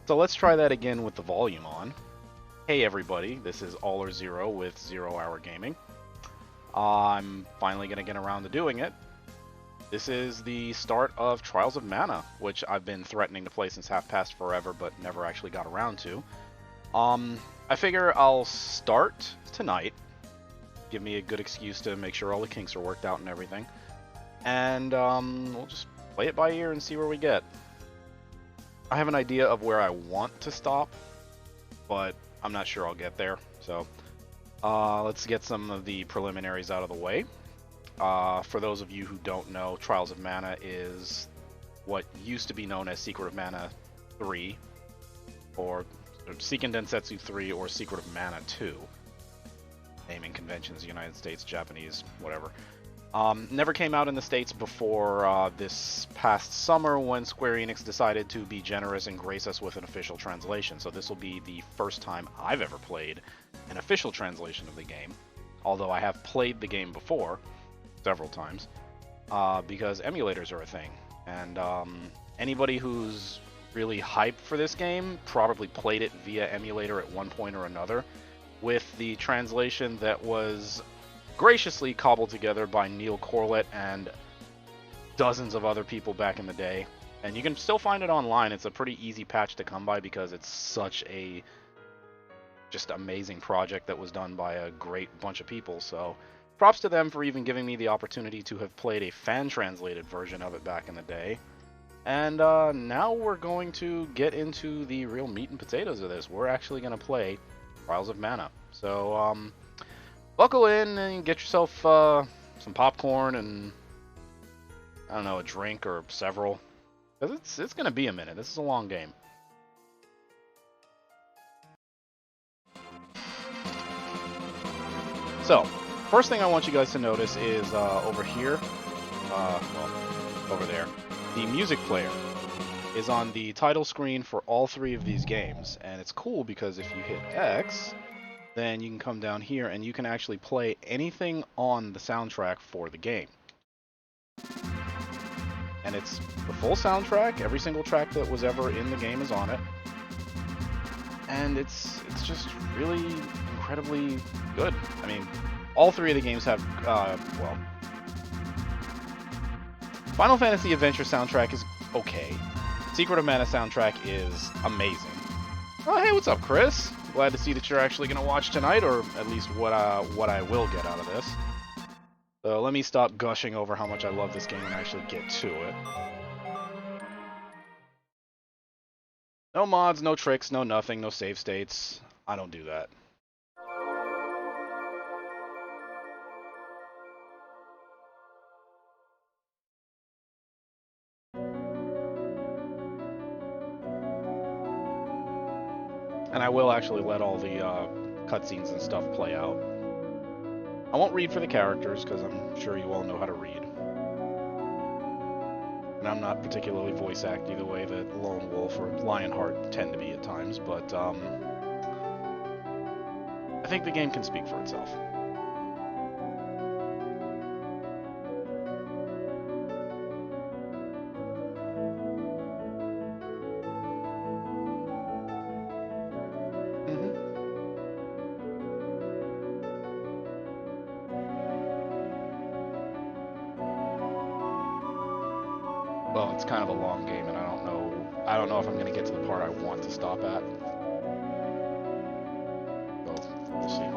So let's try that again with the volume on. Hey everybody, this is All or Zero with 0 Hour Gaming. I'm finally going to get around to doing it. This is the start of Trials of Mana, which I've been threatening to play since Half Past Forever, but never actually got around to. I figure I'll start tonight. Give me a good excuse to make sure all the kinks are worked out and everything. And we'll just play it by ear and see where we get. I have an idea of where I want to stop, but I'm not sure I'll get there. So let's get some of the preliminaries out of the way. For those of you who don't know, Trials of Mana is what used to be known as Secret of Mana 3, or Seiken Densetsu III, or Secret of Mana 2. Naming conventions, United States, Japanese, whatever. Never came out in the States before this past summer when Square Enix decided to be generous and grace us with an official translation. So this will be the first time I've ever played an official translation of the game, although I have played the game before several times, because emulators are a thing. And anybody who's really hyped for this game probably played it via emulator at one point or another, with the translation that was graciously cobbled together by Neil Corlett and dozens of other people back in the day. And you can still find it online. It's a pretty easy patch to come by because it's such a just amazing project that was done by a great bunch of people. So props to them for even giving me the opportunity to have played a fan-translated version of it back in the day. And now we're going to get into the real meat and potatoes of this. We're actually going to play Trials of Mana. So buckle in and get yourself some popcorn and, I don't know, a drink or several. Because it's going to be a minute. This is a long game. So, first thing I want you guys to notice is over here, well, over there, the music player is on the title screen for all three of these games. And it's cool because if you hit X, then you can come down here and you can actually play anything on the soundtrack for the game. And it's the full soundtrack. Every single track that was ever in the game is on it. And it's just really incredibly good. I mean, all three of the games have, well, Final Fantasy Adventure soundtrack is okay. Secret of Mana soundtrack is amazing. Oh, hey, what's up, Chris? Glad to see that you're actually going to watch tonight, or at least what I will get out of this. So let me stop gushing over how much I love this game and actually get to it. No mods, no tricks, no nothing, no save states. I don't do that. And I will actually let all the cutscenes and stuff play out. I won't read for the characters, because I'm sure you all know how to read. And I'm not particularly voice acty the way that Lone Wolf or Lionheart tend to be at times, but I think the game can speak for itself. Well, it's kind of a long game, and I don't know if I'm going to get to the part I want to stop at. So, we'll see.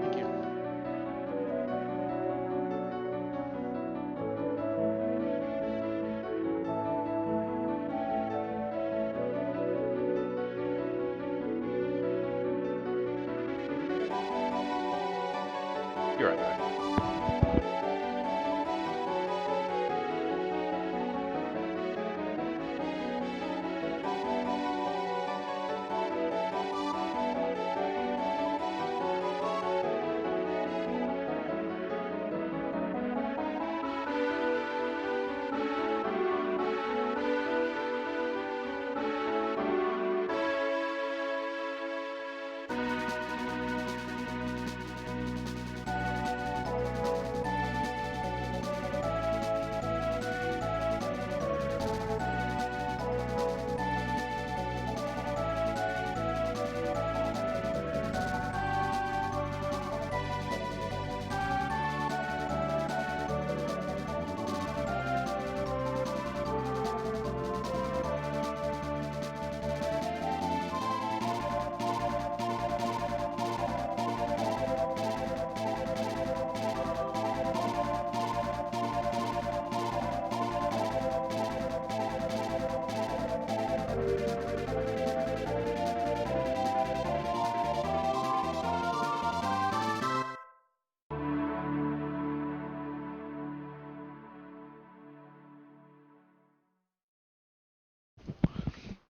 Thank you. Be right back.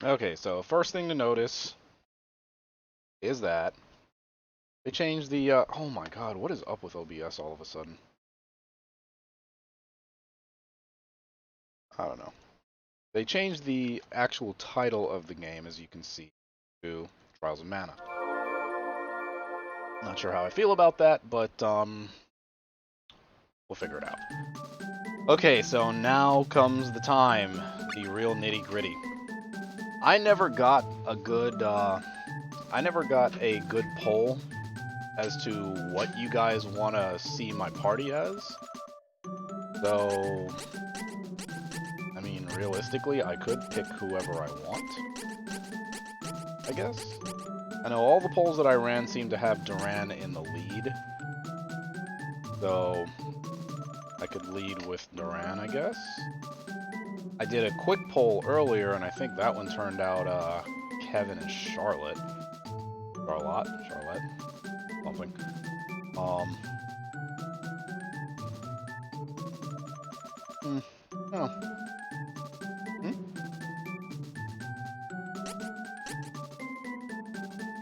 Okay, so first thing to notice is that they changed the, oh my god, what is up with OBS all of a sudden? I don't know. They changed the actual title of the game, as you can see, to Trials of Mana. Not sure how I feel about that, but, we'll figure it out. Okay, so now comes the time, the real nitty-gritty. I never got a good poll as to what you guys want to see my party as. So, I mean, realistically, I could pick whoever I want, I guess. I know all the polls that I ran seem to have Duran in the lead. So, I could lead with Duran, I guess. I did a quick poll earlier, and I think that one turned out Kevin and Charlotte. Charlotte? Something. Oh.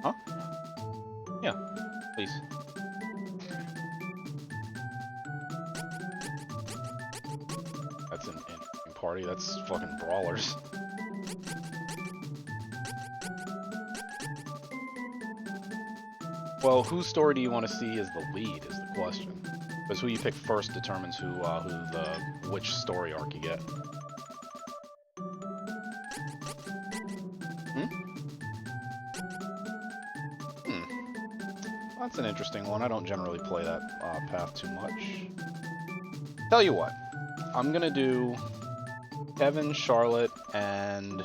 Huh? Yeah, please. That's an interesting party. That's fucking brawlers. Well, whose story do you want to see as the lead is the question. Because who you pick first determines which story arc you get. That's an interesting one. I don't generally play that path too much. Tell you what, I'm gonna do Kevin, Charlotte, and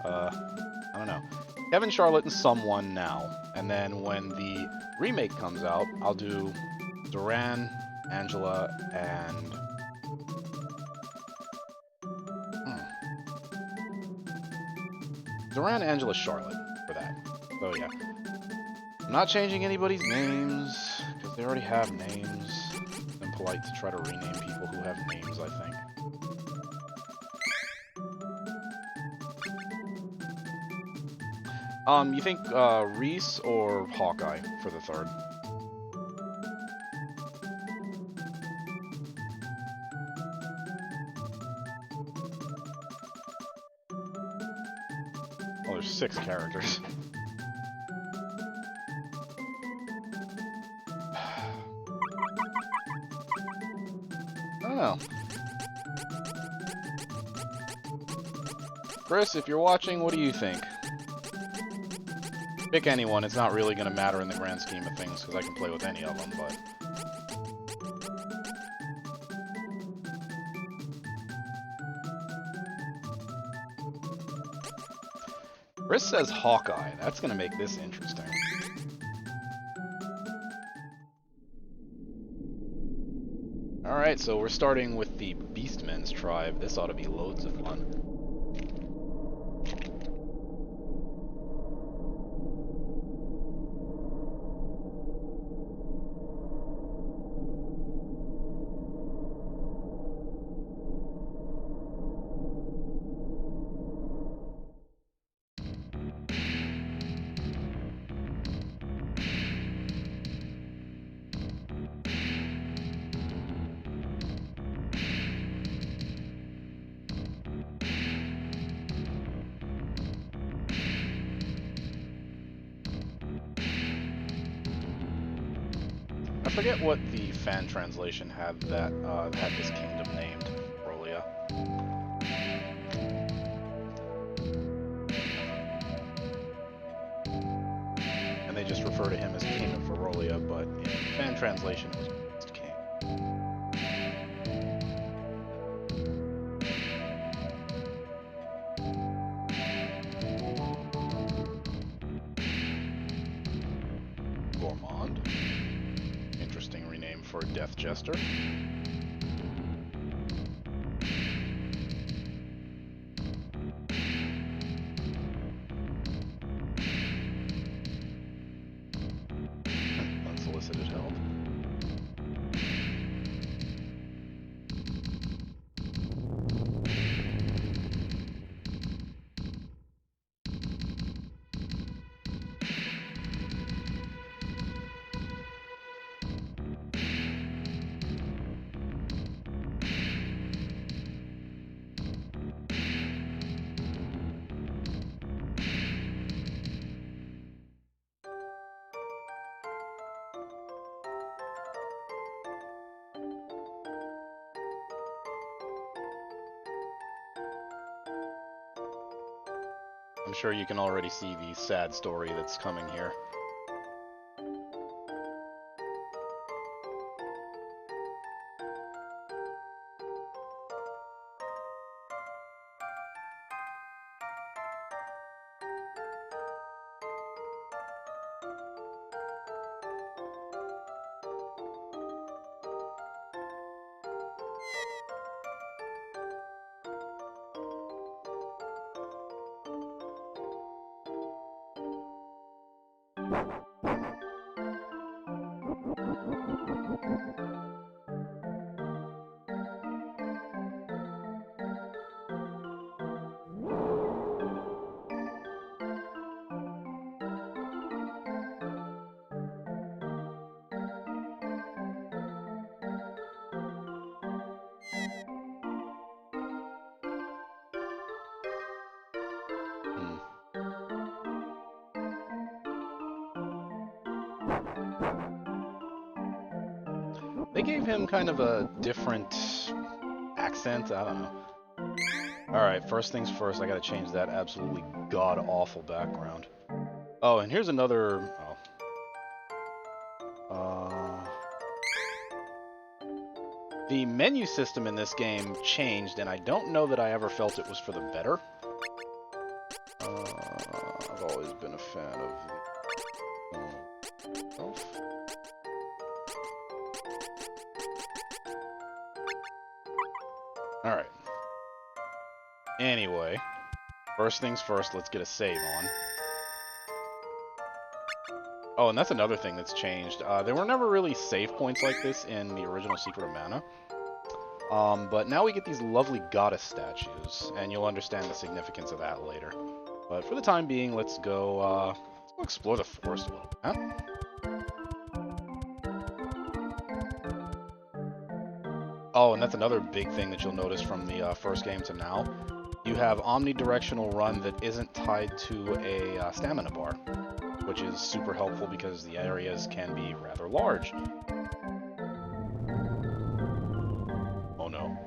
I don't know. Kevin, Charlotte, and someone now. And then when the remake comes out, I'll do Duran, Angela, and Duran, Angela, Charlotte for that. So yeah. I'm not changing anybody's names, because they already have names. It's impolite to try to rename people who have names, I think. You think Reese or Hawkeye for the third? Oh, there's 6 characters. I don't know. Chris, if you're watching, what do you think? Pick anyone, it's not really going to matter in the grand scheme of things, because I can play with any of them, but... Chris says Hawkeye. That's going to make this interesting. Alright, so we're starting with the Beastmen's tribe. This ought to be loads of fun. I forget what the fan translation had that had this kingdom named Rolia. And they just refer to him as King of Ferolia, but in fan translation it was Beast King. Gourmand. Interesting rename for Death Jester. Unsolicited help. I'm sure you can already see the sad story that's coming here. They gave him kind of a different accent. I don't know. Alright, first things first, I gotta change that absolutely god-awful background. Oh, and here's another... The menu system in this game changed, and I don't know that I ever felt it was for the better. I've always been a fan of... Alright. Anyway, first things first, let's get a save on. Oh, and that's another thing that's changed. There were never really save points like this in the original Secret of Mana. But now we get these lovely goddess statues, and you'll understand the significance of that later. But for the time being, let's go explore the forest a little bit, huh? Oh, and that's another big thing that you'll notice from the first game to now. You have omnidirectional run that isn't tied to a stamina bar, which is super helpful because the areas can be rather large. Oh no.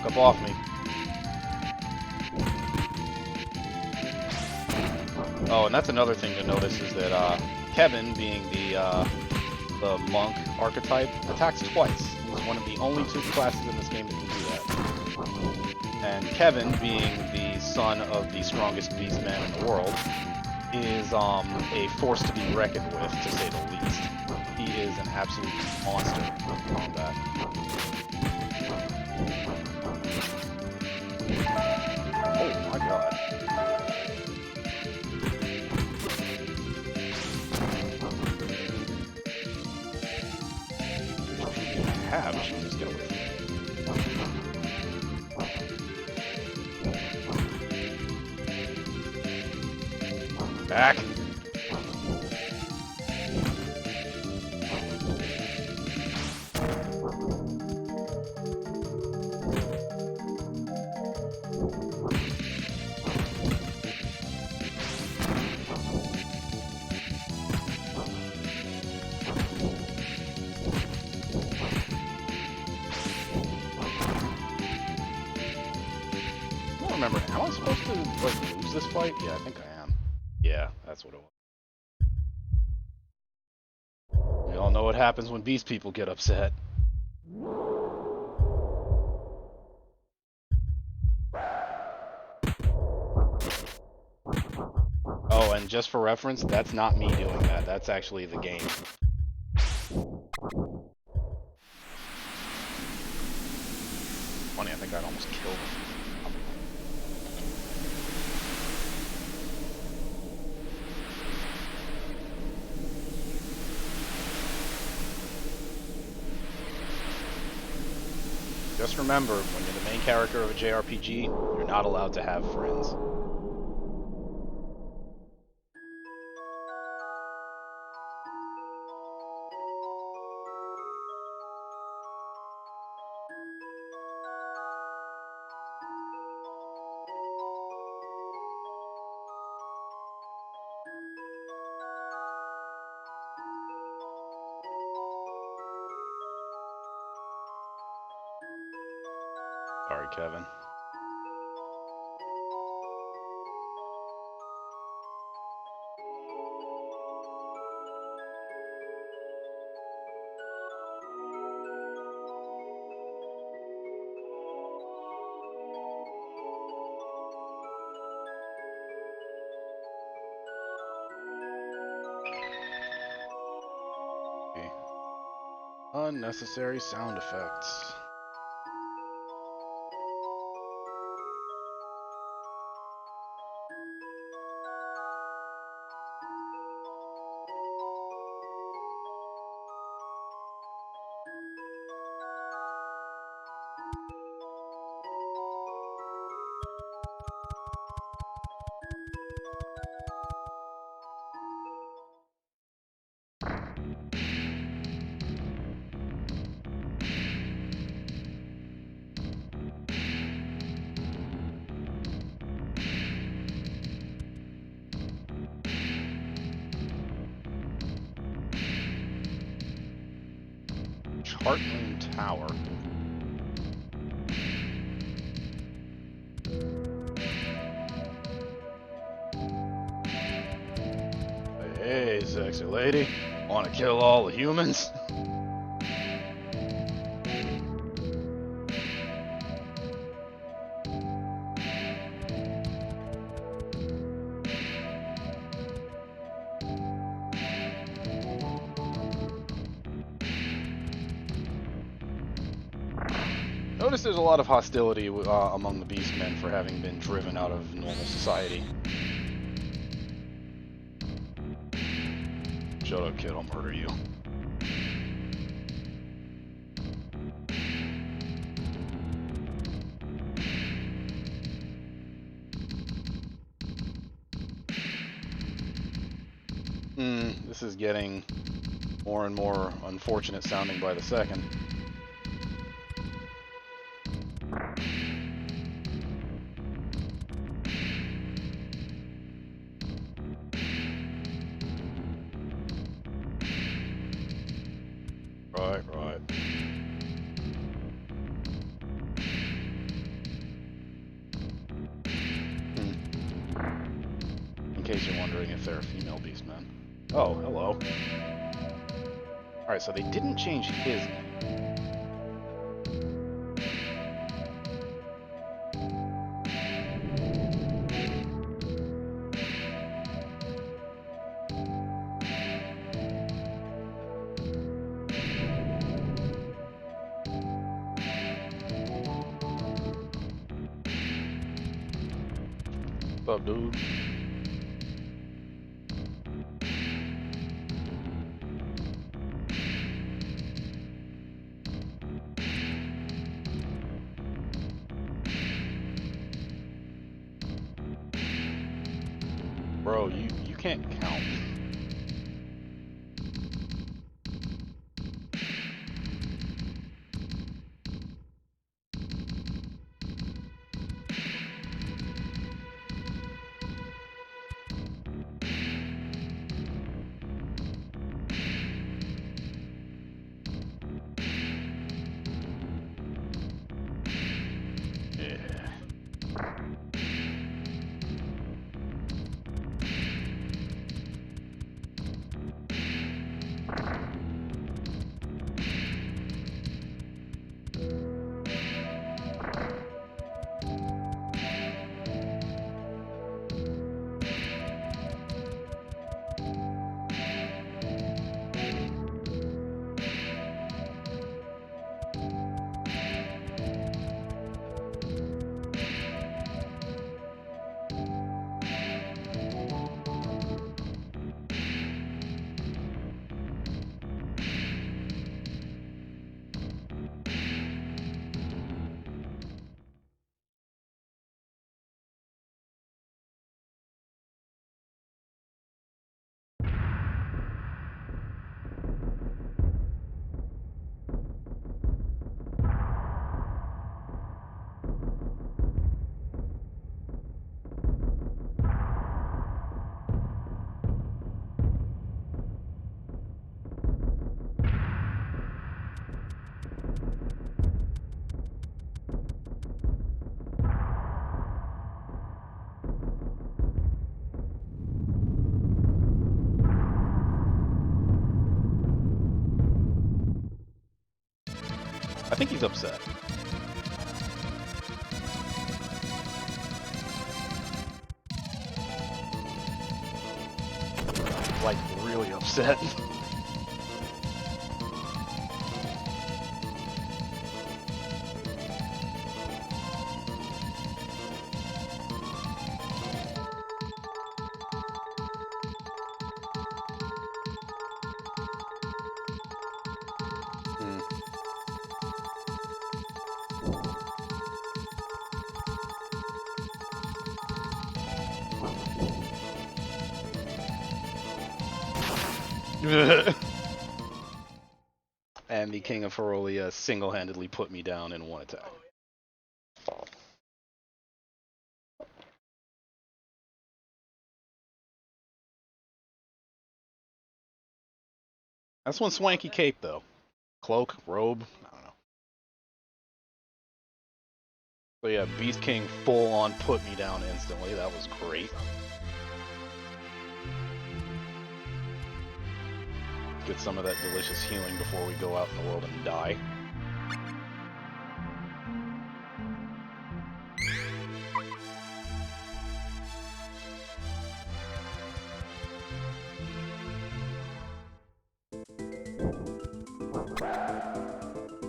Up off me. Oh, and that's another thing to notice is that Kevin, being the monk archetype, attacks twice. He's one of the only two classes in this game that can do that. And Kevin, being the son of the strongest beastman in the world, is a force to be reckoned with, to say the least. He is an absolute monster in combat. Oh my god. Have, she just get away from me. Back. Remember, am I supposed to like lose this fight? Yeah, I think I am. Yeah, that's what it was. We all know what happens when beast people get upset. Oh, and just for reference, that's not me doing that. That's actually the game. Funny, I think I'd almost killed him. Just remember, when you're the main character of a JRPG, you're not allowed to have friends. Sorry, Kevin. Unnecessary sound effects. Heartland Tower. Hey, sexy lady. Want to kill all the humans? Notice there's a lot of hostility among the Beastmen for having been driven out of normal society. Shut up, kid, I'll murder you. This is getting more and more unfortunate sounding by the second. Right. In case you're wondering if they're female beastmen. Oh, hello. Alright, so they didn't change his name. What's up, dude? Bro, you can't count. I think he's upset. Like, really upset. And the King of Ferolia single-handedly put me down in one attack. That's one swanky cape, though. Cloak, robe, I don't know. So yeah, Beast King full-on put me down instantly. That was great. Get some of that delicious healing before we go out in the world and die.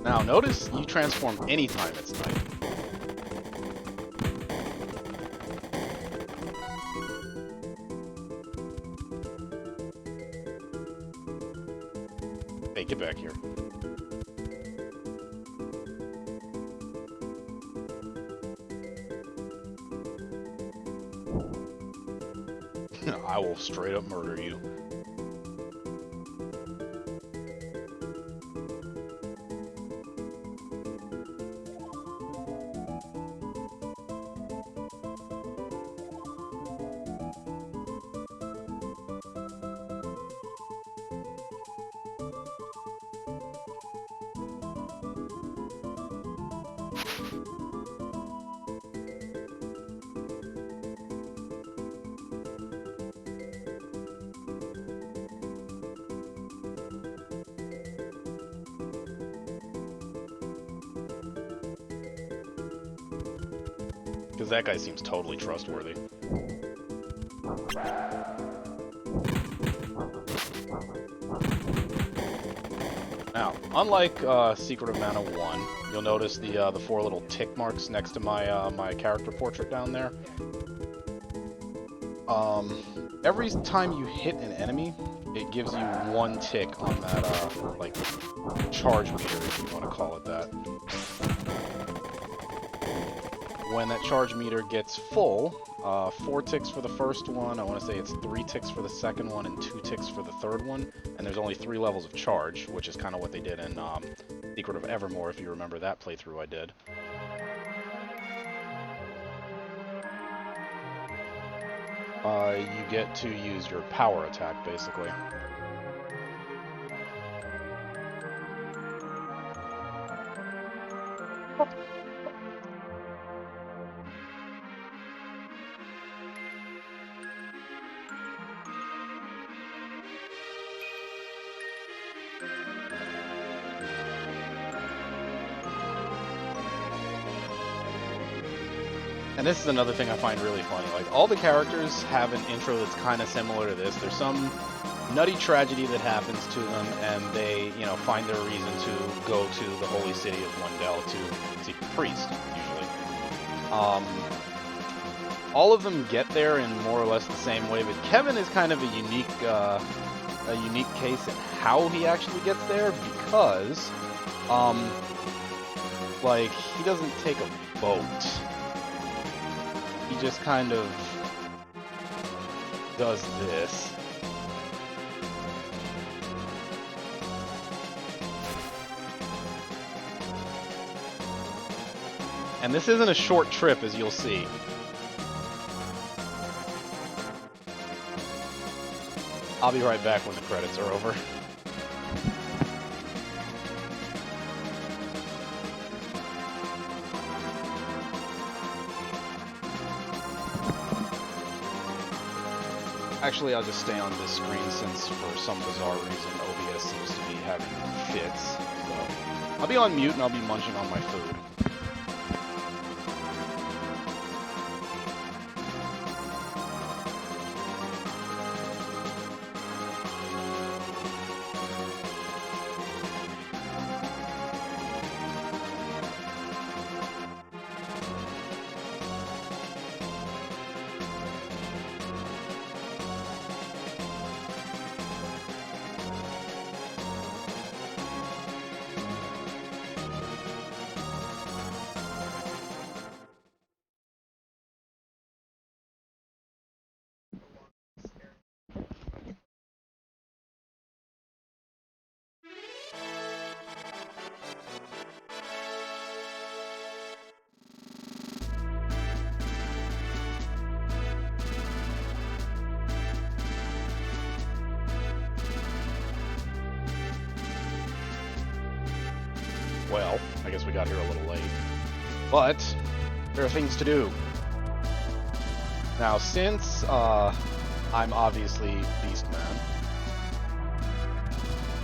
Now notice you transform anytime it's night. Hey, get back here. I will straight up murder you. Because that guy seems totally trustworthy. Now, unlike Secret of Mana 1, you'll notice the 4 little tick marks next to my my character portrait down there. Every time you hit an enemy, it gives you 1 tick on that like charge meter, if you want to call it that. When that charge meter gets full, 4 ticks for the first one, I want to say it's 3 ticks for the second one, and 2 ticks for the third one, and there's only 3 levels of charge, which is kind of what they did in Secret of Evermore, if you remember that playthrough I did. You get to use your power attack, basically. And this is another thing I find really funny. Like, all the characters have an intro that's kind of similar to this. There's some nutty tragedy that happens to them, and they, you know, find their reason to go to the holy city of Wendell to seek the priest, usually. All of them get there in more or less the same way, but Kevin is kind of a unique case in how he actually gets there, because, like, he doesn't take a boat. He just kind of does this. And this isn't a short trip, as you'll see. I'll be right back when the credits are over. Actually, I'll just stay on this screen since, for some bizarre reason, OBS seems to be having fits. So. I'll be on mute and I'll be munching on my food. Well, I guess we got here a little late. But there are things to do. Now, since I'm obviously Beastman,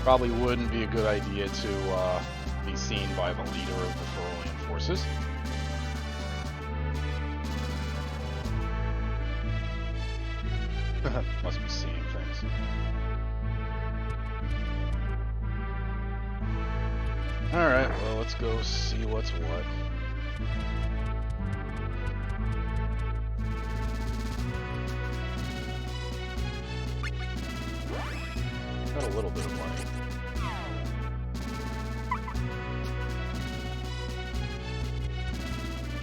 probably wouldn't be a good idea to be seen by the leader of the Ferolian forces. Must be seeing things. Alright, well, let's go see what's what. Got a little bit of money.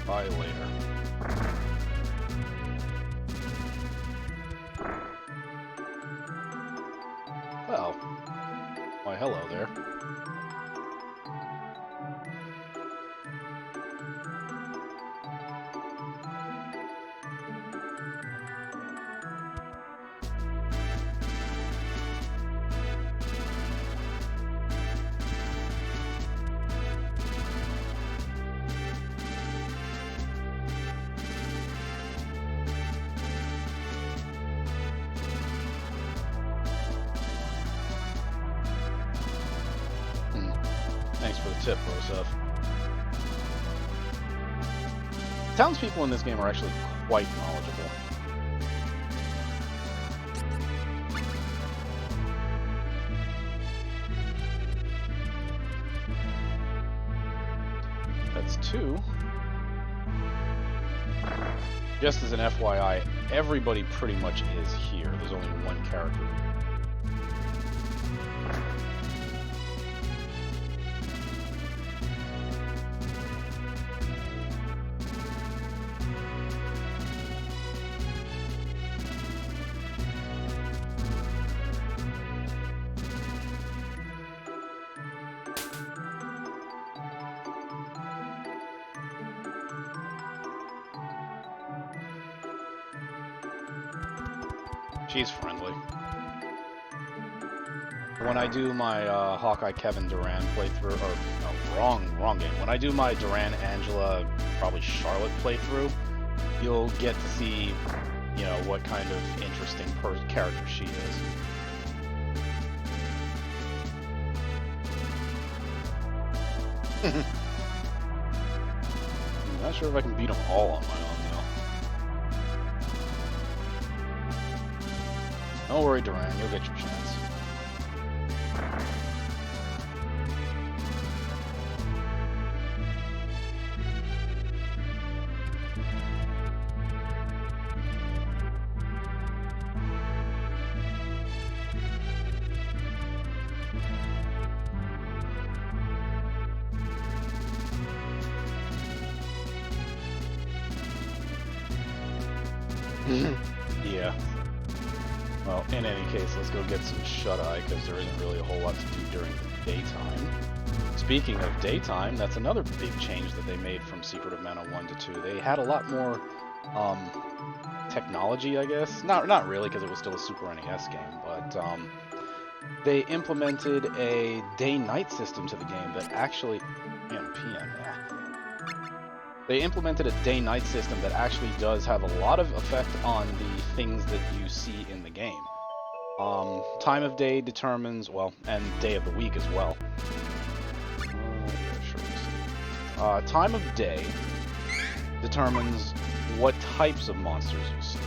Buy later. Well, why hello there. Thanks for the tip, Rosef. Townspeople in this game are actually quite knowledgeable. That's 2. Just as an FYI, everybody pretty much is here. There's only one character. She's friendly. When I do my Hawkeye Kevin Durant playthrough, or no, wrong game. When I do my Durant, Angela, probably Charlotte playthrough, you'll get to see, you know, what kind of interesting character she is. I'm not sure if I can beat them all on my own, though. Don't worry, Duran, you'll get your chance. Yeah. Well, in any case, let's go get some shut-eye, because there isn't really a whole lot to do during the daytime. Speaking of daytime, that's another big change that they made from Secret of Mana 1 to 2. They had a lot more technology, I guess. Not really, because it was still a Super NES game, but they implemented a day-night system to the game that actually... PM, yeah. They implemented a day-night system that actually does have a lot of effect on the things that you see in the game. Time of day determines, well, and day of the week as well. Time of day determines what types of monsters you see.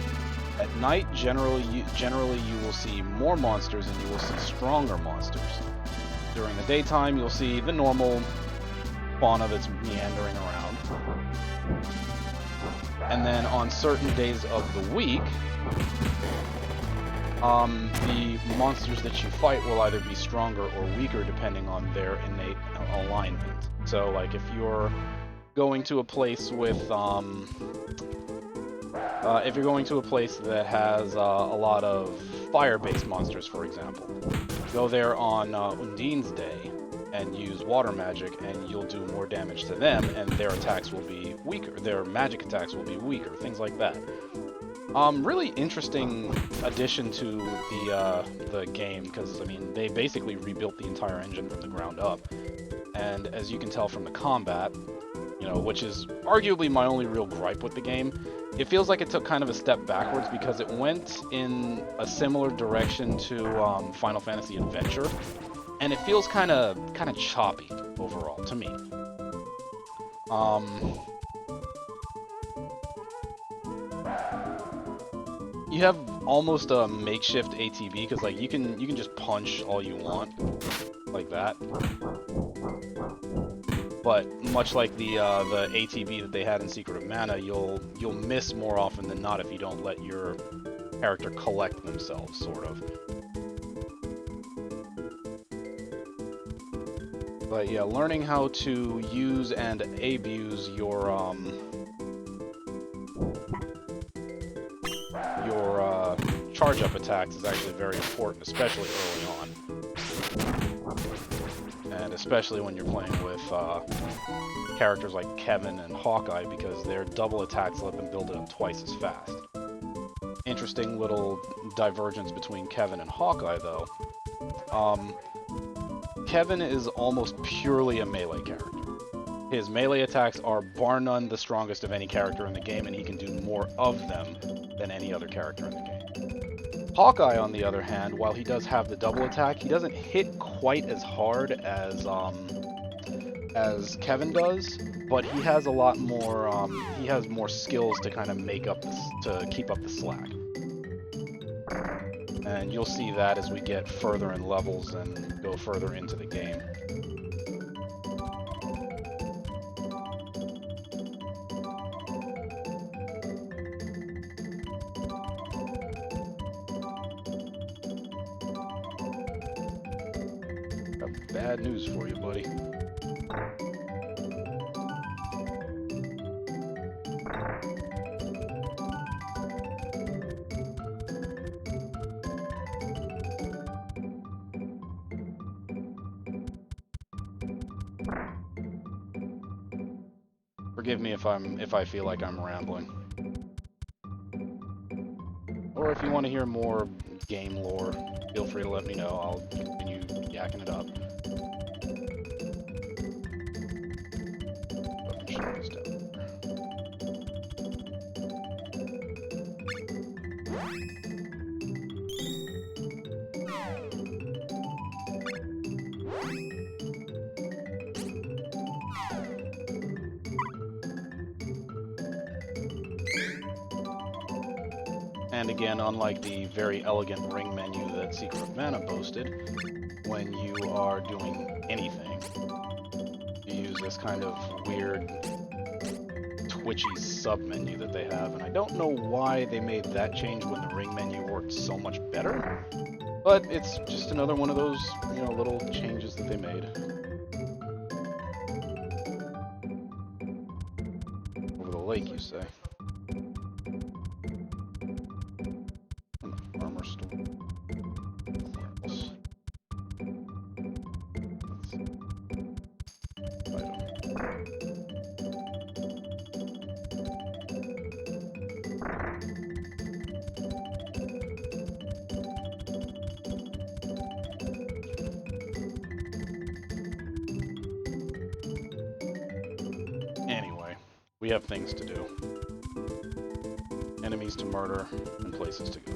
At night, generally you will see more monsters and you will see stronger monsters. During the daytime, you'll see the normal fauna that's meandering around. And then on certain days of the week, the monsters that you fight will either be stronger or weaker depending on their innate alignment. So, like, if you're going to a place with, if you're going to a place that has a lot of fire-based monsters, for example, go there on Undine's day and use water magic, and you'll do more damage to them, and their attacks will be weaker. Their magic attacks will be weaker, things like that. Really interesting addition to the game, because, I mean, they basically rebuilt the entire engine from the ground up. And as you can tell from the combat, you know, which is arguably my only real gripe with the game, it feels like it took kind of a step backwards because it went in a similar direction to Final Fantasy Adventure, and it feels kind of choppy overall to me. You have almost a makeshift ATB because, like, you can just punch all you want, like that. But much like the ATB that they had in Secret of Mana, you'll miss more often than not if you don't let your character collect themselves, sort of. But yeah, learning how to use and abuse your charge-up attacks is actually very important, especially early on. And especially when you're playing with characters like Kevin and Hawkeye, because their double attacks let them build it up twice as fast. Interesting little divergence between Kevin and Hawkeye, though. Kevin is almost purely a melee character. His melee attacks are bar none the strongest of any character in the game, and he can do more of them than any other character in the game. Hawkeye, on the other hand, while he does have the double attack, he doesn't hit quite as hard as Kevin does, but he has a lot more, he has more skills to kind of make up to keep up the slack. And you'll see that as we get further in levels and go further into the game. Bad news for you, buddy. Forgive me if I feel like I'm rambling. Or if you want to hear more game lore, feel free to let me know. I'll continue yakking it up. Shut this down. And again, unlike the very elegant ring menu that Secret of Mana boasted, when you are doing anything, you use this kind of weird, twitchy sub-menu that they have, and I don't know why they made that change when the ring menu worked so much better, but it's just another one of those, you know, little changes that they made. Over the lake, you say? Armor store. Anyway, we have things to do. Enemies to murder, and places to go.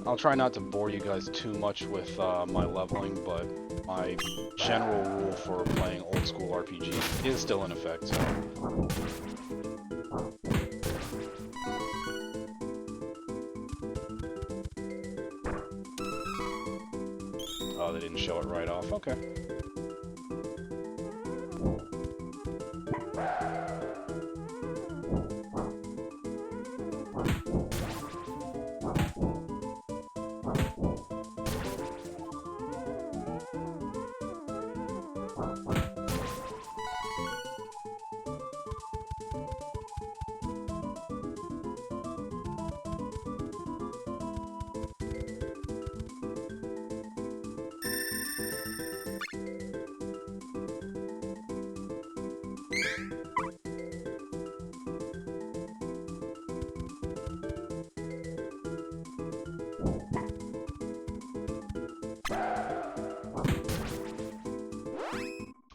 I'll try not to bore you guys too much with my leveling, but my general rule for playing old old school RPG is still in effect, so. Oh, they didn't show it right off. Okay.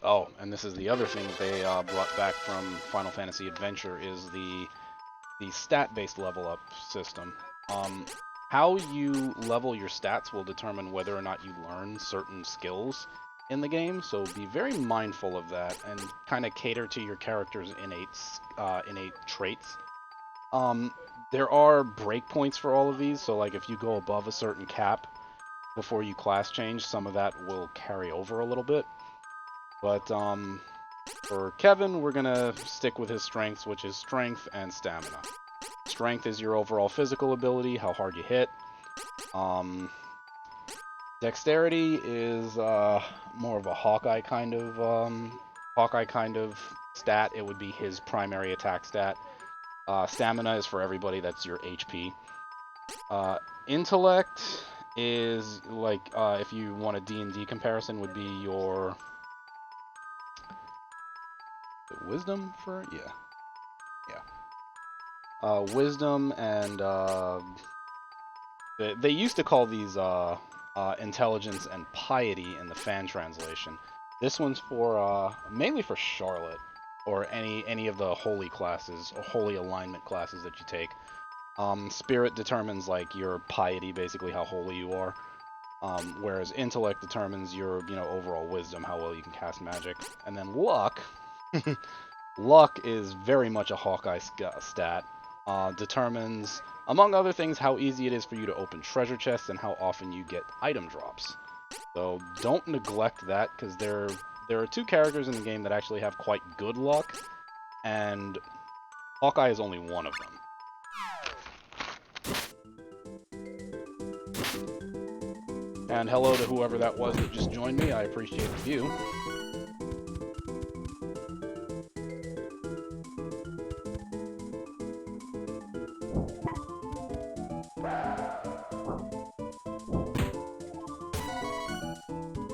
Oh, and this is the other thing that they brought back from Final Fantasy Adventure is the stat-based level up system. How you level your stats will determine whether or not you learn certain skills in the game, so be very mindful of that and kind of cater to your character's innate traits. There are breakpoints for all of these, so like if you go above a certain cap before you class change, some of that will carry over a little bit. But for Kevin, we're gonna stick with his strengths, which is strength and stamina. Strength is your overall physical ability, how hard you hit. Dexterity is more of a Hawkeye kind of stat. It would be his primary attack stat. Stamina is for everybody. That's your HP. Intellect is like if you want a D&D comparison, would be your wisdom for wisdom and they used to call these intelligence and piety in the fan translation. This one's for mainly for Charlotte or any of the holy classes or holy alignment classes that you take. Spirit determines like your piety, basically how holy you are. Whereas intellect determines your overall wisdom, how well you can cast magic. And then luck. Luck is very much a Hawkeye stat. Determines, among other things, how easy it is for you to open treasure chests and how often you get item drops. So don't neglect that, because there are two characters in the game that actually have quite good luck, and Hawkeye is only one of them. And hello to whoever that was that just joined me. I appreciate the view.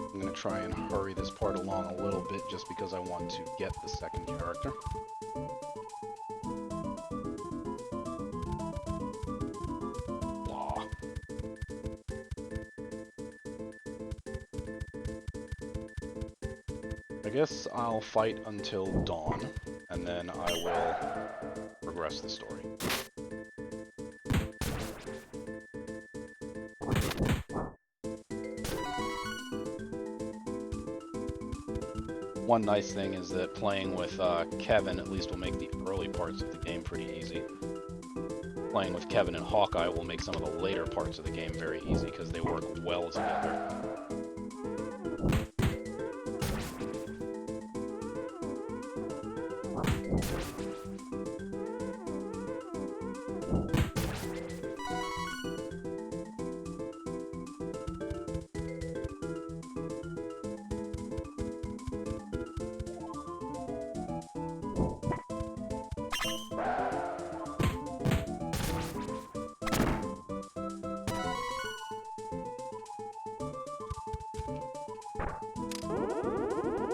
I'm going to try and hurry this part along a little bit just because I want to get the second character. I guess I'll fight until dawn, and then I will progress the story. One nice thing is that playing with Kevin at least will make the early parts of the game pretty easy. Playing with Kevin and Hawkeye will make some of the later parts of the game very easy because they work well together.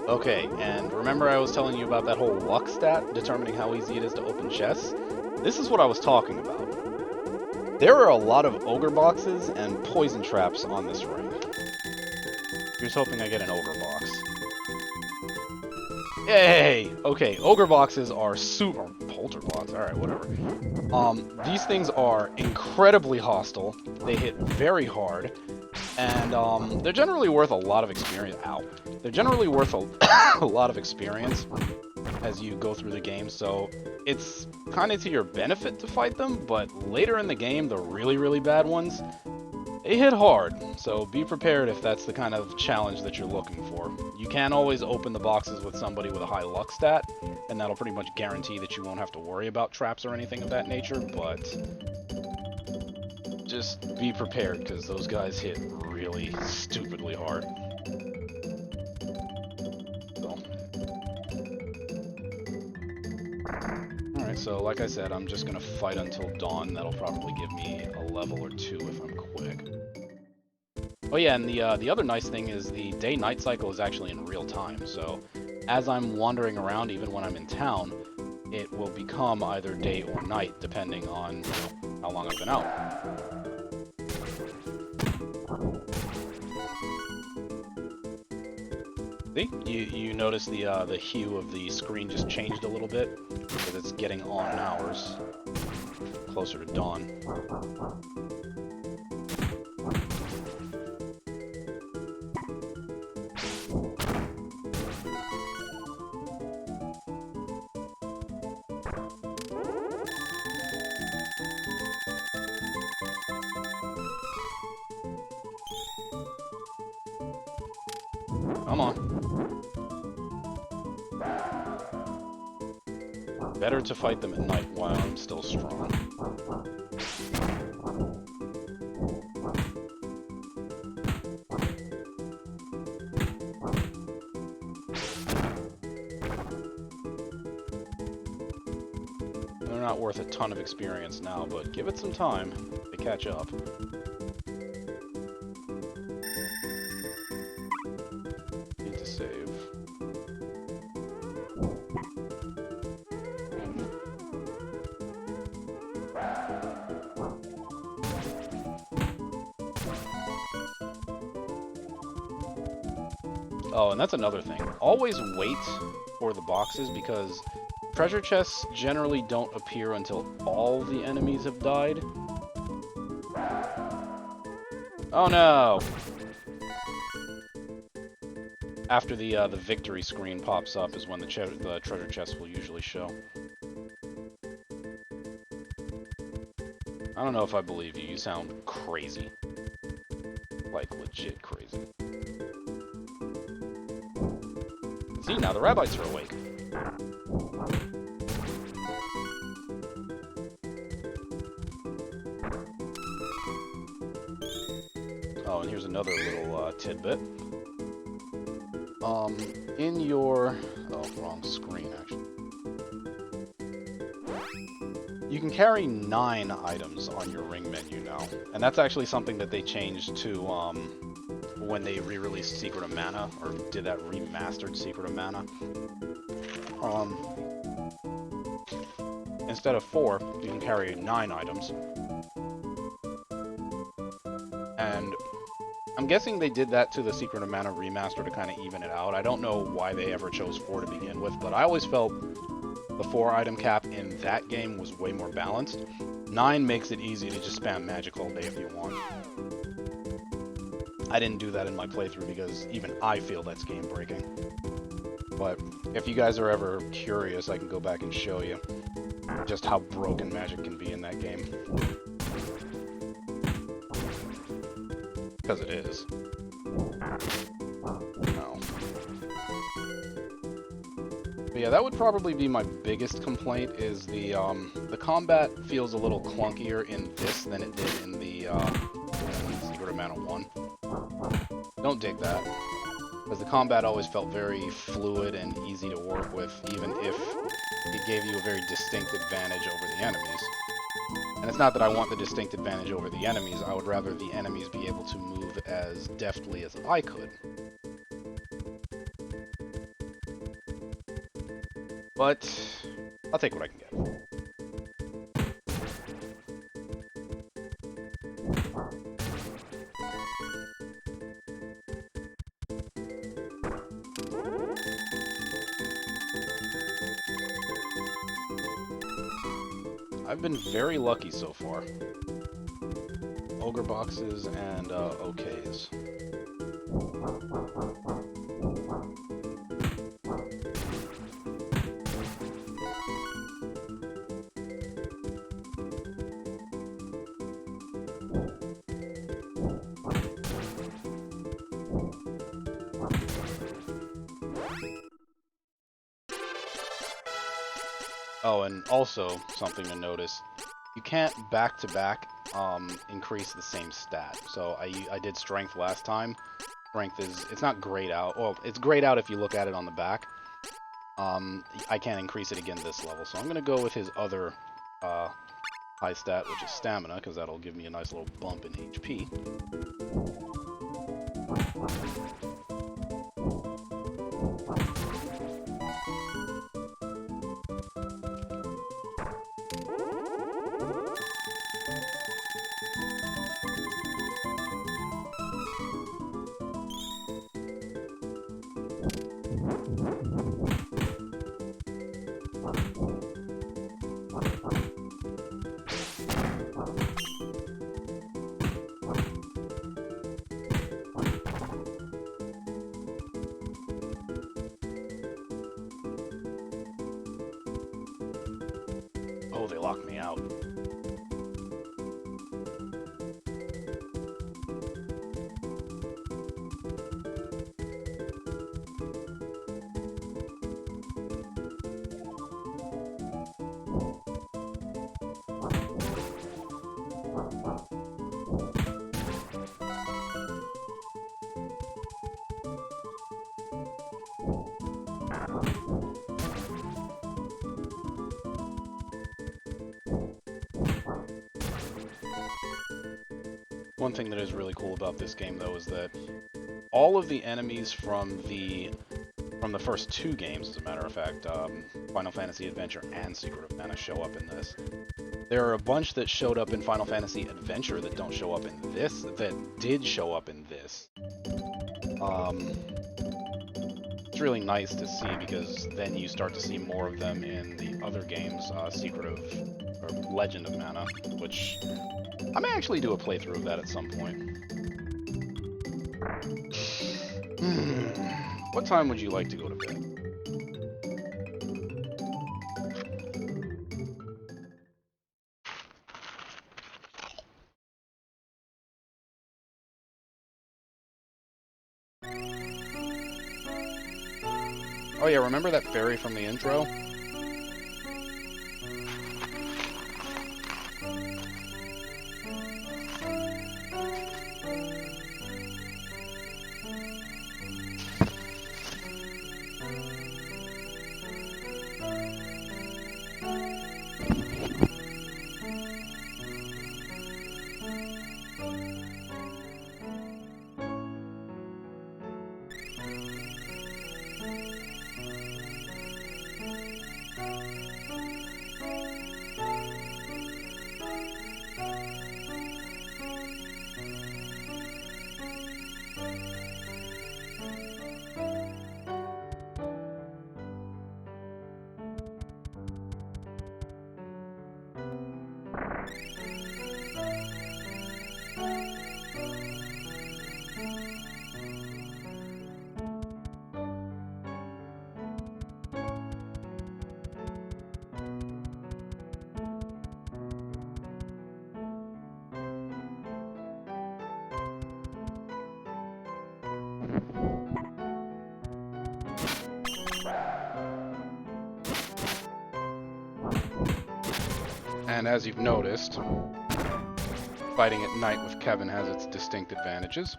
Okay, and remember I was telling you about that whole luck stat determining how easy it is to open chests? This is what I was talking about. There are a lot of ogre boxes and poison traps on this ring. Here's hoping I get an ogre box. Yay! Okay, ogre boxes are super... polterbox, alright, whatever. These things are incredibly hostile. They hit very hard. And they're generally worth a lot of experience. Ow. They're generally worth a lot of experience as you go through the game, so it's kind of to your benefit to fight them, but later in the game, the really, really bad ones, they hit hard, so be prepared if that's the kind of challenge that you're looking for. You can always open the boxes with somebody with a high luck stat, and that'll pretty much guarantee that you won't have to worry about traps or anything of that nature, but just be prepared, because those guys hit really stupidly hard. Alright, so like I said, I'm just going to fight until dawn. That'll probably give me a level or two if I'm quick. Oh yeah, and the other nice thing is the day-night cycle is actually in real time, so as I'm wandering around, even when I'm in town, it will become either day or night, depending on how long I've been out. See? You notice the hue of the screen just changed a little bit, because it's getting on hours, closer to dawn. Come on. Better to fight them at night while I'm still strong. They're not worth a ton of experience now, but give it some time to catch up. Need to save. Oh, and that's another thing. Always wait for the boxes, because treasure chests generally don't appear until all the enemies have died. Oh no! After the victory screen pops up is when the treasure chest will usually show. I don't know if I believe you. You sound crazy. Like, legit crazy. See, now the rabbits are awake. Oh, and here's another little tidbit. In your... Oh, wrong screen, actually. You can carry 9 items on your ring menu now. And that's actually something that they changed to, when they re-released Secret of Mana, or did that remastered Secret of Mana. Instead of 4, you can carry 9 items. And I'm guessing they did that to the Secret of Mana remaster to kind of even it out. I don't know why they ever chose 4 to begin with, but I always felt the 4 item cap in that game was way more balanced. 9 makes it easy to just spam magic all day if you want. I didn't do that in my playthrough because even I feel that's game breaking. But if you guys are ever curious, I can go back and show you just how broken magic can be in that game. Because it is. No. But yeah, that would probably be my biggest complaint, is the combat feels a little clunkier in this than it did in the Secret of Mana 1. Don't dig that, because the combat always felt very fluid and easy to work with, even if it gave you a very distinct advantage over the enemies. And it's not that I want the distinct advantage over the enemies, I would rather the enemies be able to move as deftly as I could. But I'll take what I can get. I've been very lucky so far. ogre boxes and OKs. Oh, and also something to notice, you can't back-to-back increase the same stat. So I did strength last time. Strength it's not grayed out. Well, it's grayed out if you look at it on the back. I can't increase it again this level, so I'm going to go with his other high stat, which is stamina, because that'll give me a nice little bump in HP. Oh, they locked me out. One thing that is really cool about this game, though, is that all of the enemies from the first two games, as a matter of fact, Final Fantasy Adventure and Secret of Mana, show up in this. There are a bunch that showed up in Final Fantasy Adventure that don't show up in this, that did show up in this. It's really nice to see, because then you start to see more of them in the other games, or Legend of Mana, which I may actually do a playthrough of that at some point. What time would you like to go to bed? Oh yeah, remember that fairy from the intro? And as you've noticed, fighting at night with Kevin has its distinct advantages.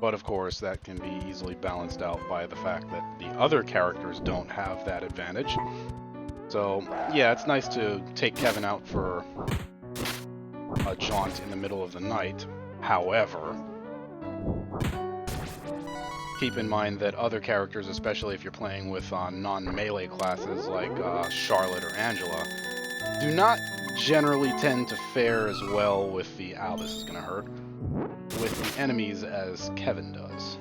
But of course, that can be easily balanced out by the fact that the other characters don't have that advantage. So, yeah, it's nice to take Kevin out for a jaunt in the middle of the night. However, keep in mind that other characters, especially if you're playing with non-melee classes like Charlotte or Angela, do not generally tend to fare as well with the ow, this is gonna hurt, with the enemies as Kevin does.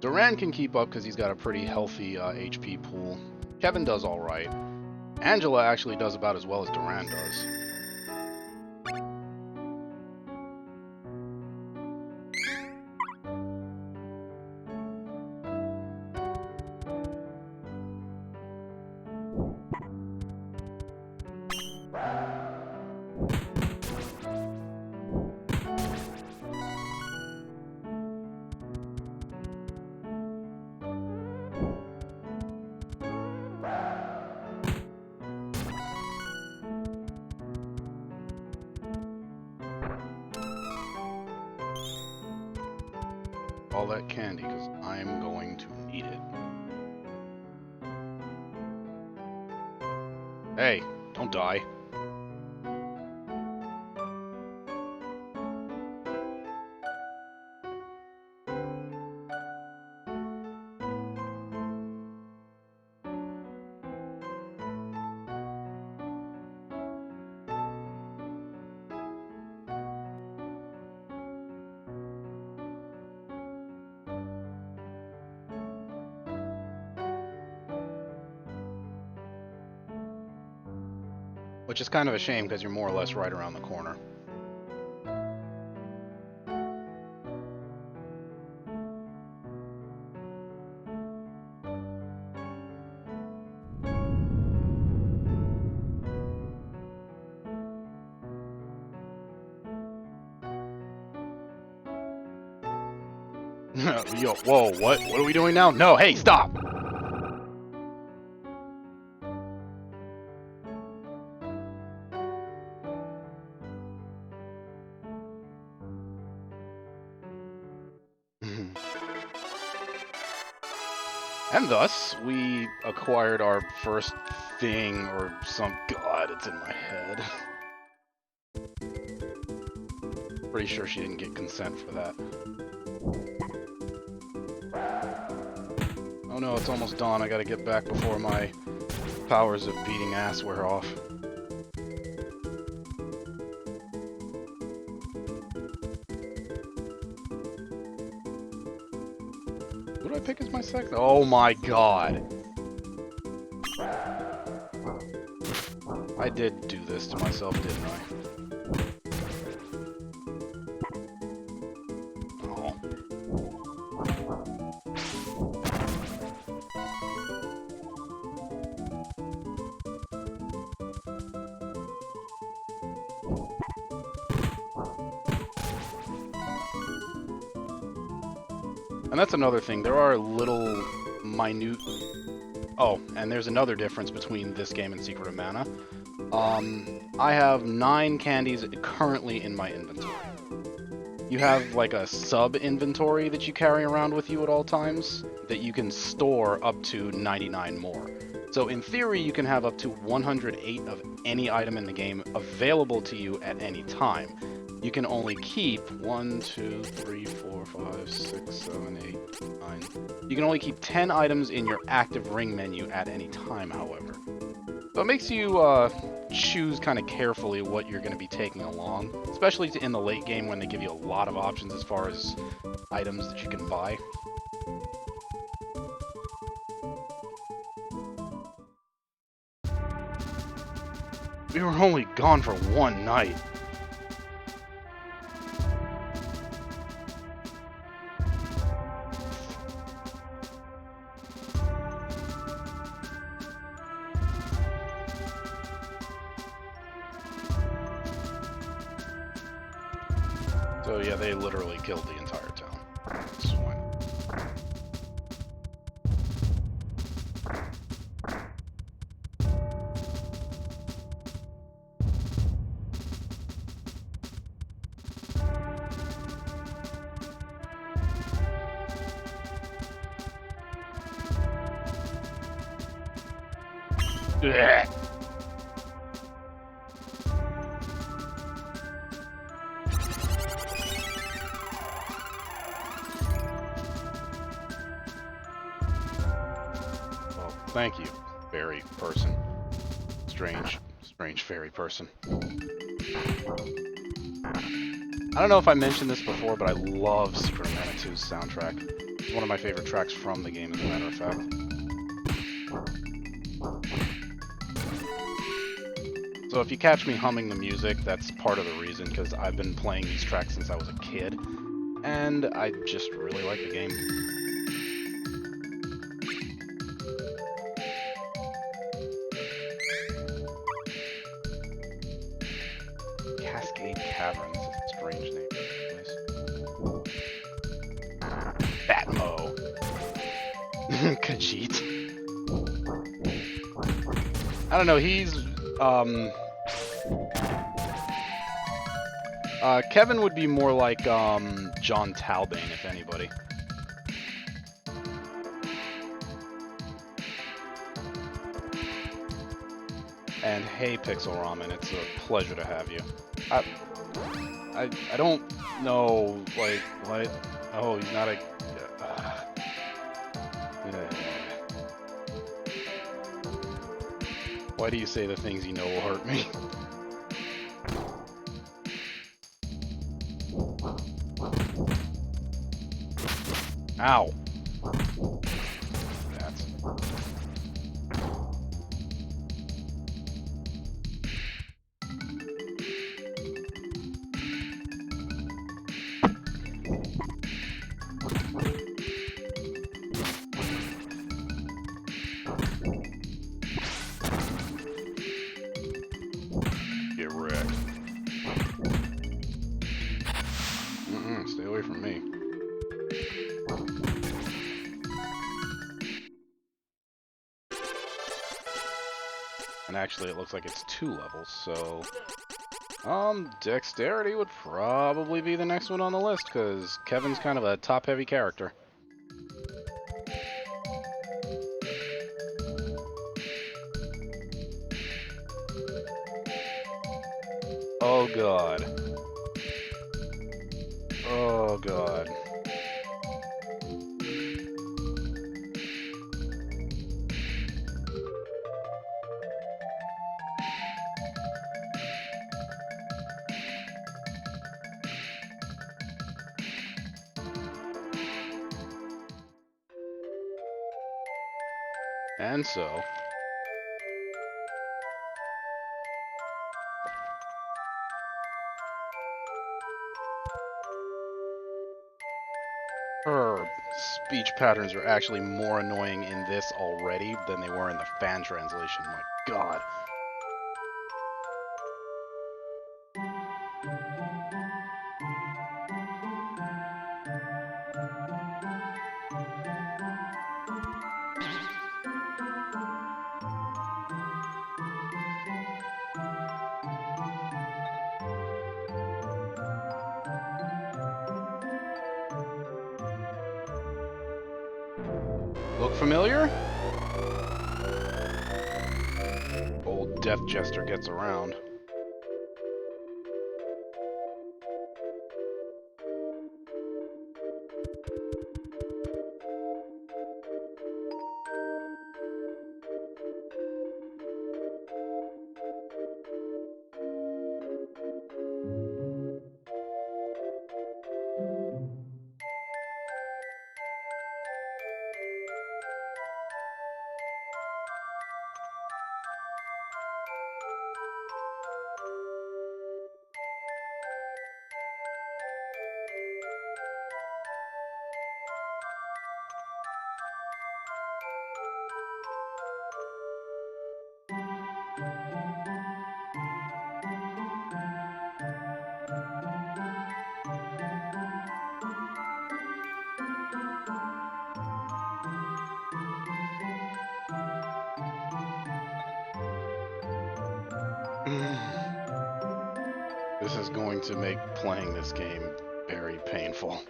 Duran can keep up because he's got a pretty healthy HP pool. Kevin does alright. Angela actually does about as well as Duran does. All that candy, because I'm going to need it. Hey, don't die. Which is kind of a shame because you're more or less right around the corner. Yo, whoa, what? What are we doing now? No, hey, stop! And thus, we acquired our first thing, or some... God, it's in my head. Pretty sure she didn't get consent for that. Oh no, it's almost dawn. I gotta get back before my powers of beating ass wear off. Who do I pick as my second? Oh my god. I did do this to myself, didn't I? Oh. And that's another thing. There are little minute... Oh, and there's another difference between this game and Secret of Mana. I have 9 candies currently in my inventory. You have like a sub-inventory that you carry around with you at all times that you can store up to 99 more. So in theory, you can have up to 108 of any item in the game available to you at any time. You can only keep 1, 2, 3, 4, 5, 6, 7, 8, 9. You can only keep 10 items in your active ring menu at any time, however. So it makes you choose kind of carefully what you're going to be taking along, especially in the late game when they give you a lot of options as far as items that you can buy. We were only gone for one night. So yeah, they literally killed the entire town. That's fine. Blech. Thank you, fairy person. Strange fairy person. I don't know if I mentioned this before, but I love Secret of Mana 2's soundtrack. It's one of my favorite tracks from the game, as a matter of fact. So if you catch me humming the music, that's part of the reason, because I've been playing these tracks since I was a kid, and I just really like the game. Cascade Caverns is a strange name for this place. Batmo. Khajiit. I don't know, he's, Kevin would be more like, John Talbane, if anybody. And hey, Pixel Ramen, it's a pleasure to have you. I don't know, like, what? Oh, he's not a... Why do you say the things you know will hurt me? Ow. That's... Get wrecked. Stay away from me. And actually, it looks like it's 2 levels, so... Dexterity would probably be the next one on the list, because Kevin's kind of a top-heavy character. Oh god. Oh god. And so... her speech patterns are actually more annoying in this already than they were in the fan translation. My god. Look familiar? Old Death Jester gets around. This is going to make playing this game very painful.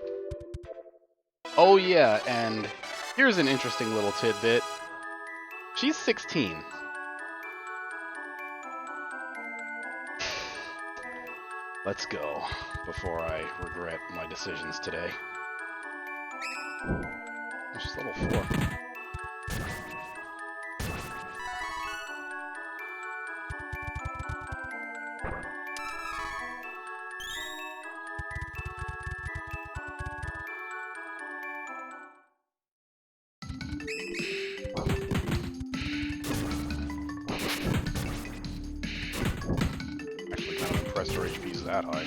Oh yeah, and here's an interesting little tidbit. She's 16. Let's go, before I regret my decisions today. She's level 4. chance her HP is that high.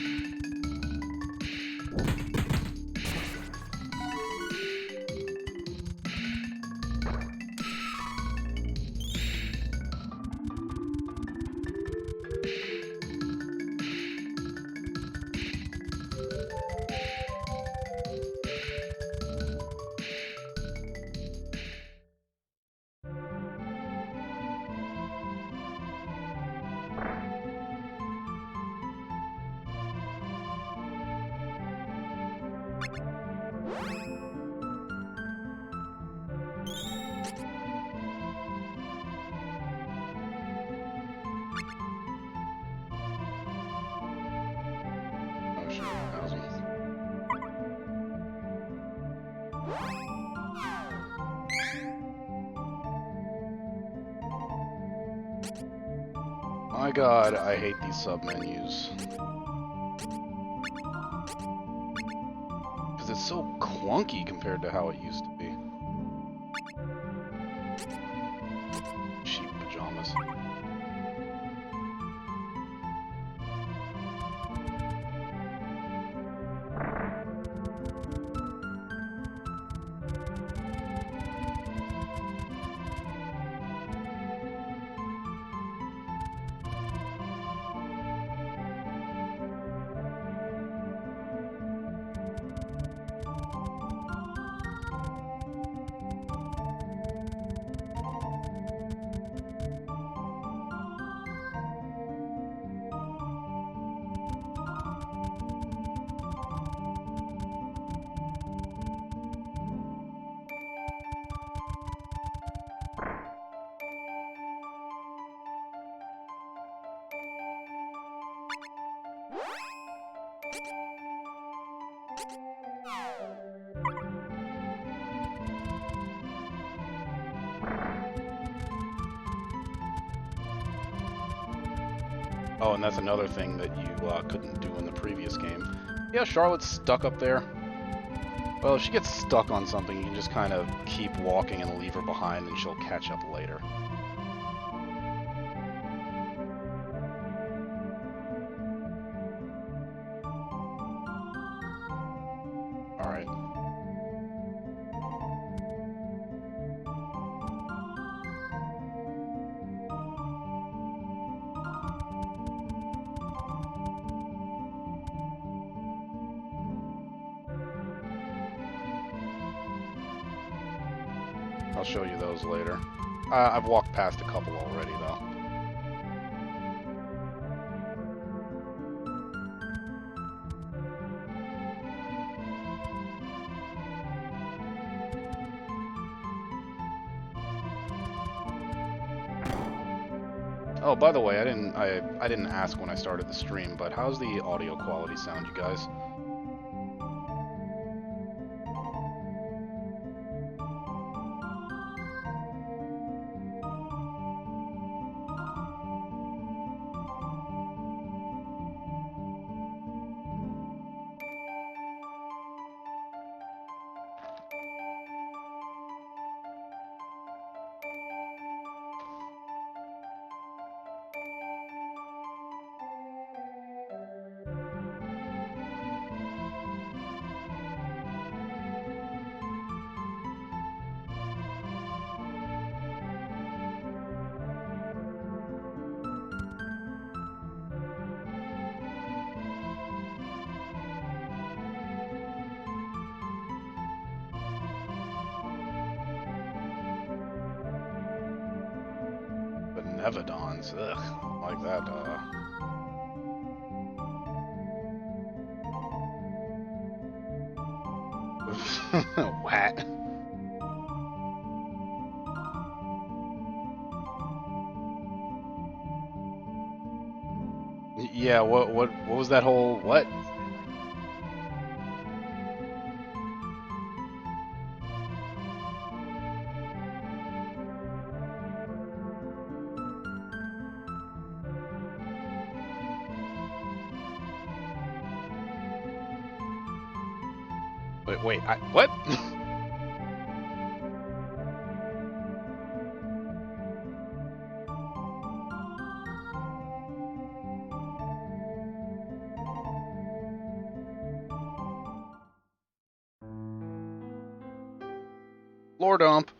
My god, I hate these sub-menus. Because it's so clunky compared to how it used to be. Sheep pajamas. Oh, and that's another thing that you couldn't do in the previous game. Yeah, Charlotte's stuck up there. Well, if she gets stuck on something, you can just kind of keep walking and leave her behind, and she'll catch up later. Alright. I'll show you those later. I've walked past a couple already, though. Oh, by the way, I didn't ask when I started the stream, but how's the audio quality sound, you guys? Benevodons, ugh, like that, What? Yeah, what was that whole, what? Wait, what? Floor dump.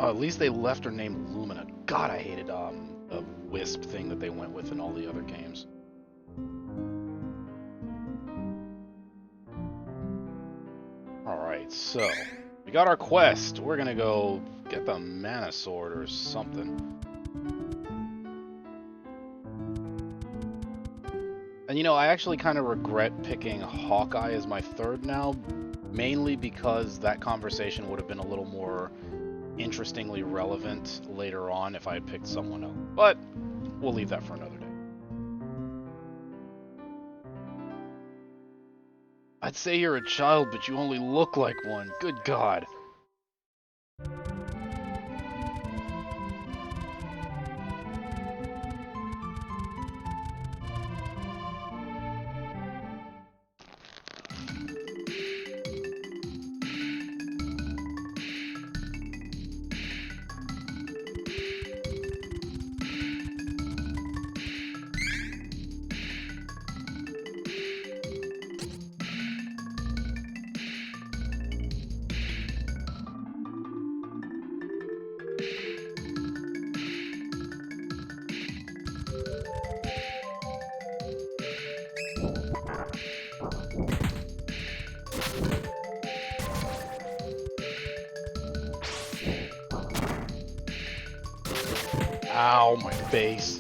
Oh, at least they left her named Lumina. God, I hated the Wisp thing that they went with in all the other games. Alright, so we got our quest. We're gonna go get the mana sword or something. And you know, I actually kind of regret picking Hawkeye as my third now, mainly because that conversation would have been a little more interestingly relevant later on if I had picked someone else. But we'll leave that for another day. I'd say you're a child, but you only look like one. Good God. Ow, my face.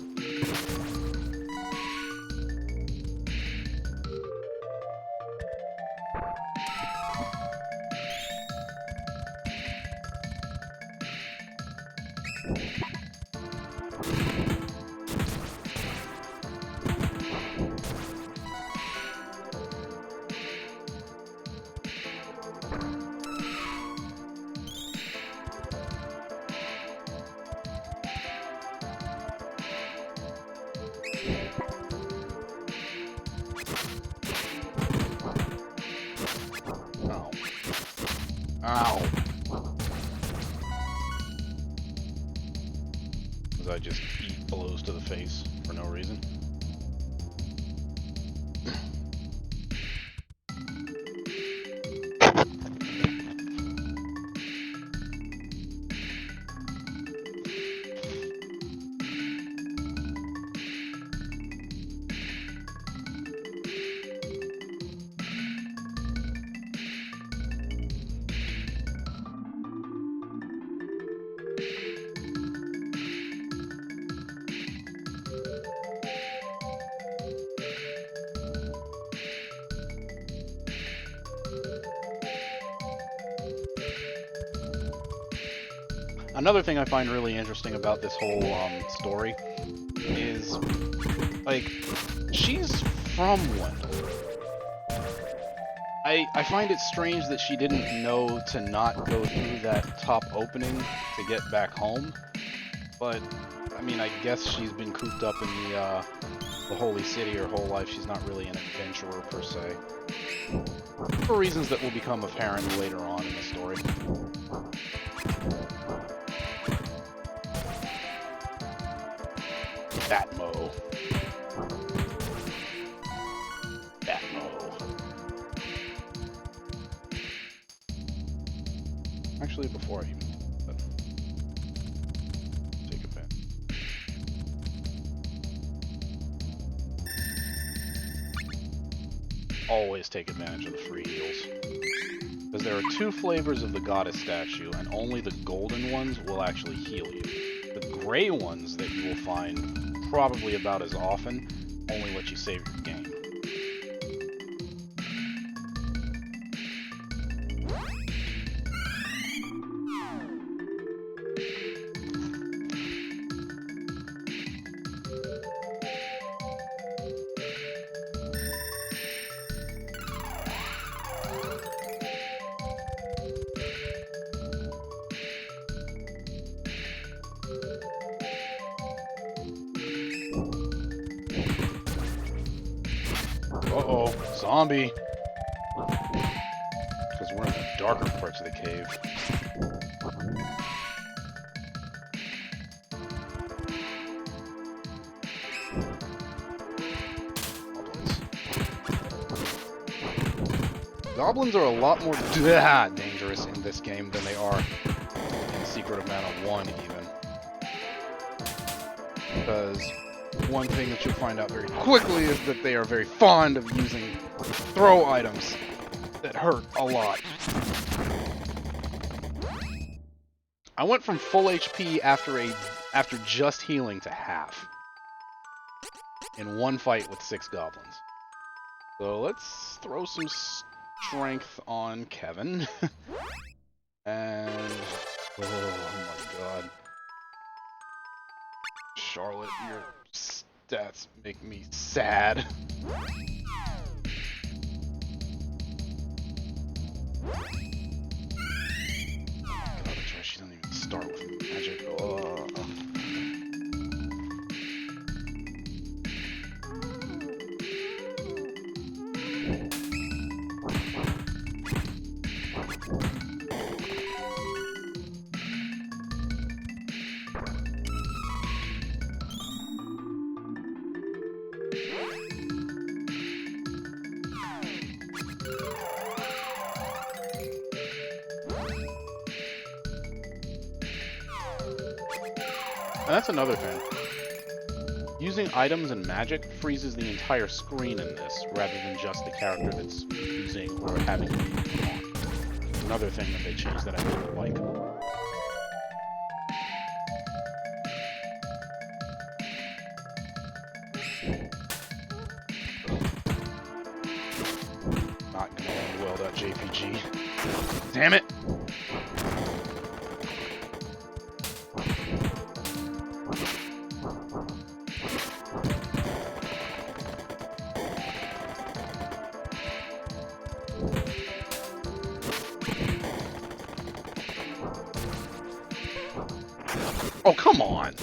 Ow. Because I just eat blows to the face for no reason. Another thing I find really interesting about this whole story is, like, she's from Wendell. I find it strange that she didn't know to not go through that top opening to get back home, but, I mean, I guess she's been cooped up in the Holy City her whole life. She's not really an adventurer, per se. For reasons that will become apparent later on in the story. Batmo. Actually, before I even take advantage. Always take advantage of the free heals. Because there are two flavors of the goddess statue, and only the golden ones will actually heal you. The gray ones that you will find probably about as often only let you save your game. Uh-oh, zombie! Because we're in the darker parts of the cave. Goblins are a lot more dangerous in this game than they are in Secret of Mana 1, even. Because one thing that you'll find out very quickly is that they are very fond of using throw items that hurt a lot. I went from full HP after just healing to half in one fight with 6 goblins. So let's throw some strength on Kevin. And oh my god. Charlotte, your stats make me sad. God, she doesn't even start with magic. Oh. And that's another thing. Using items and magic freezes the entire screen in this, rather than just the character that's using or having it on. Another thing that they changed that I really like. Not gonna end well, that JPG. Damn it! Oh, come on!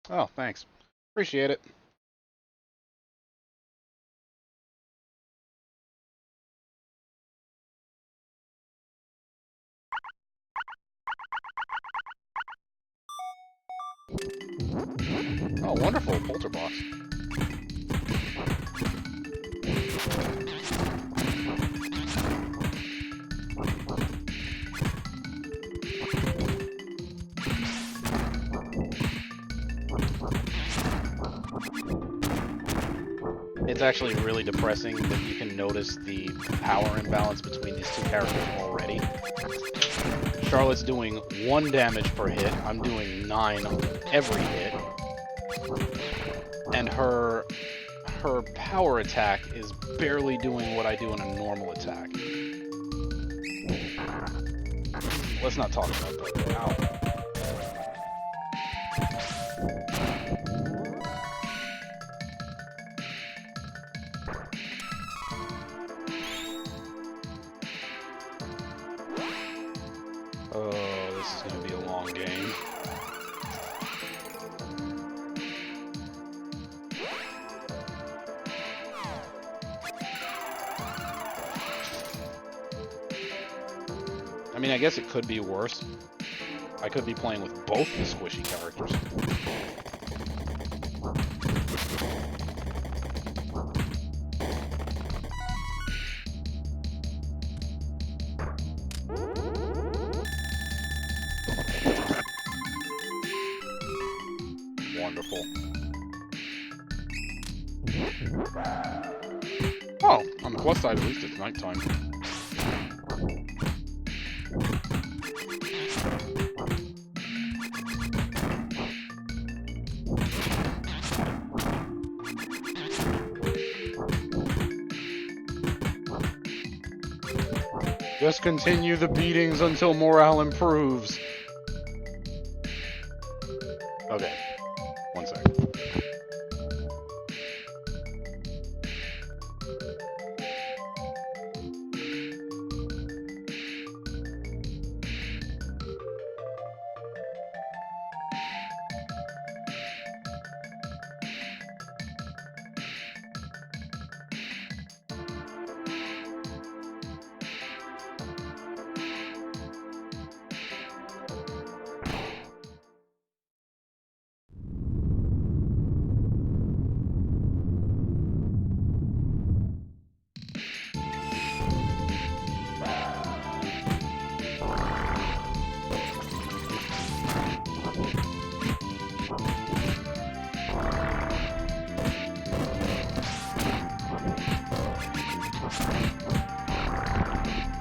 Oh, thanks. Appreciate it. Oh, wonderful, Polter box. It's actually really depressing that you can notice the power imbalance between these two characters already. Charlotte's doing 1 damage per hit. I'm doing 9 on every hit. And her power attack is barely doing what I do in a normal attack. Let's not talk about that. Ow. Oh, this is going to be a long game. I mean, I guess it could be worse. I could be playing with both the squishy characters. Wonderful. Oh, on the plus side, at least it's nighttime. Just continue the beatings until morale improves. Okay, 1 sec.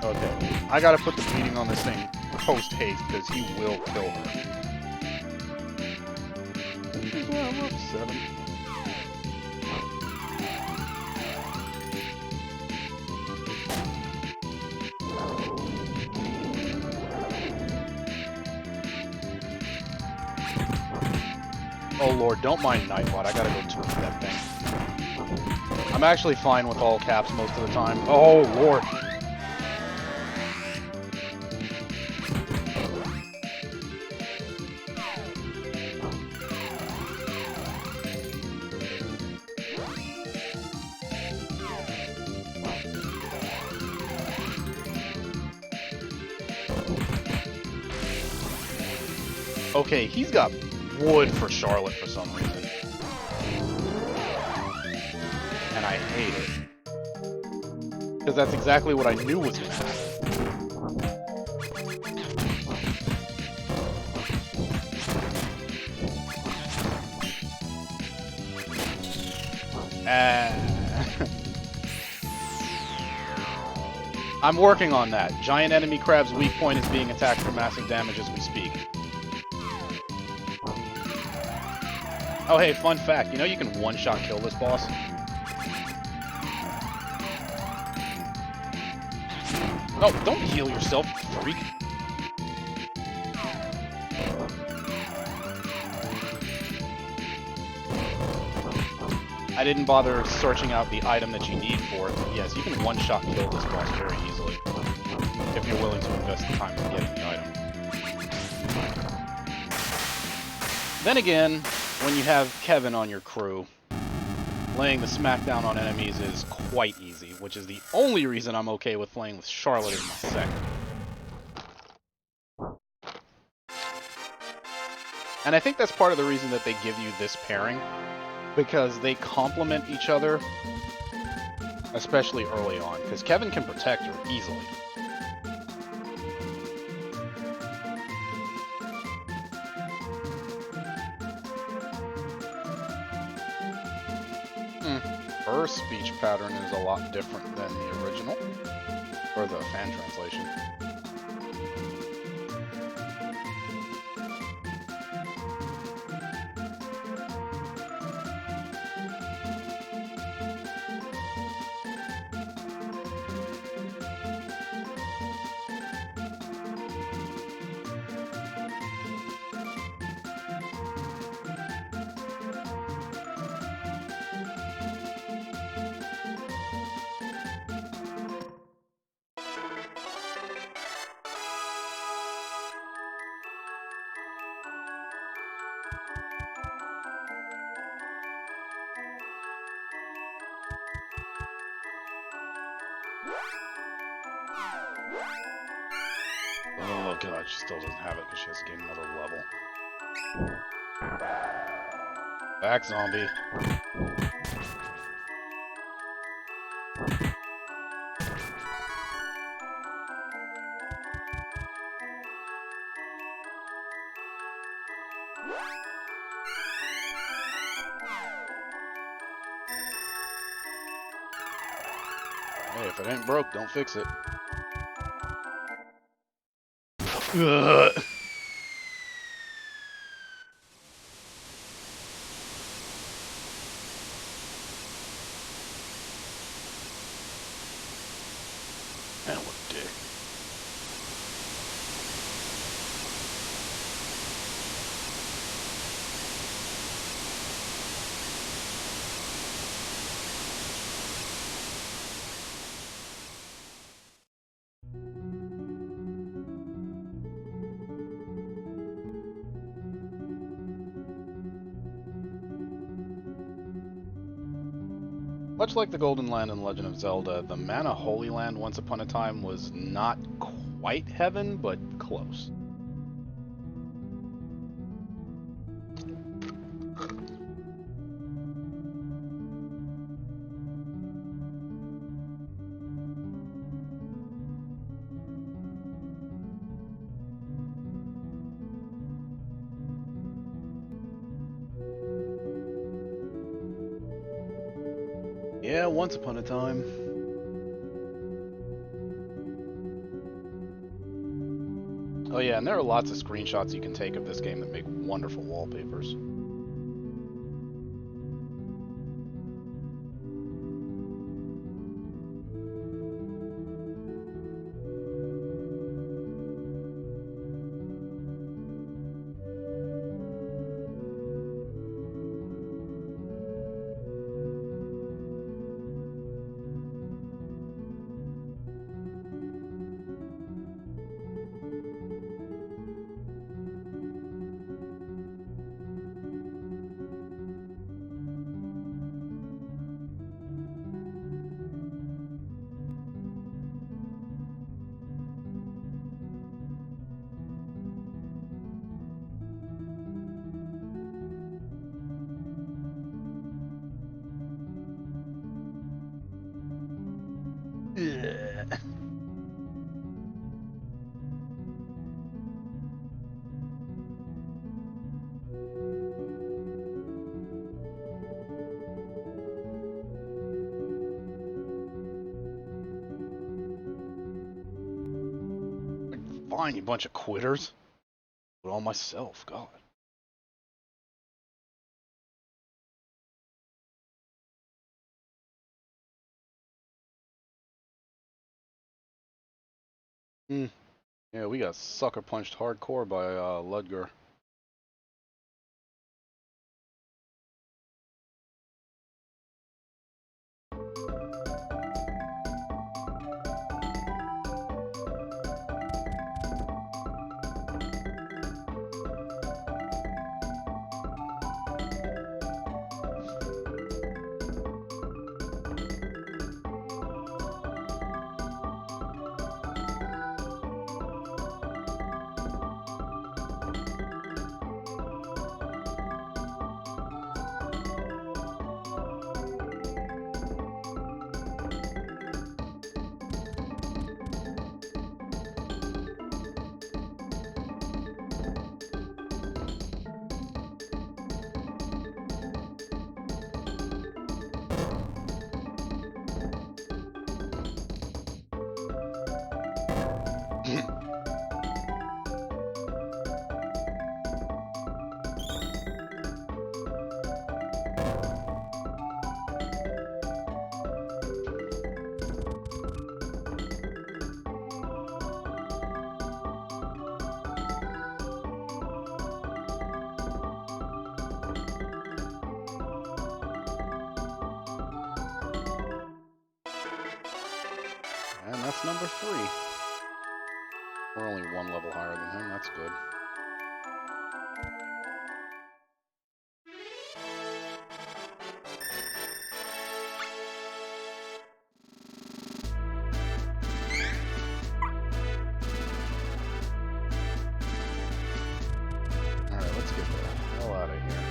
Okay, I gotta put the beating on this thing post-haste, because he will kill her. Well, I'm up 7. Oh lord, don't mind Nightbot, I gotta go turn that thing. I'm actually fine with all caps most of the time. Oh lord! Okay, he's got wood for Charlotte for some reason. And I hate it. Because that's exactly what I knew was going to happen. I'm working on that. Giant enemy crab's weak point is being attacked for massive damage as we speak. Oh hey, fun fact, you know you can one-shot kill this boss? Oh, don't heal yourself, freak! I didn't bother searching out the item that you need for it, but yes, you can one-shot kill this boss very easily, if you're willing to invest the time in getting the item. Then again, when you have Kevin on your crew, laying the smackdown on enemies is quite easy, which is the only reason I'm okay with playing with Charlotte as my second. And I think that's part of the reason that they give you this pairing, because they complement each other, especially early on, because Kevin can protect her easily. first speech pattern is a lot different than the original, or the fan translation. Oh god, she still doesn't have it because she has to gain another level. Back, zombie. Hey, if it ain't broke, don't fix it. Ugh. Man, what a dick. Much like the Golden Land in Legend of Zelda, the Mana Holy Land once upon a time was not quite heaven, but close. Yeah, once upon a time. Oh yeah, and there are lots of screenshots you can take of this game that make wonderful wallpapers. Ugh. Fine, you bunch of quitters. Do it all myself, God. Yeah, we got sucker punched hardcore by Ludger. And that's number 3. We're only 1 level higher than him, that's good. Alright, let's get the hell out of here.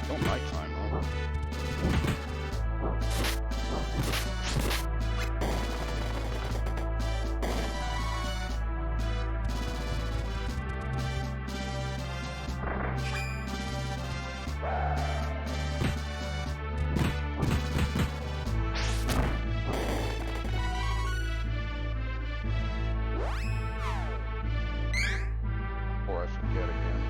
Don't nighttime, huh? Before I forget again.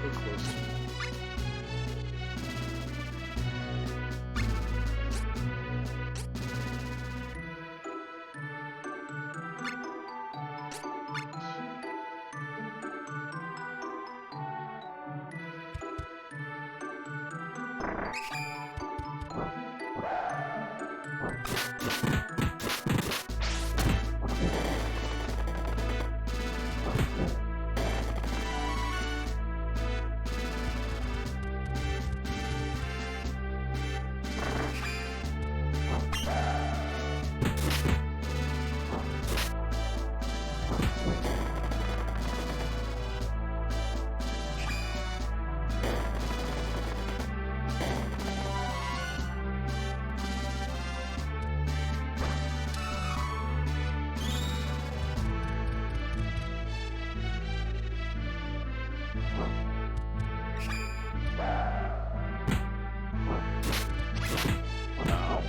Get close. Ow.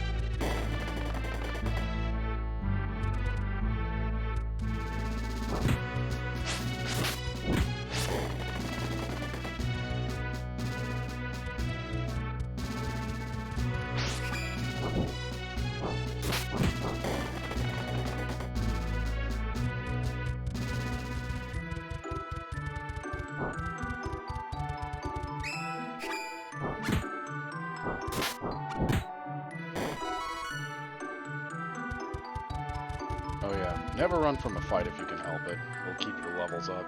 Oh yeah, never run from a fight if you can help it. It'll keep your levels up.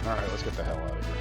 Alright, let's get the hell out of here.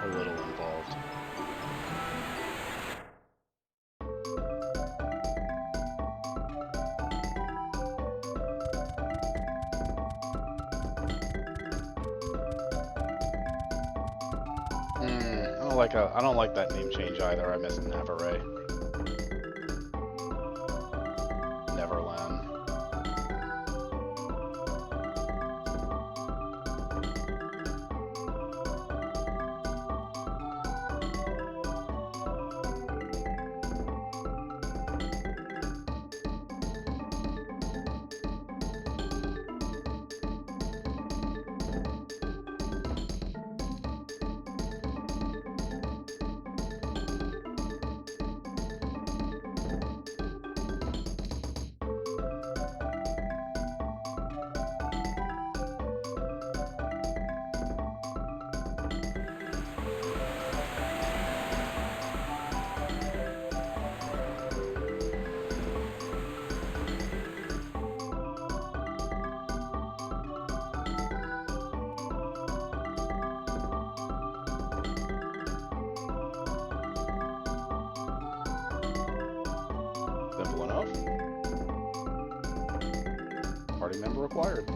A little involved. I don't like that name change either. I miss Neveray. Neverland. Simple enough. Party member acquired.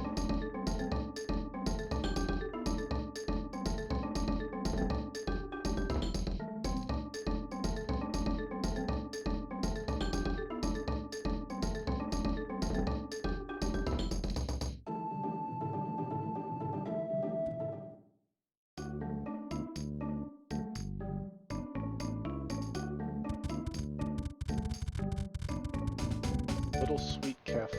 Little Sweet Cafe.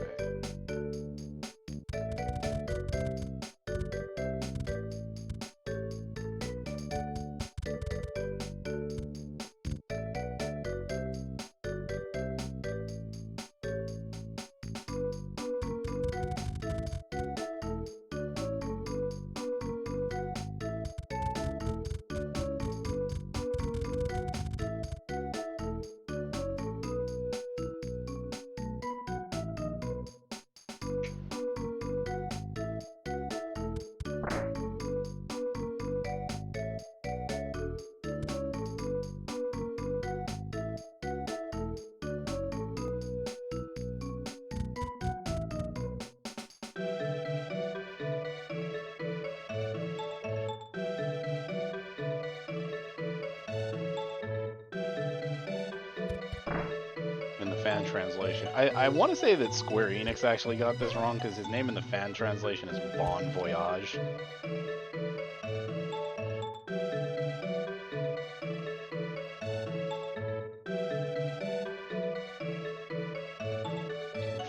In the fan translation. I want to say that Square Enix actually got this wrong because his name in the fan translation is Bon Voyage.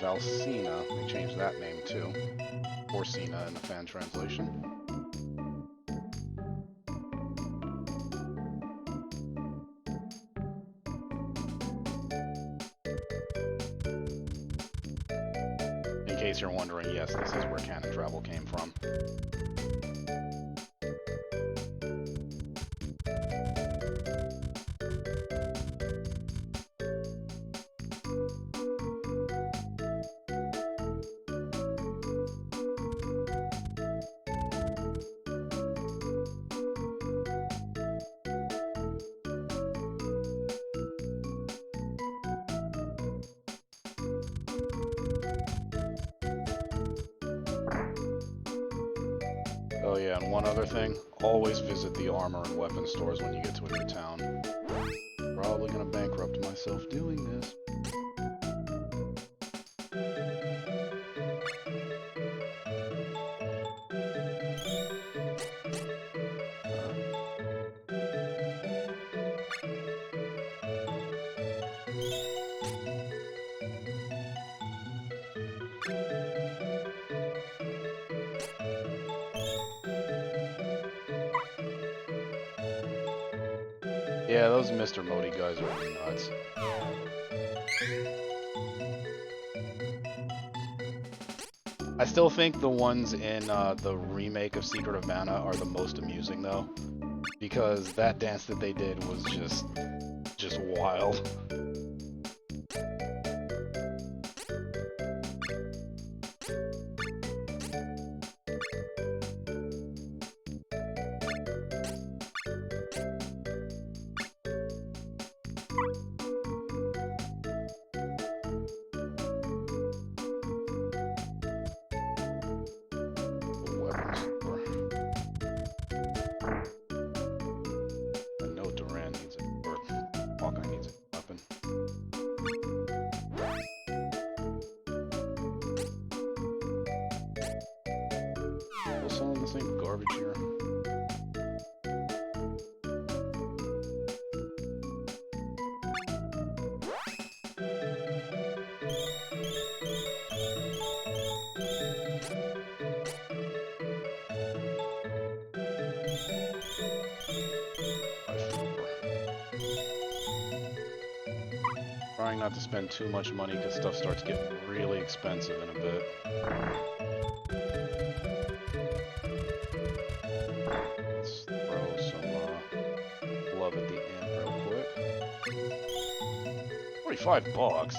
Valsina, they changed that name too. Orsina in the fan translation. In case you're wondering, yes, this is where Canon Travel came from. Oh yeah, and one other thing, always visit the armor and weapon stores when you get to a new town. Probably gonna bankrupt myself doing this. Yeah, those Mr. Modi guys are nuts. I still think the ones in the remake of Secret of Mana are the most amusing though, because that dance that they did was just wild. Hawkeye needs a weapon. Still selling the same garbage here. Trying not to spend too much money because stuff starts getting really expensive in a bit. Let's throw some love at the end real quick. 45 bucks.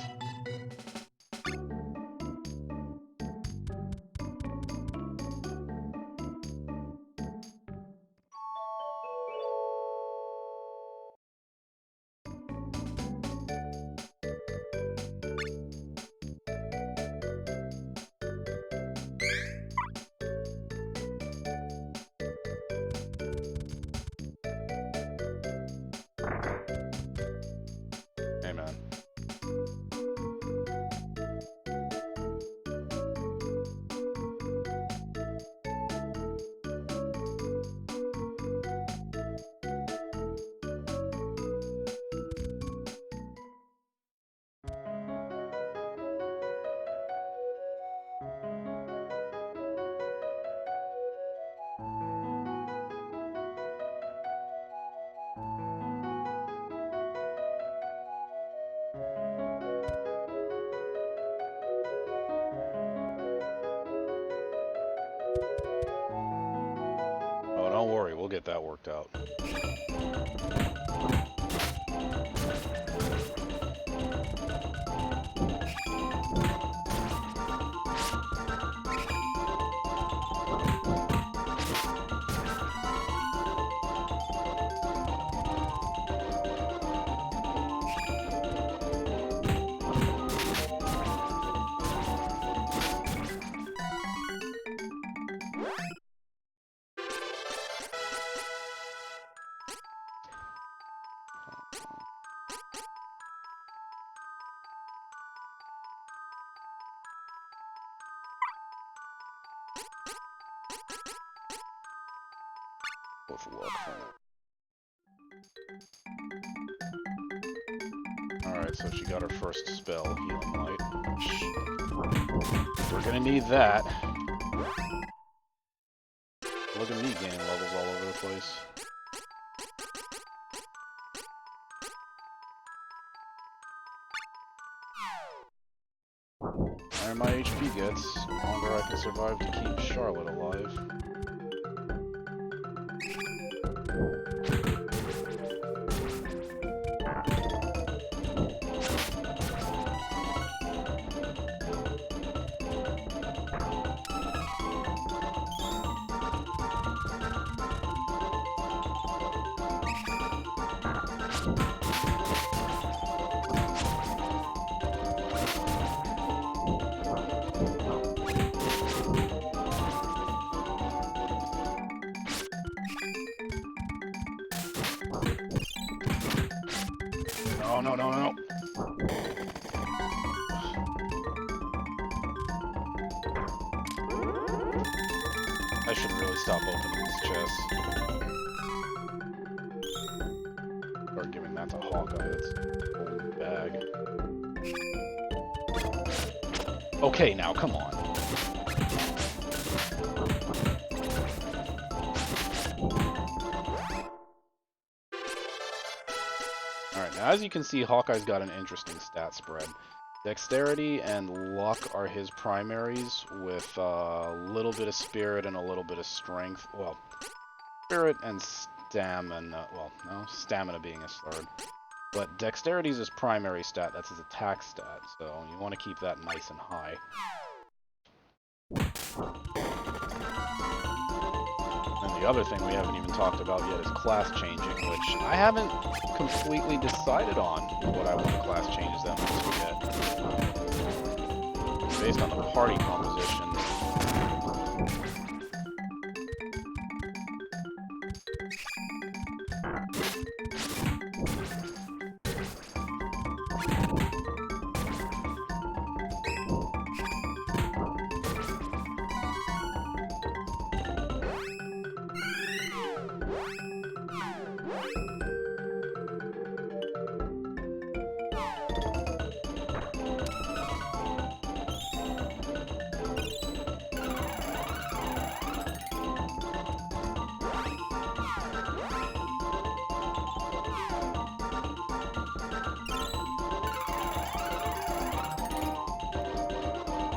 we'll get that worked out. With luck for now. Alright, so she got her first spell, Healing Light. We're gonna need that. Look at me gaining levels all over the place. The higher my HP gets, the longer I can survive to keep Charlotte alive. Oh, no, no, no. I should really stop opening these chests. Or giving that to Hawkeye, that's a whole bag. Okay, now, come on. Alright, now as you can see, Hawkeye's got an interesting stat spread. Dexterity and luck are his primaries, with a little bit of spirit and a little bit of strength. Well, spirit and stamina. Well, no, stamina being his third. But dexterity is his primary stat. That's his attack stat. So you want to keep that nice and high. And the other thing we haven't even talked about yet is class changing, which I haven't completely decided on what I want to class change them to yet. Based on the party composition.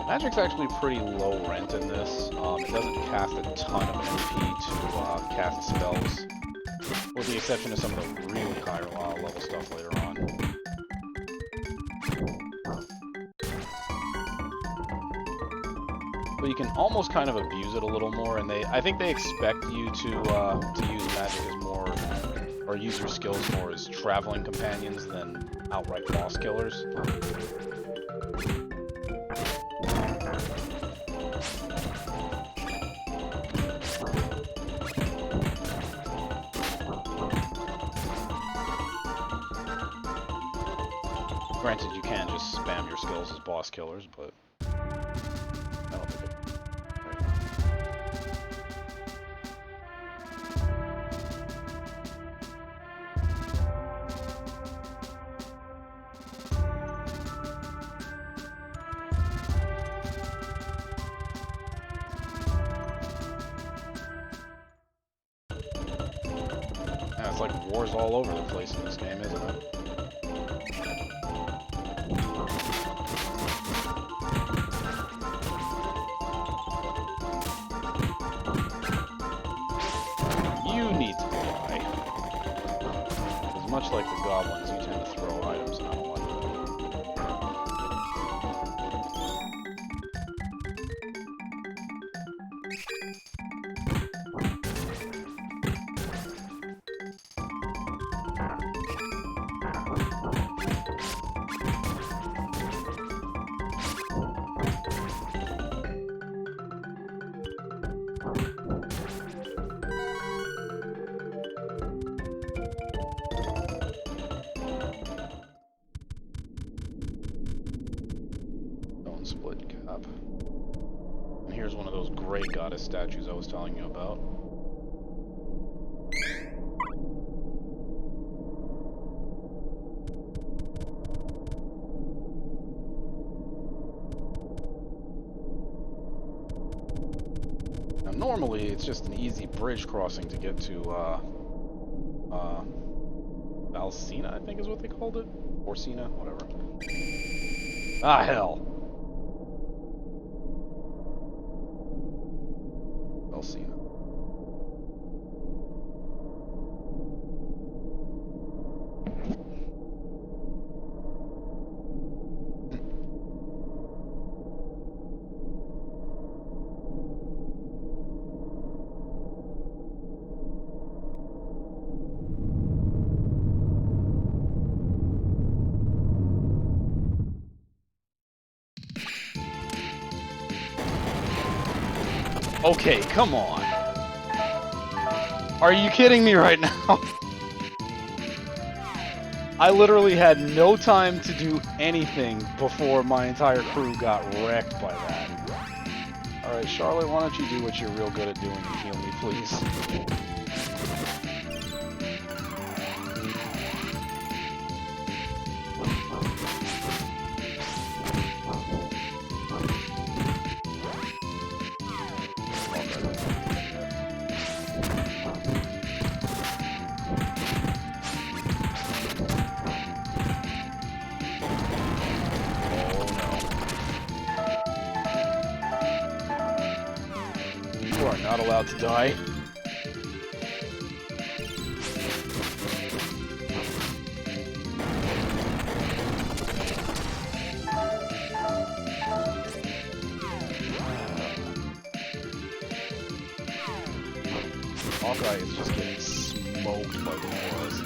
Magic's actually pretty low rent in this. It doesn't cast a ton of MP to cast spells, with the exception of some of the really higher level stuff later on. But you can almost kind of abuse it a little more, and I think they expect you to use magic as more, or use your skills more as traveling companions than outright boss killers. Granted, you can just spam your skills as boss killers, but I don't think it. Yeah, it's like wars all over the place in this game, isn't it? You need Much like the goblins, you tend to throw items, and I don't like that. Split cap. And here's one of those gray goddess statues I was telling you about. Now normally it's just an easy bridge crossing to get to Valsina, I think is what they called it. Orsina, whatever. Ah, hell. Valsina. Okay, come on. Are you kidding me right now? I literally had no time to do anything before my entire crew got wrecked by that. Alright, Charlotte, why don't you do what you're real good at doing and heal me, please? Not allowed to die. Hawkeye is just getting smoked by the boys.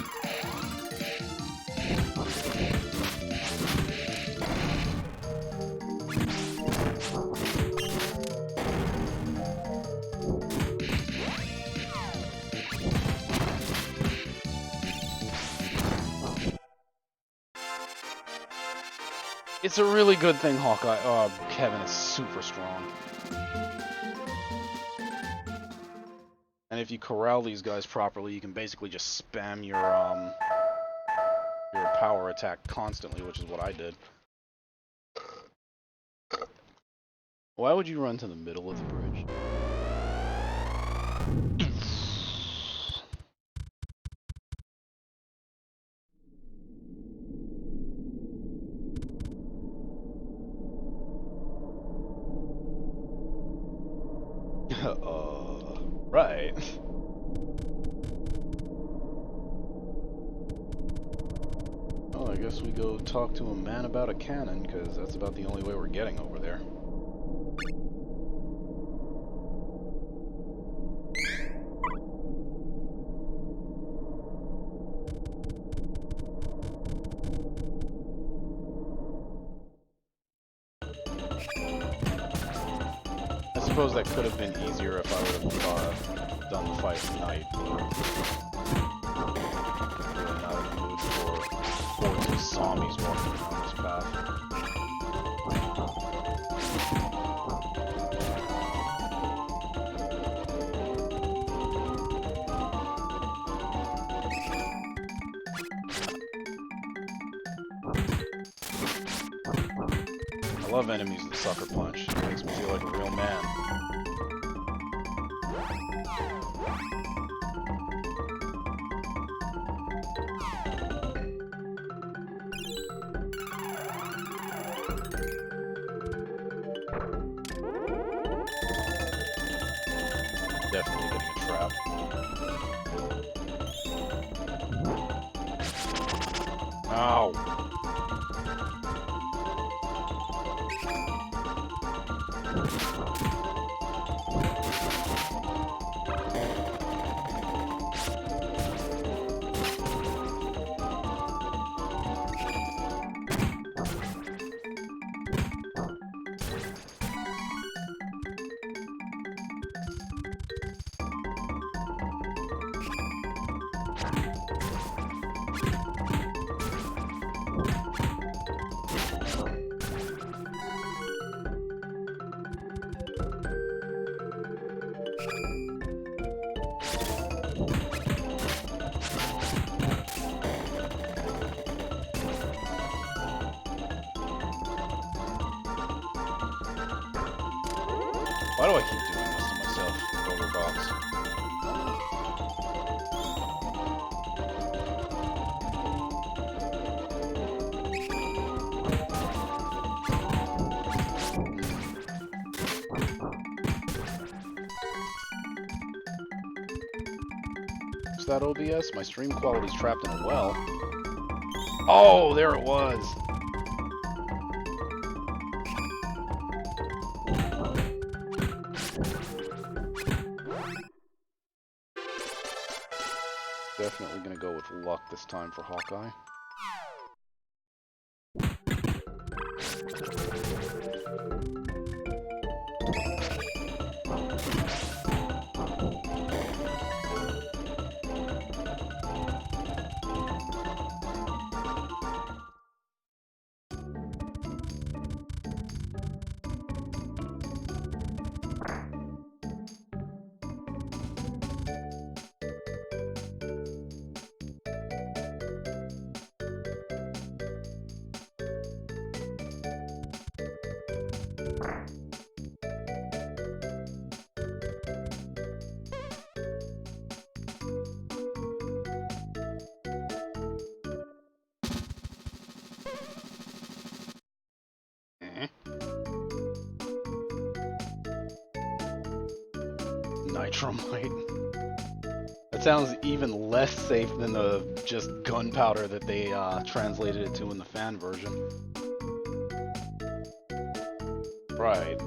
It's a really good thing Hawkeye, Kevin is super strong. And if you corral these guys properly, you can basically just spam your power attack constantly, which is what I did. Why would you run to the middle of the bridge? Right. Well, I guess we go talk to a man about a cannon, because that's about the only way we're getting over there. I suppose that could have been easier if I would have done the fight at night. Really not in the mood for hordes of zombies walking down this path. 12 enemies with Sucker Punch. It makes me feel like a real man. Definitely getting a trap. Ow. Why do I keep doing this to myself? Overbox. Is that OBS? My stream quality's trapped in a well. Oh, there it was! Definitely gonna go with luck this time for Hawkeye. Nitromite. That sounds even less safe than the just gunpowder that they translated it to in the fan version. Right.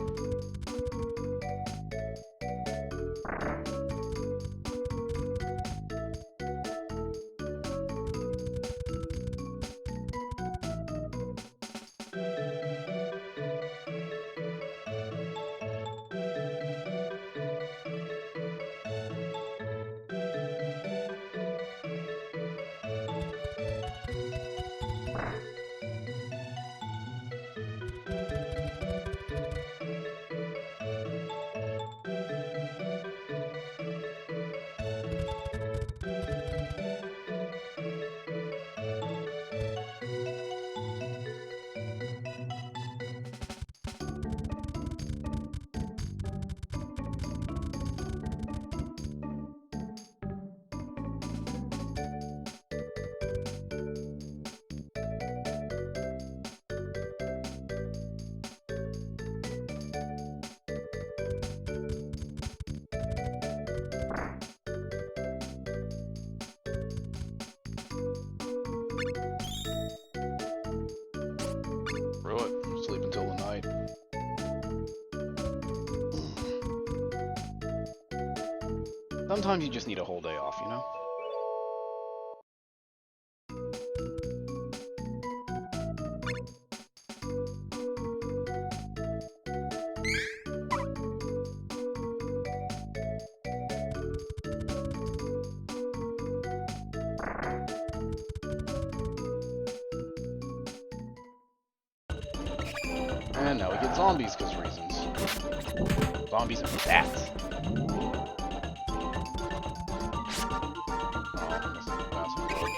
Screw it. Sleep until the night. Sometimes you just need a whole day off, you know? And now we get zombies because reasons. Zombies and bats. Oh, missed the passing code.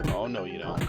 Oh Oh, no, you don't.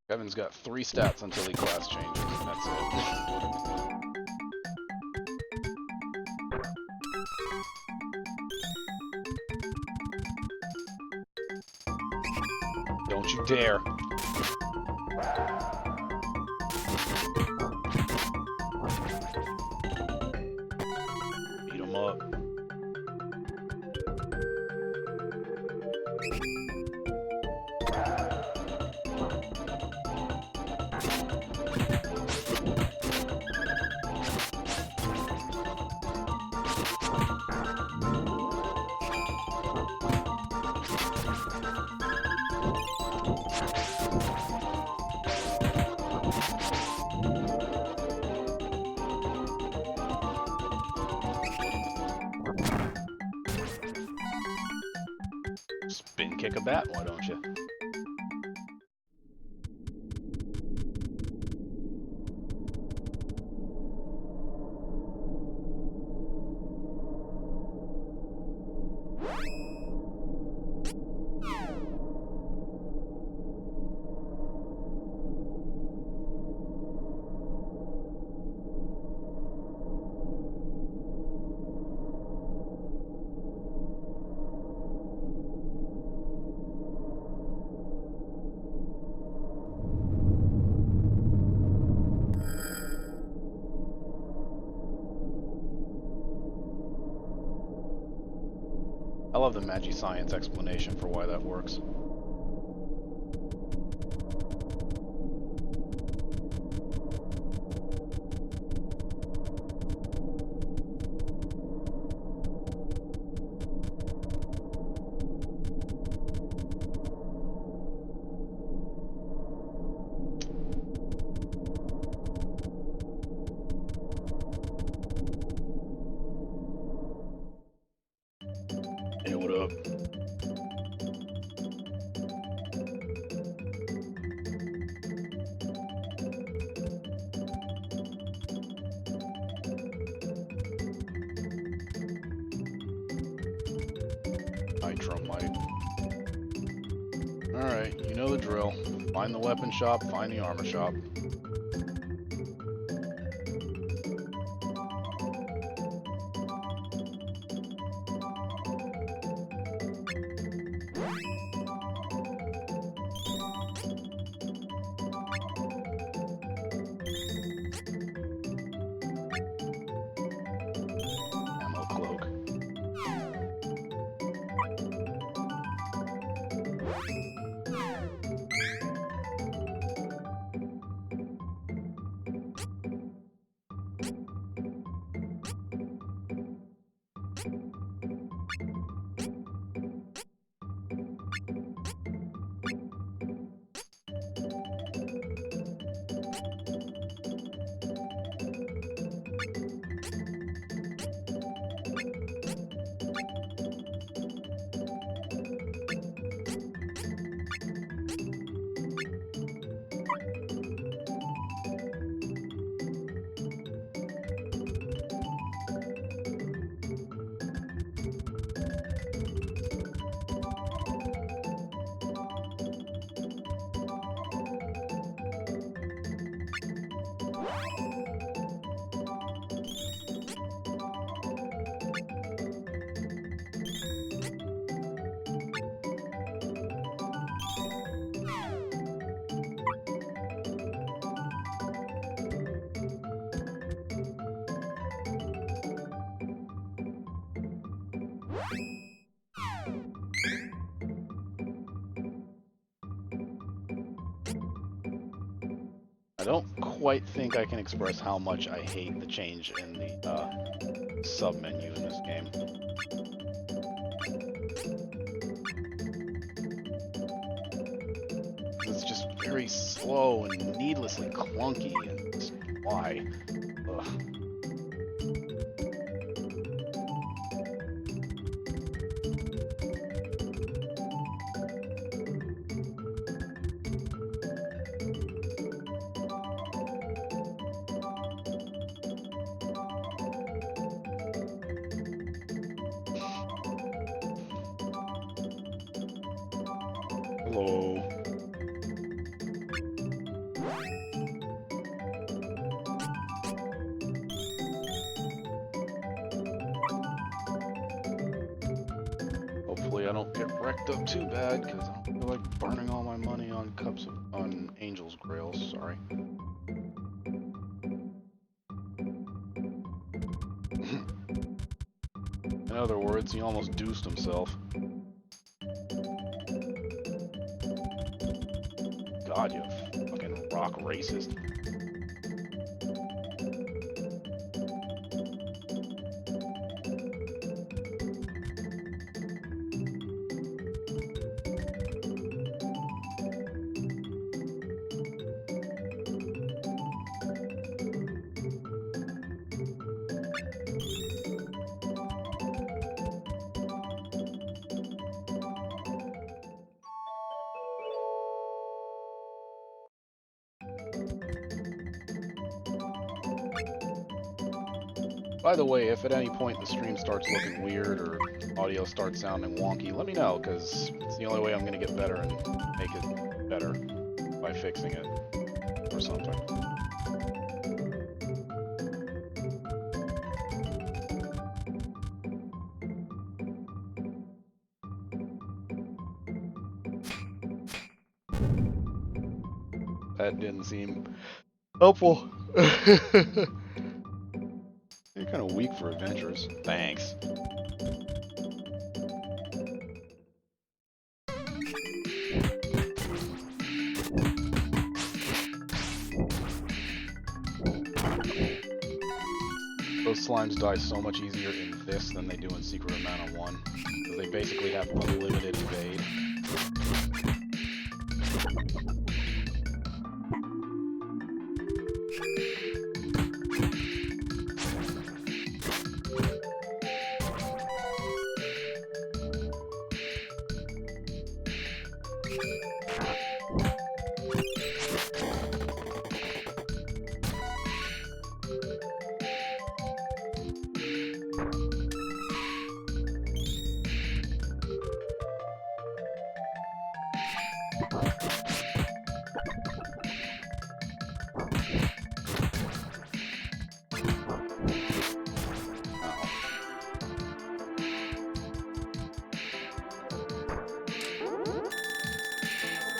Kevin's got 3 stats until he class changes, and that's it. Don't you dare. Beat him up. Spin kick a bat, why don't you? I love the Magi Science explanation for why that works. Hey, what up? Nitromite. Alright, you know the drill. Find the weapon shop, find the armor shop. Ammo cloak. I don't quite think I can express how much I hate the change in the sub-menu in this game. It's just very slow and needlessly clunky, and just why? Ugh. Hello. Hopefully I don't get wrecked up too bad, because I don't feel like burning all my money on on Angel's Grails, sorry. In other words, he almost deuced himself. God, you fucking rock racist. By the way, if at any point the stream starts looking weird or audio starts sounding wonky, let me know, because it's the only way I'm going to get better and make it better by fixing it or something. That didn't seem helpful. You're kind of weak for adventures. Thanks. Those slimes die so much easier in this than they do in Secret of Mana 1, because they basically have unlimited evade.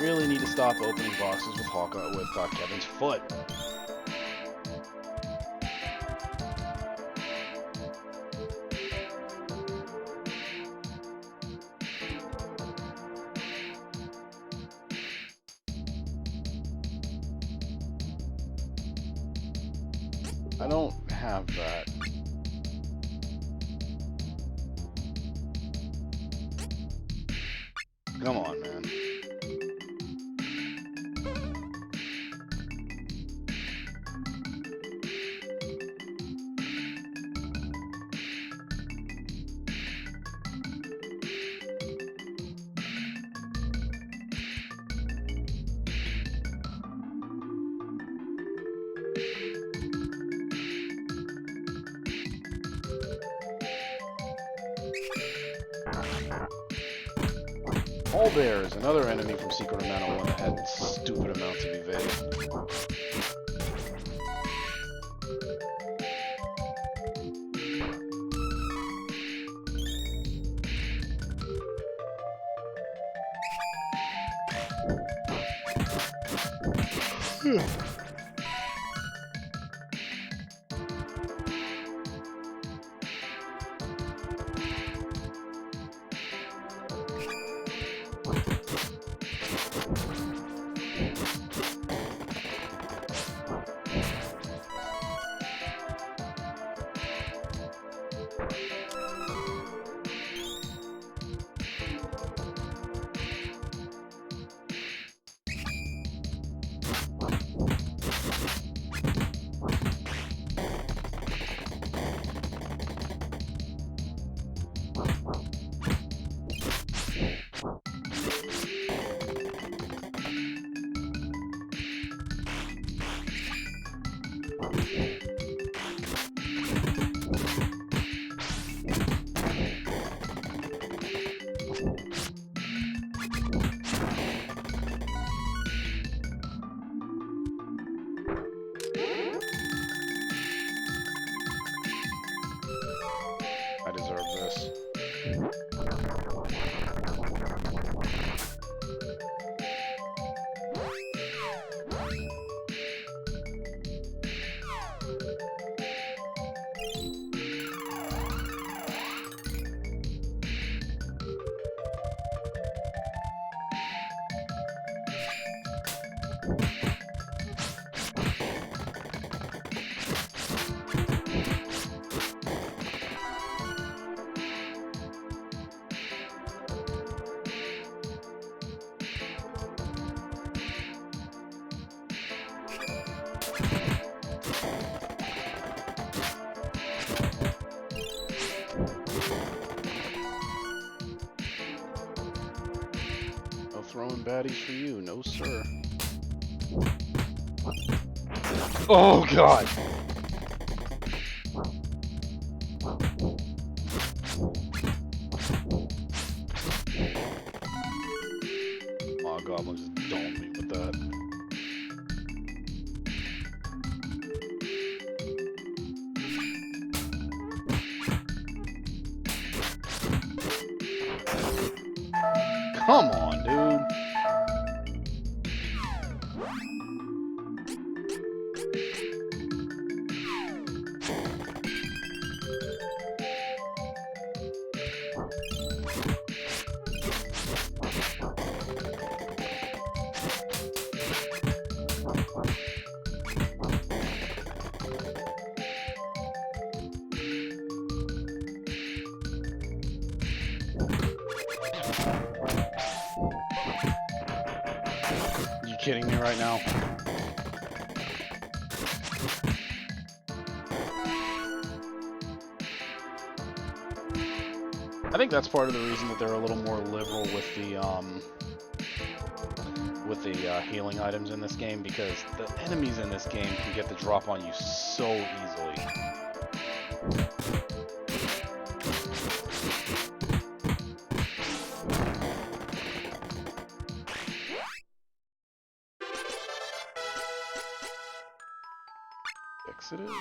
Really need to stop opening boxes with Hawkeye with Kevin's foot. I don't have that. Come on, man. Owlbear is another enemy from Secret of Mana 1 that had stupid amounts of evade. Throwing baddies for you, no sir. Oh god! Oh, Goblin just domed me with that. Come on, dude. You kidding me right now? I think that's part of the reason that they're a little more liberal with the healing items in this game, because the enemies in this game can get the drop on you so easily. Fix it is.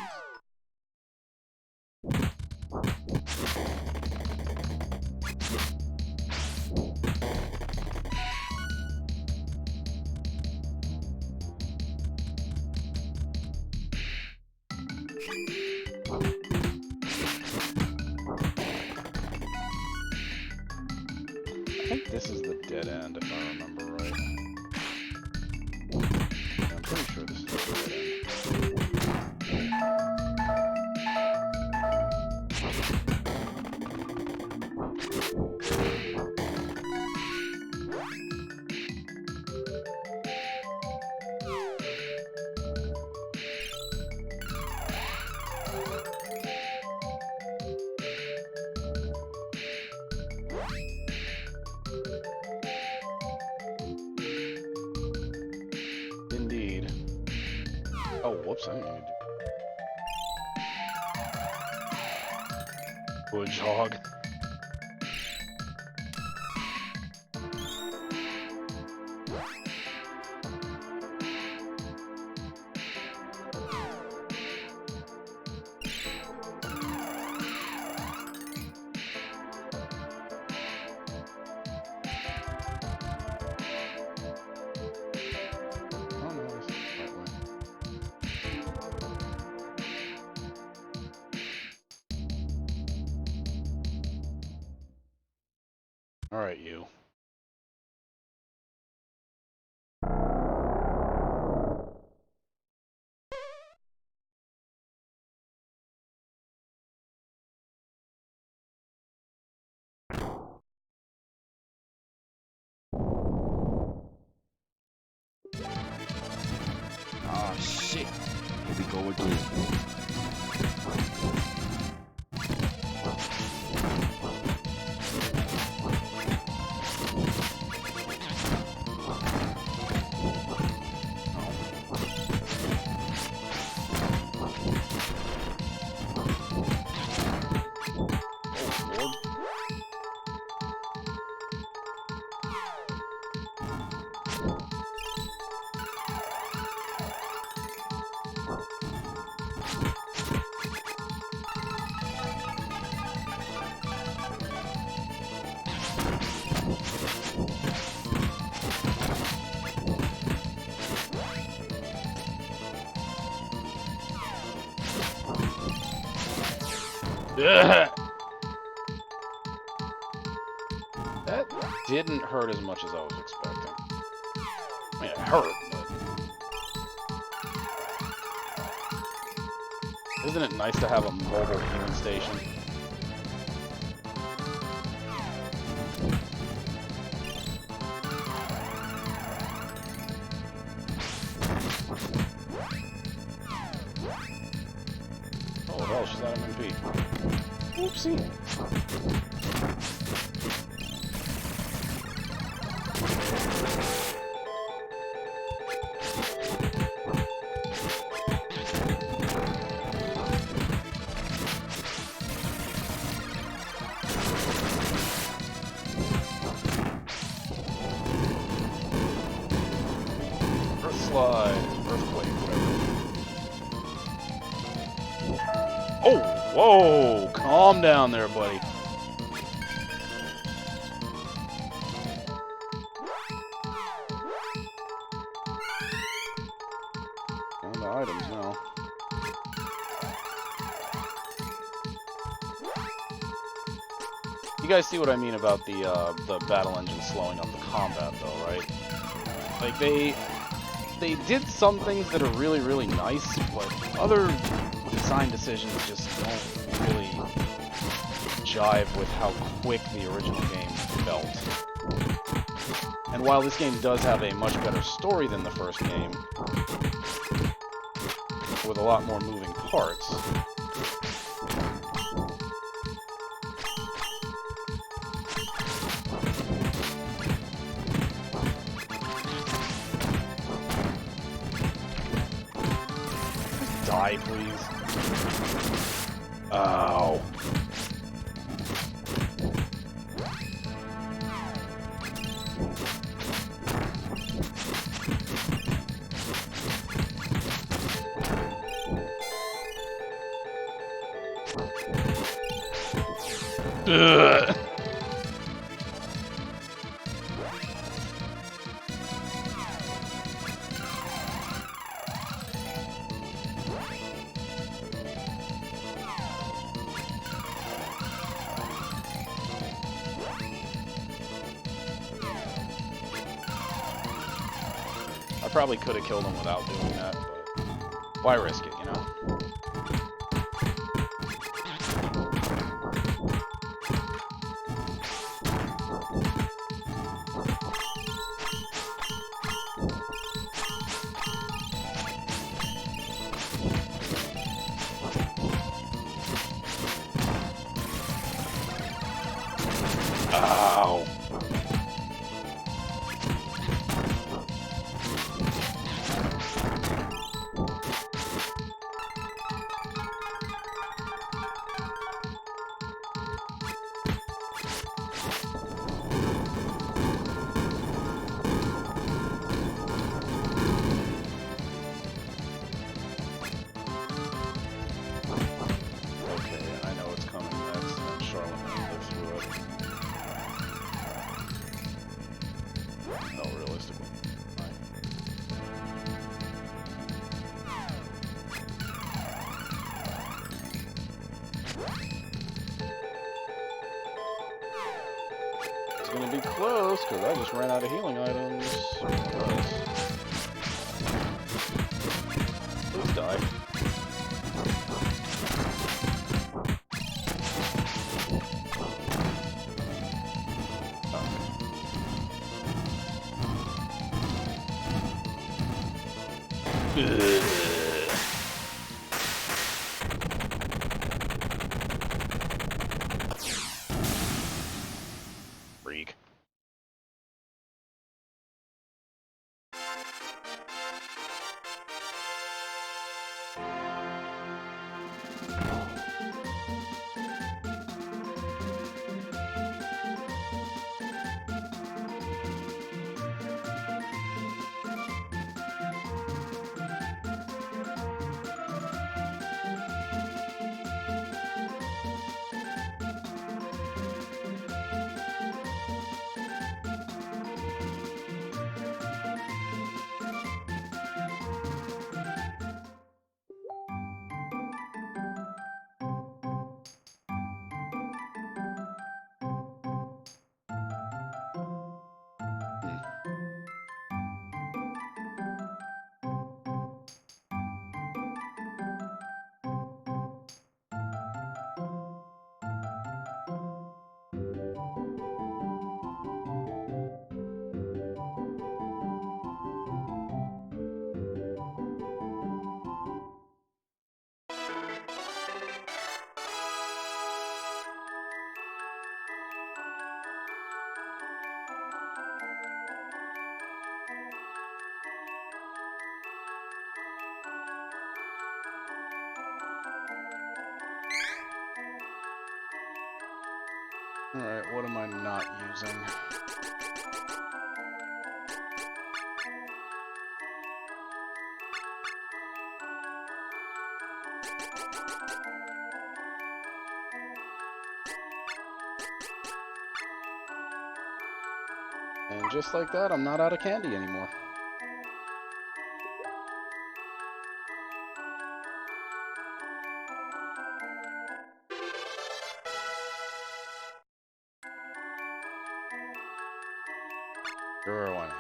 I think this is the dead end, if I remember right. Yeah, I'm pretty sure this is the dead end. Indeed. Oh, whoops, I didn't mean to do. Hedgehog. Alright, you. Ah, shit. Here we go again. Ugh. That didn't hurt as much as I was expecting. I mean, it hurt, but... Isn't it nice to have a mobile healing station? Oh, hell, she's out of MP. Oopsie. Oh, whoa! Calm down there, buddy. On the items now. You guys see what I mean about the battle engine slowing up the combat, though, right? Like they did some things that are really, really nice, but other design decisions just don't really jive with how quick the original game felt. And while this game does have a much better story than the first game, with a lot more moving parts, die, please. Ow. Ugh. I probably could have killed him without doing that, but why risk it, you know? Ow. It's gonna be close, because I just ran out of healing items. Please die. Ugh. Freak. Alright, what am I not using? And just like that, I'm not out of candy anymore. Sure, why not?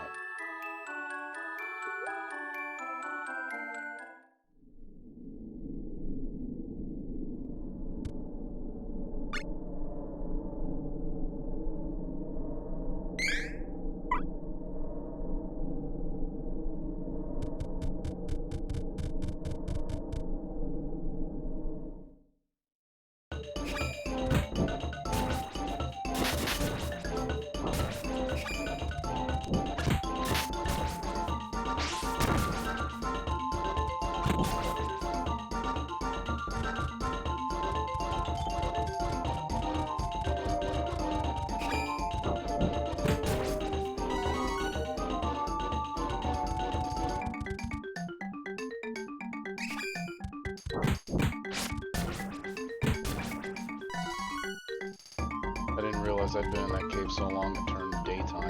I didn't realize I'd been in that cave so long it turned daytime.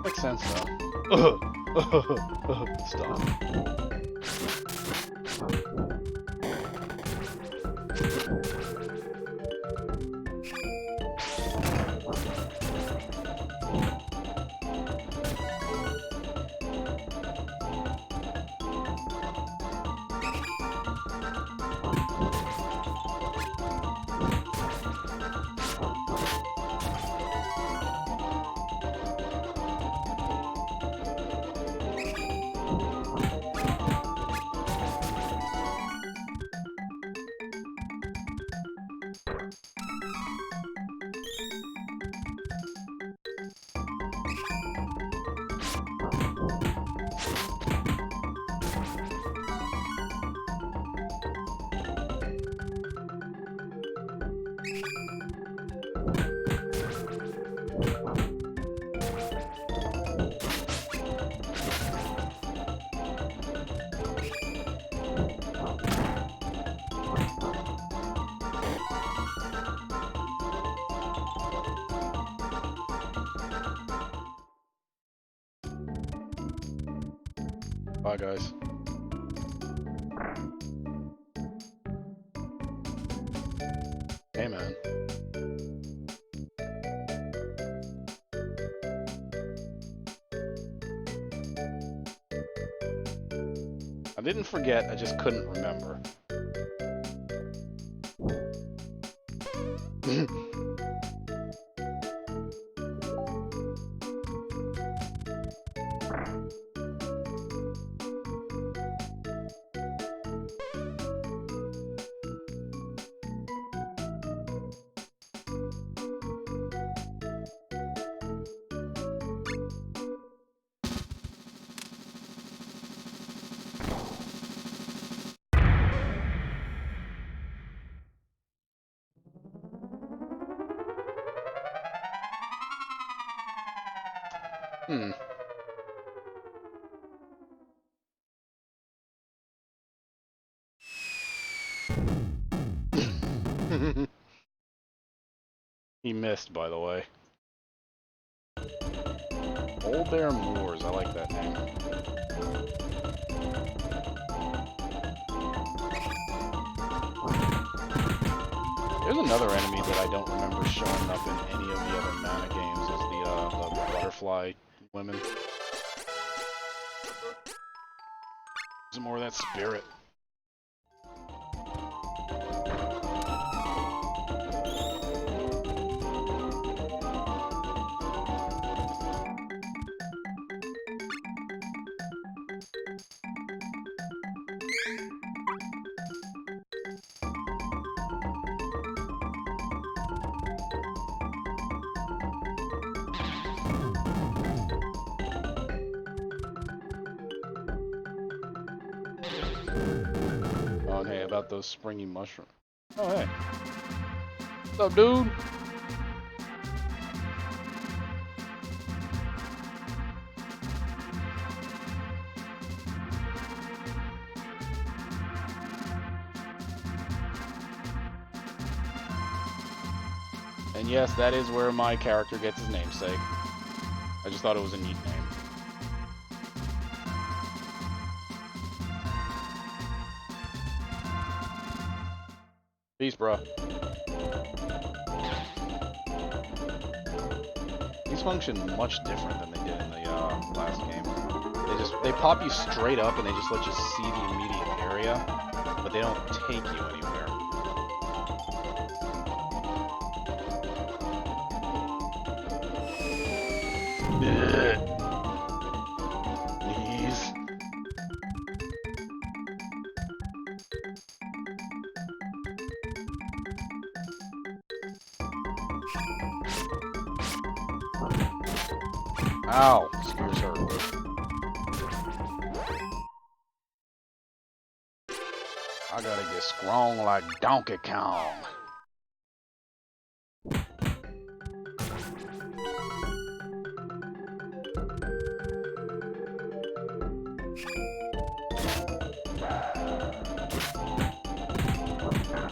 Makes sense though. Stop. Bye, guys. Hey, man. I didn't forget, I just couldn't remember. Hmm. He missed, by the way. Old Bear Moors, I like that name. There's another enemy that I don't remember showing up in any of the other mana games, is the butterfly women. There's more of that spirit. Oh, and hey, about those springy mushrooms. Oh, hey. What's up, dude? And yes, that is where my character gets his namesake. I just thought it was a neat name. Peace, bro. These function much different than they did in the last game. They pop you straight up and they just let you see the immediate area, but they don't take you anywhere. Please. Ow, spears hurt. I gotta get strong like Donkey Kong.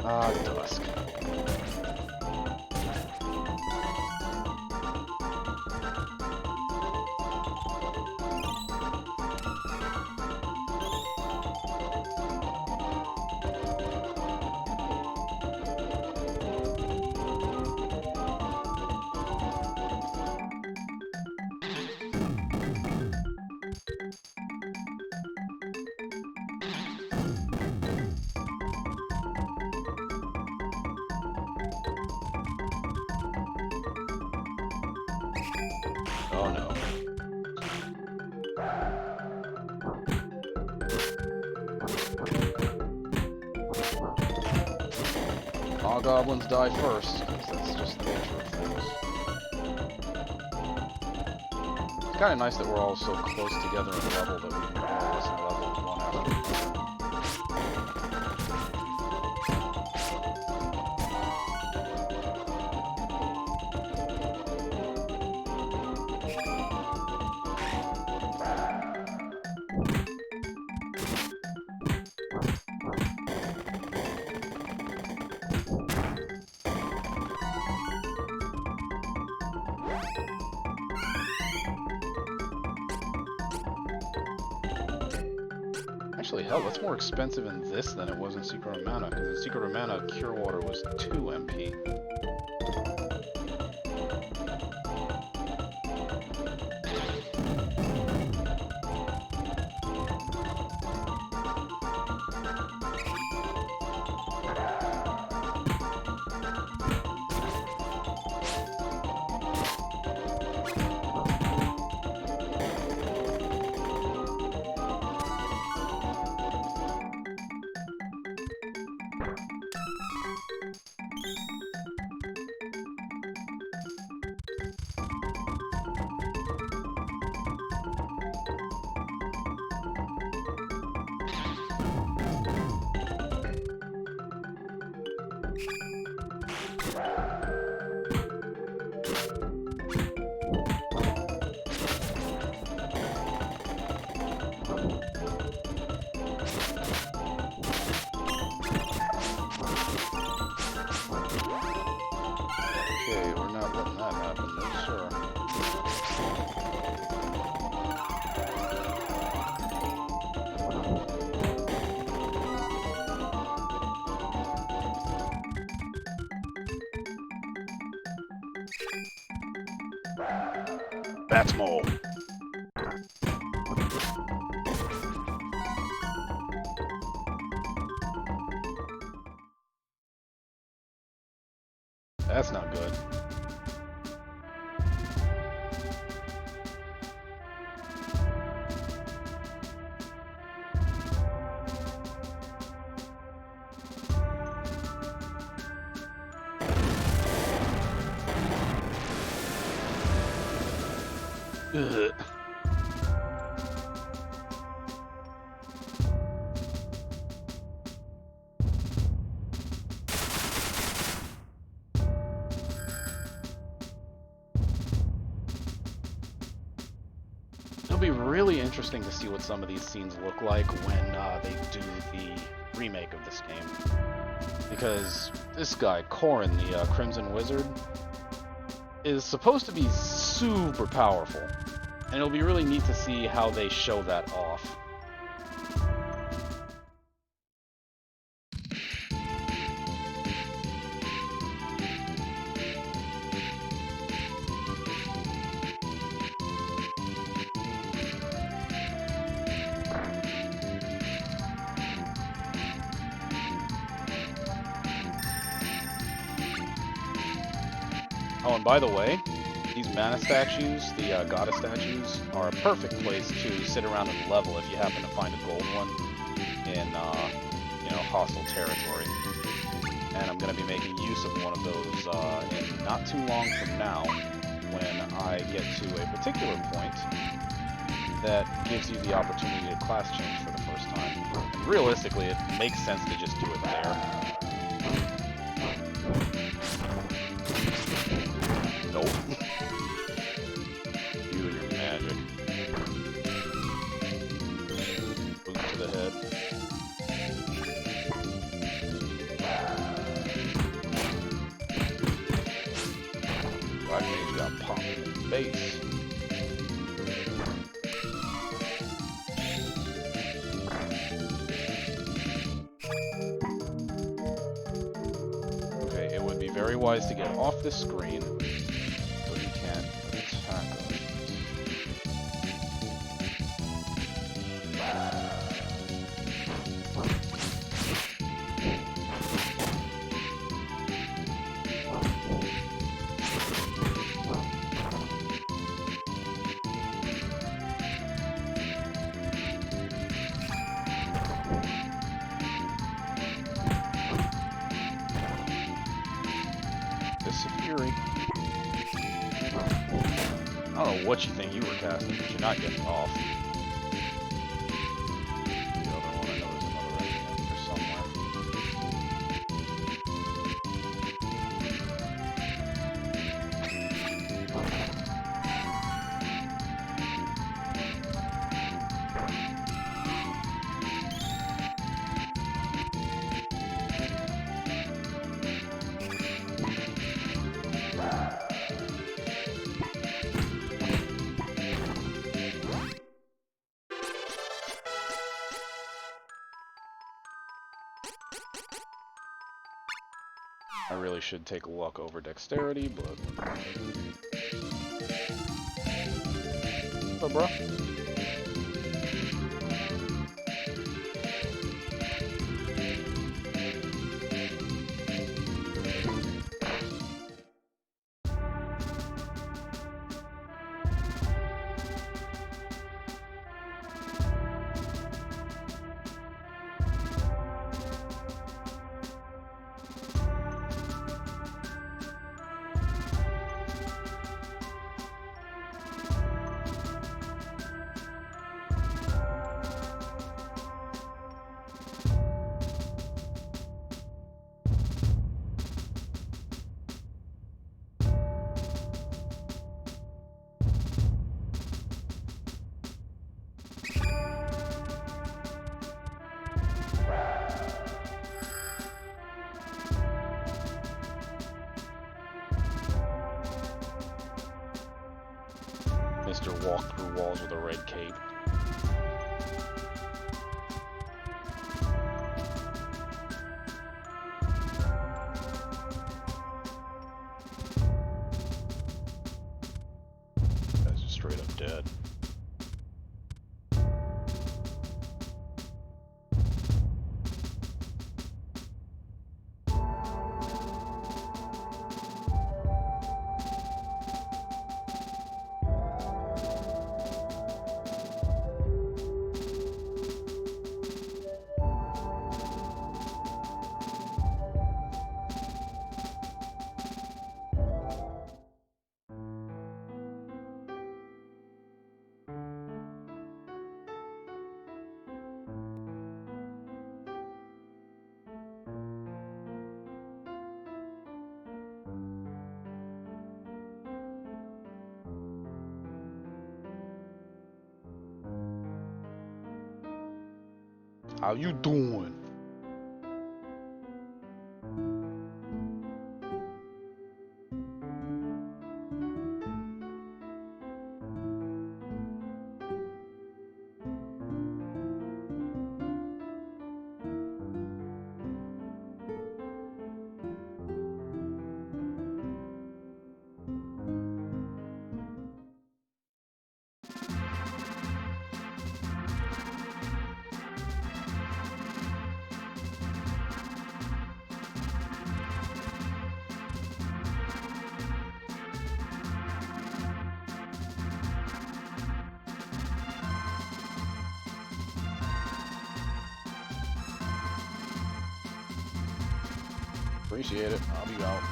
Ah, dusk. Oh no. All goblins die first, because that's just the nature of things. It's kind of nice that we're all so close together in level that we can all listen level one after another. Actually, hell, that's more expensive in this than it was in Secret of Mana, because in Secret of Mana, Cure Water was 2 MP. Okay, we're not letting that happen, that's sure. That's mole. That's not good. Ugh. It'll be really interesting to see what some of these scenes look like when they do the remake of this game. Because this guy, Corrin, the Crimson Wizard, is supposed to be super powerful, and it'll be really neat to see how they show that off. Oh, and by the way, these mana statues, the goddess statues, are a perfect place to sit around and level if you happen to find a gold one in, hostile territory. And I'm going to be making use of one of those in not too long from now, when I get to a particular point that gives you the opportunity to class change for the first time. And realistically, it makes sense to just do it there. Nope. You and your magic. Boot to the head. Black Mage got popped in the face. Okay, it would be very wise to get off this screen so you can attack us. Fury. I don't know what you think you were casting, but you're not getting off. The other one, I know there's another right here somewhere. I really should take luck over dexterity, but... What, bro? Mr. Walk through walls with a red cape. That's just straight up dead. How you doing? Appreciate it. I'll be out.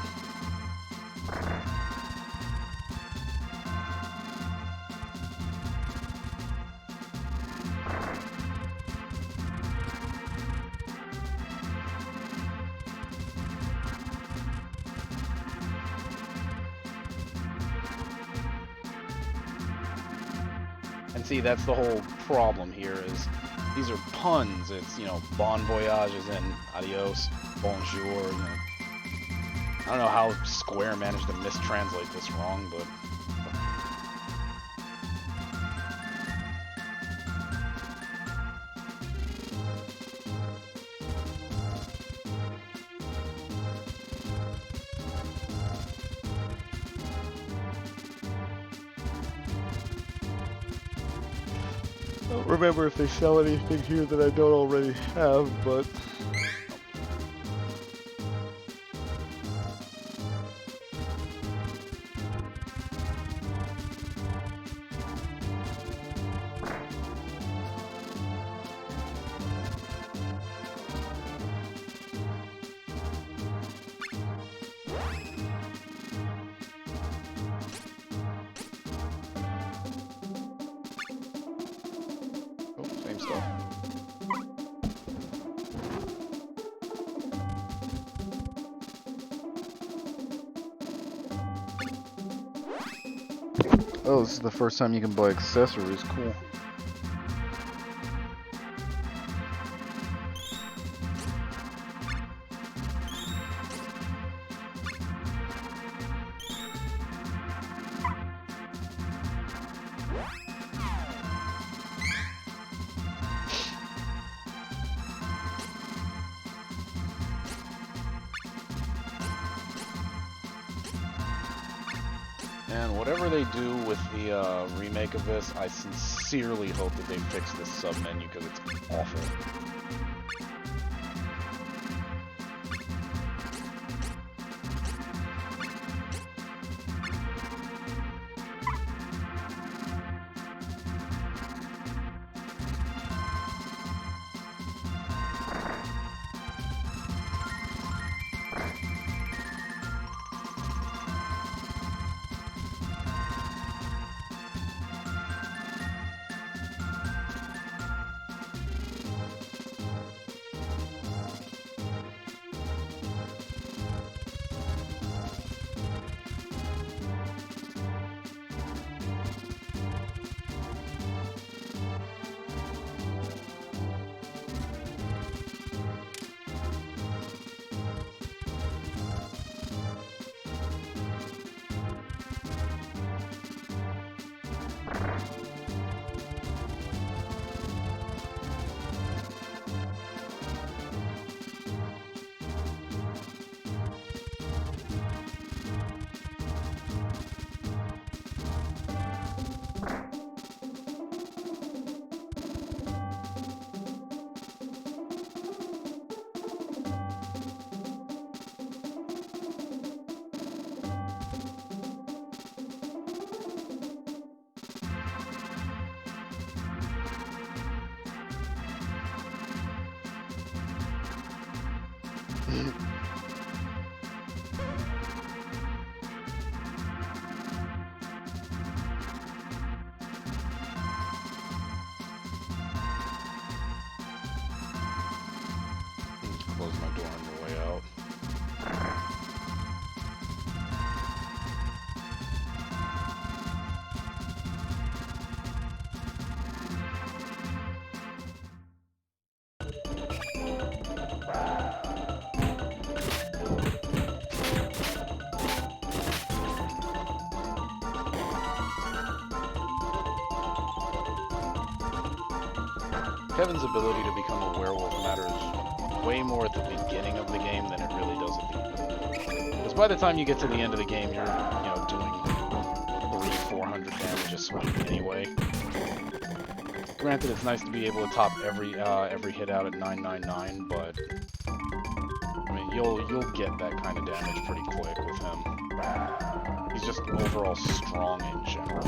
And see, that's the whole problem here is these are puns. It's, you know, bon voyages and adios, bonjour. You know. I don't know how Square managed to mistranslate this wrong, but... I don't remember if they sell anything here that I don't already have, but... Oh, same stuff. Oh, this is the first time you can buy accessories. Cool. And whatever they do with the remake of this, I sincerely hope that they fix this sub-menu because it's awful. Close my door on the way out. Kevin's ability to become a werewolf matters way more at the beginning of the game than it really does at the end. Because by the time you get to the end of the game, you're, you know, doing 300-400 damage a swipe anyway. Granted, it's nice to be able to top every hit out at 999, but I mean, you'll get that kind of damage pretty quick with him. He's just overall strong in general.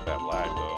That lag though.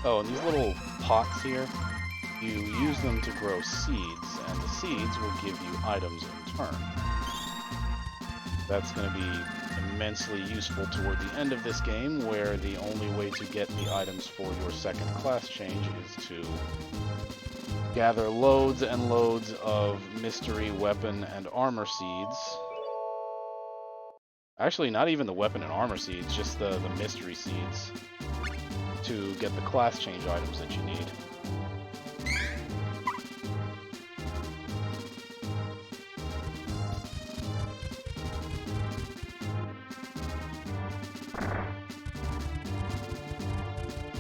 Oh, and these little pots here, you use them to grow seeds, and the seeds will give you items in turn. That's going to be immensely useful toward the end of this game, where the only way to get the items for your second class change is to gather loads and loads of mystery weapon and armor seeds. Actually, not even the weapon and armor seeds, just the mystery seeds to get the class change items that you need.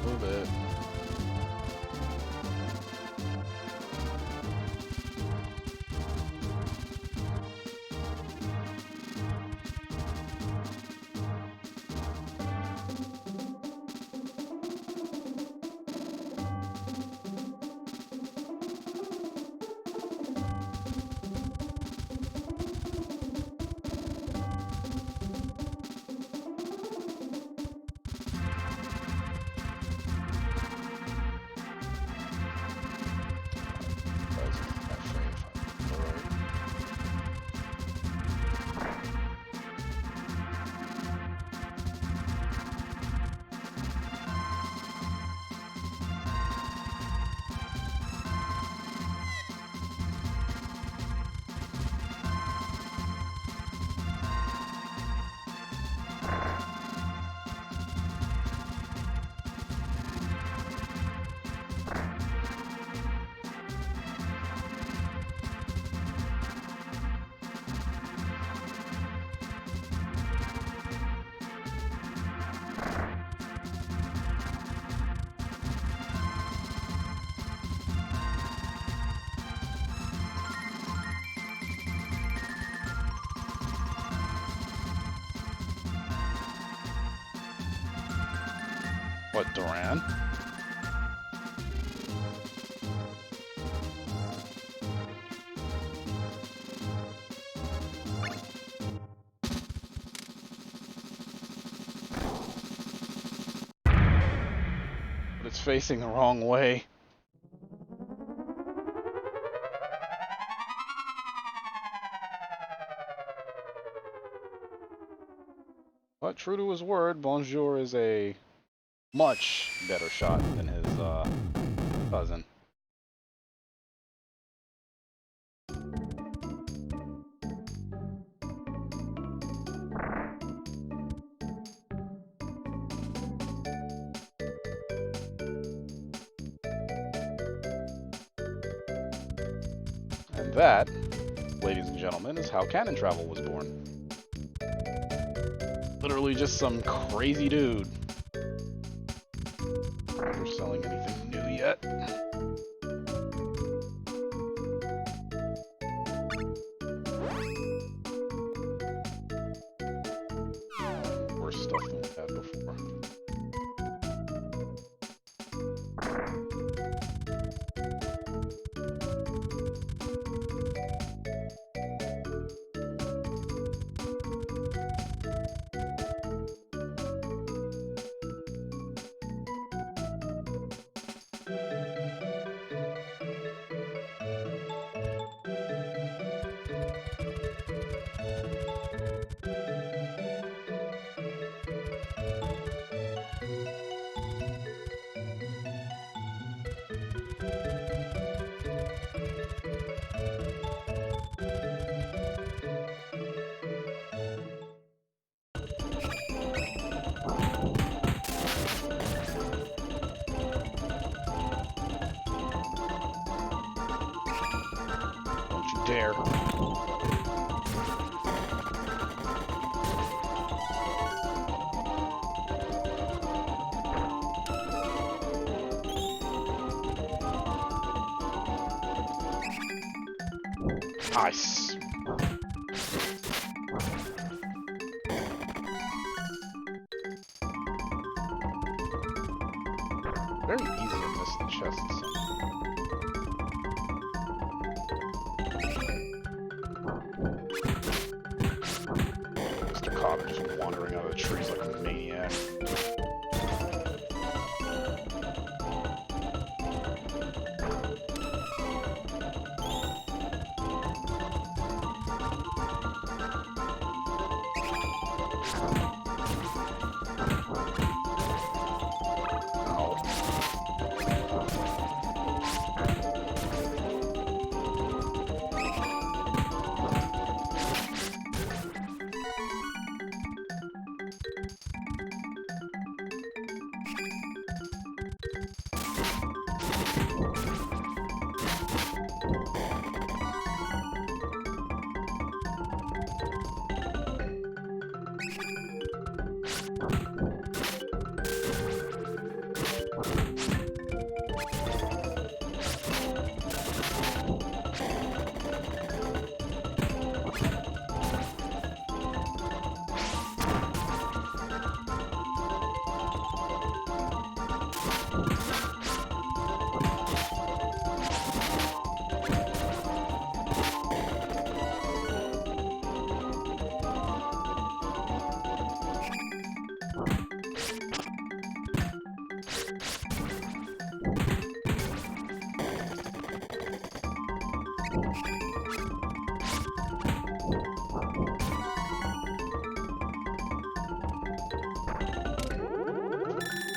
Move it. What, Duran? But it's facing the wrong way. But true to his word, Bonjour is a much better shot than his cousin. And that, ladies and gentlemen, is how Cannon Travel was born. Literally just some crazy dude. If you're selling anything new yet. Worse stuff than we've had before. Don't you dare. Nice. Very easy to miss the chests. Mr. Cobb just wandering out of the trees like a maniac.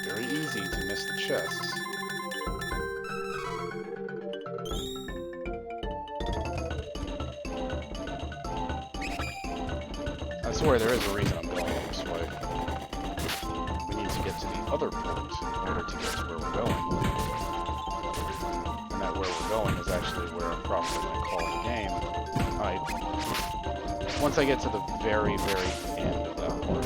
Very easy to miss the chests. I swear there is a reason I'm going this way. We need to get to the other port in order to get to where we're going. And that where we're going is actually where I'm probably going to call the game. Once I get to the very, very end of that port.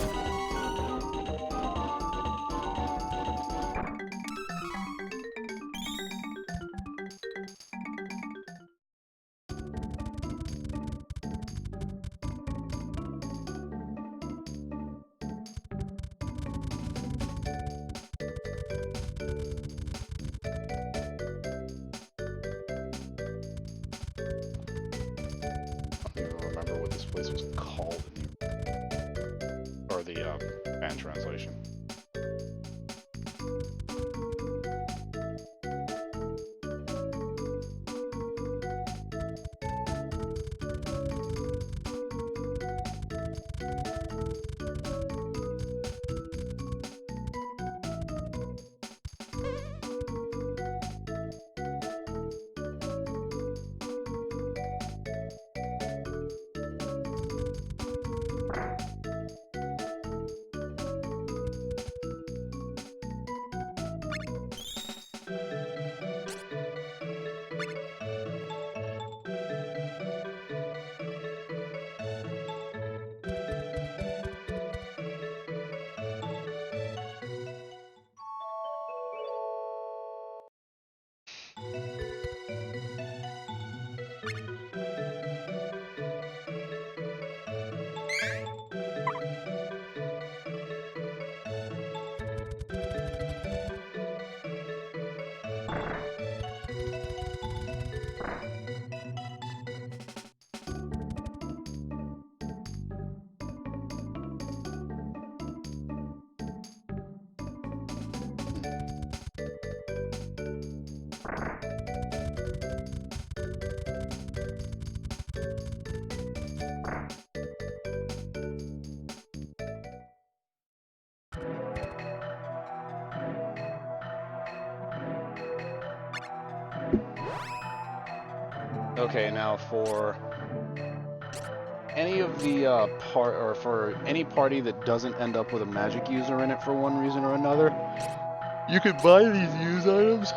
I don't even remember what this place was called in the, or the fan translation. Okay, now for any of the for any party that doesn't end up with a magic user in it for one reason or another, you can buy these use items.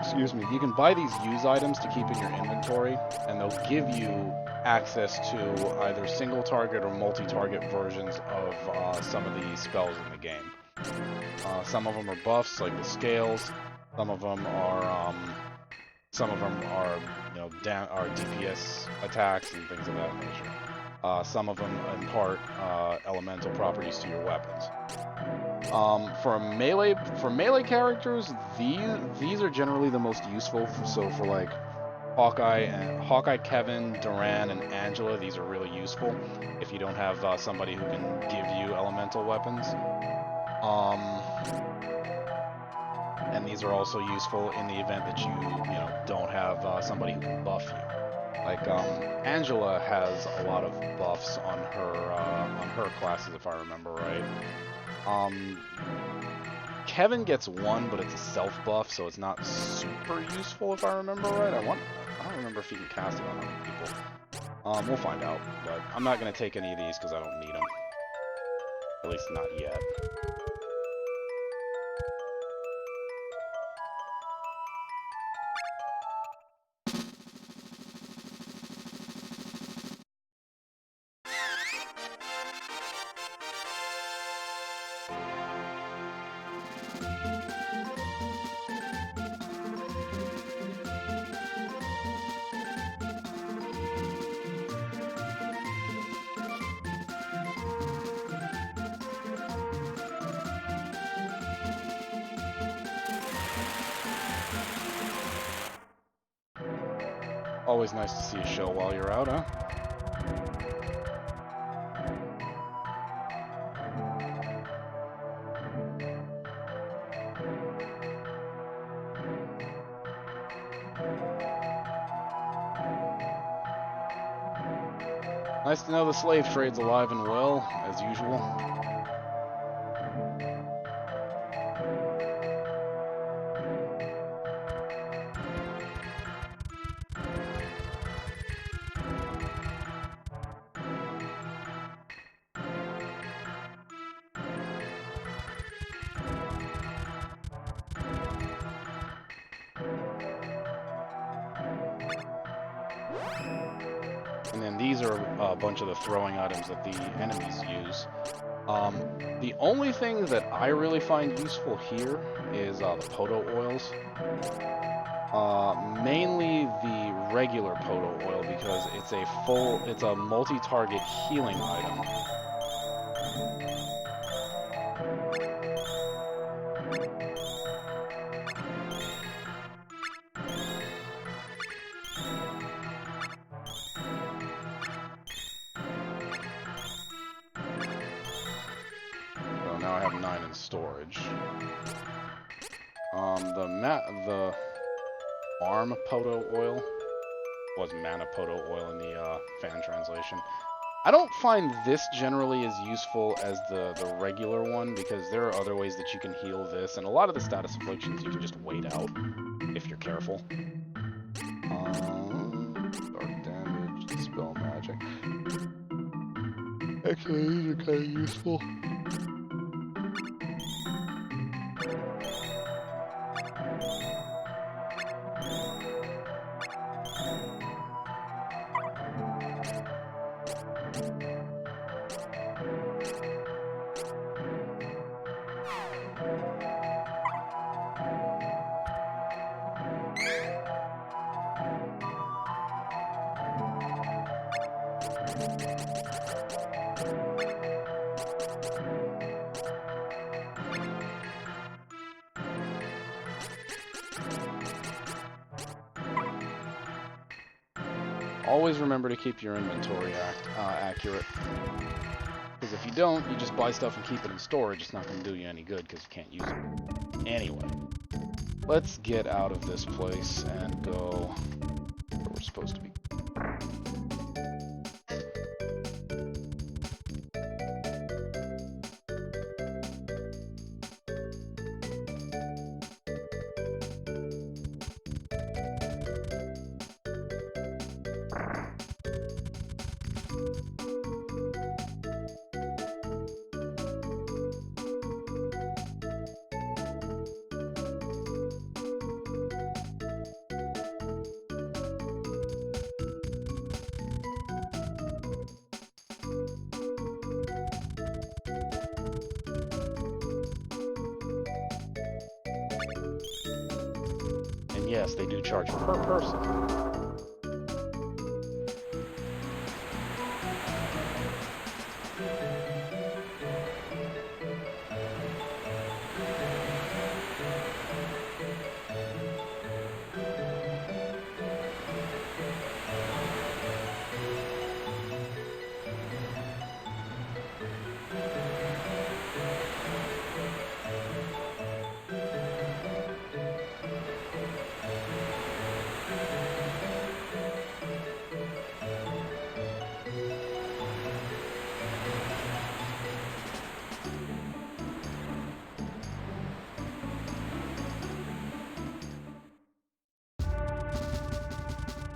Excuse me. You can buy these use items to keep in your inventory, and they'll give you access to either single target or multi-target versions of some of the spells in the game. Some of them are buffs, like the scales. Some of them are are DPS attacks and things of that nature. Some of them impart elemental properties to your weapons. For melee characters, these are generally the most useful. So for like Hawkeye, Kevin, Duran, and Angela, these are really useful if you don't have somebody who can give you elemental weapons. And these are also useful in the event that you don't have somebody who can buff you. Like Angela has a lot of buffs on her classes, if I remember right. Kevin gets one, but it's a self buff, so it's not super useful if I remember right. I don't remember if he can cast it on other people. We'll find out, but I'm not gonna take any of these because I don't need them. At least not yet. Always nice to see a show while you're out, huh? Nice to know the slave trade's alive and well, as usual. And then these are a bunch of the throwing items that the enemies use. The only thing that I really find useful here is the Poto oils. Mainly the regular Poto oil because it's a multi-target healing item. Now I have 9 in storage. The Arm Poto oil was Mana Poto oil in the fan translation. I don't find this generally as useful as the regular one because there are other ways that you can heal this, and a lot of the status afflictions you can just wait out if you're careful. Dark damage, dispel magic. Actually, these are kind of useful. Always remember to keep your inventory accurate. Because if you don't, you just buy stuff and keep it in storage. It's not going to do you any good because you can't use it. Anyway, let's get out of this place and go where we're supposed to be. yes, they do charge per person.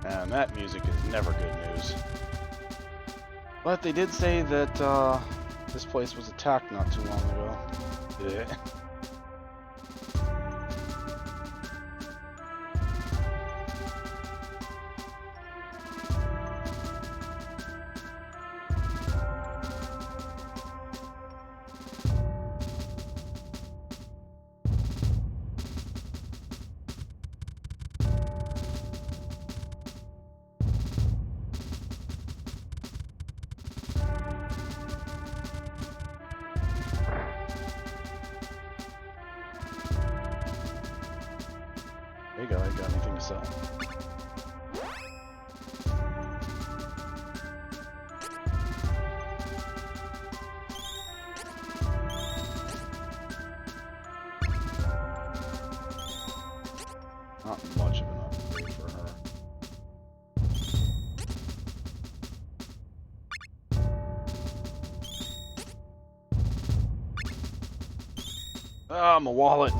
And that music is never good news. But they did say that this place was attacked not too long ago. Yeah. Hey guy, got anything to sell? Not much of an upgrade for her. Ah, my wallet.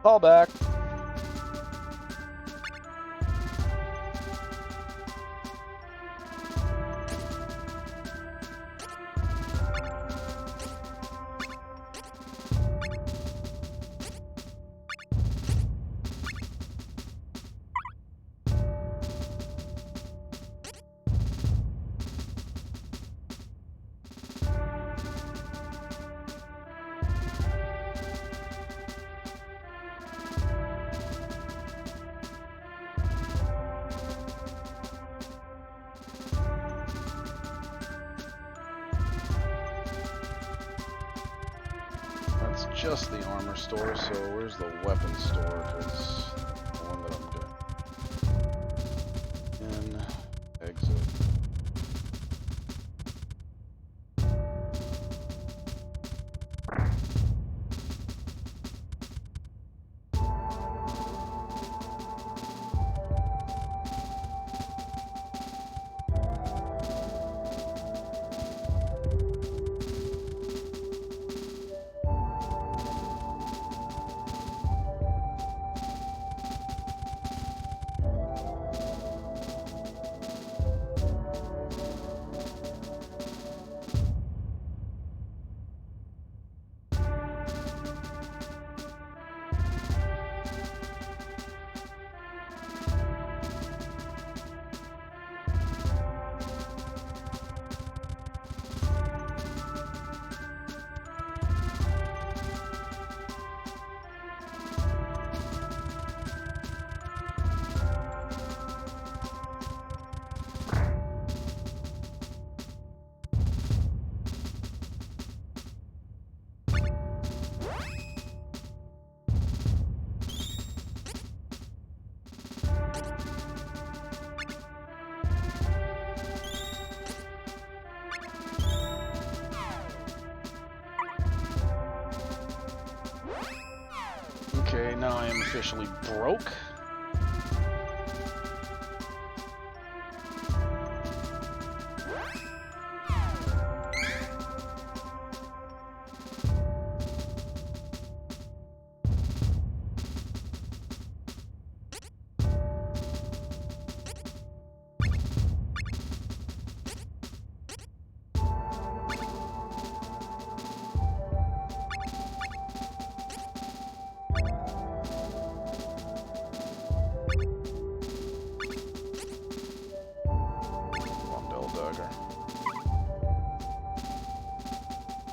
Call back. That's just the armor store, so where's the weapon store? Because the one that I'm doing. In, exit. Okay, now I am officially broke.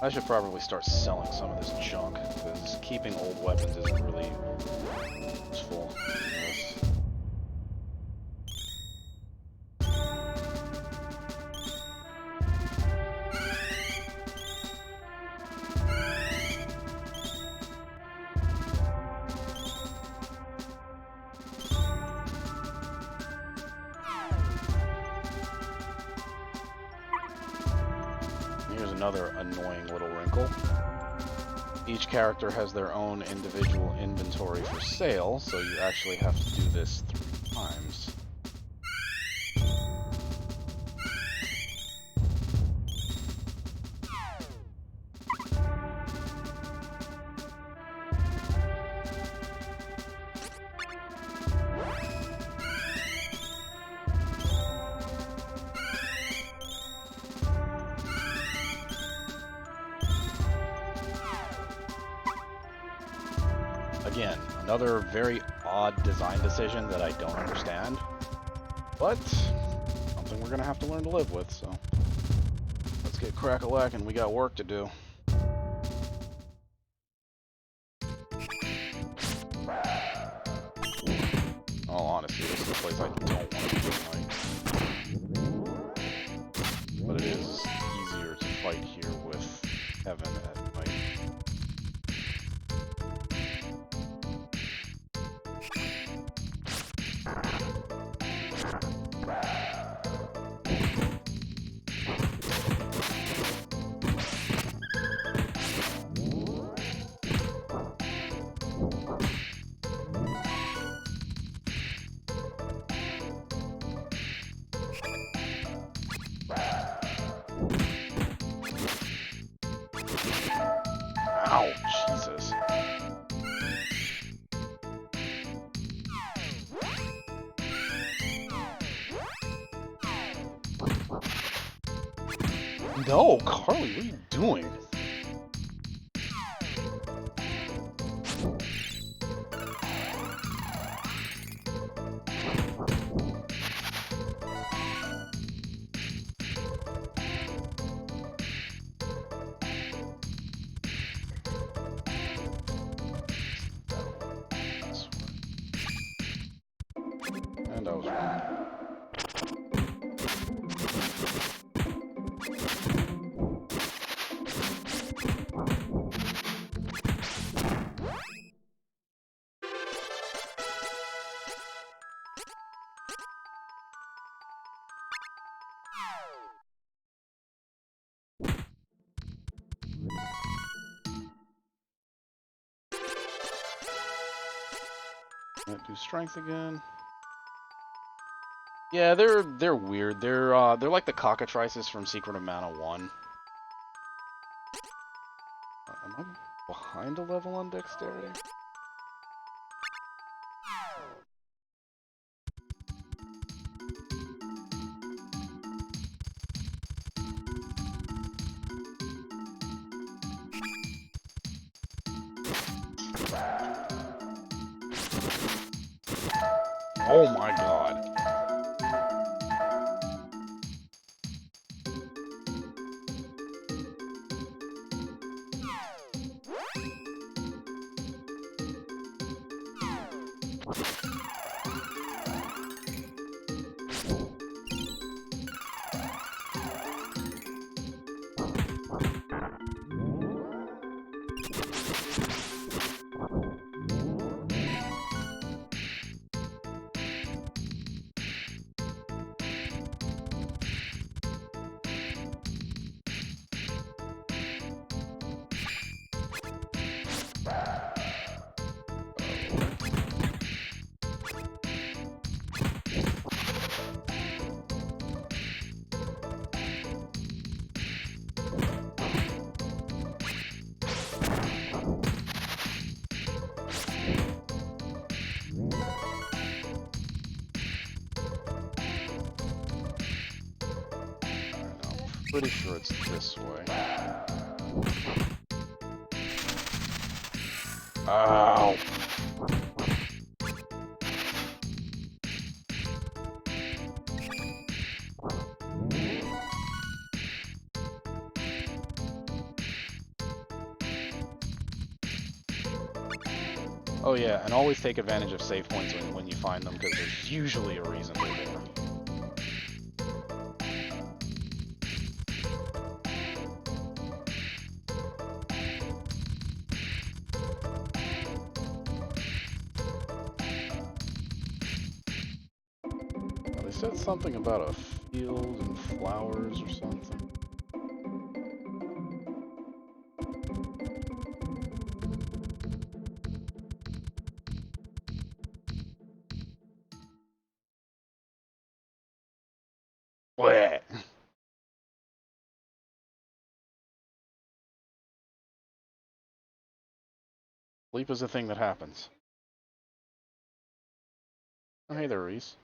I should probably start selling some of this junk, because keeping old weapons isn't really useful. Yes. Here's another annoying little wrinkle. Each character has their own individual inventory for sale, so you actually have to do this 3 times. Again, another very odd design decision that I don't understand, but something we're gonna have to learn to live with, so let's get crack-a-lackin', we got work to do. In all honesty, this is a place I don't want to be tonight. But it is easier to fight here with Kevin at night. Ow, Jesus. No, Carly, what are you doing? And I was wrong. Can't do strength again. Yeah, they're weird. They're like the cockatrices from Secret of Mana 1. Am I behind a level on dexterity? Oh my god. Pretty sure it's this way. Ow! Oh yeah, and always take advantage of save points when you find them, because there's usually a reason they're there. Now, they said something about a field and flowers or something. Bleh. Sleep is a thing that happens. Oh, hey there, Reese.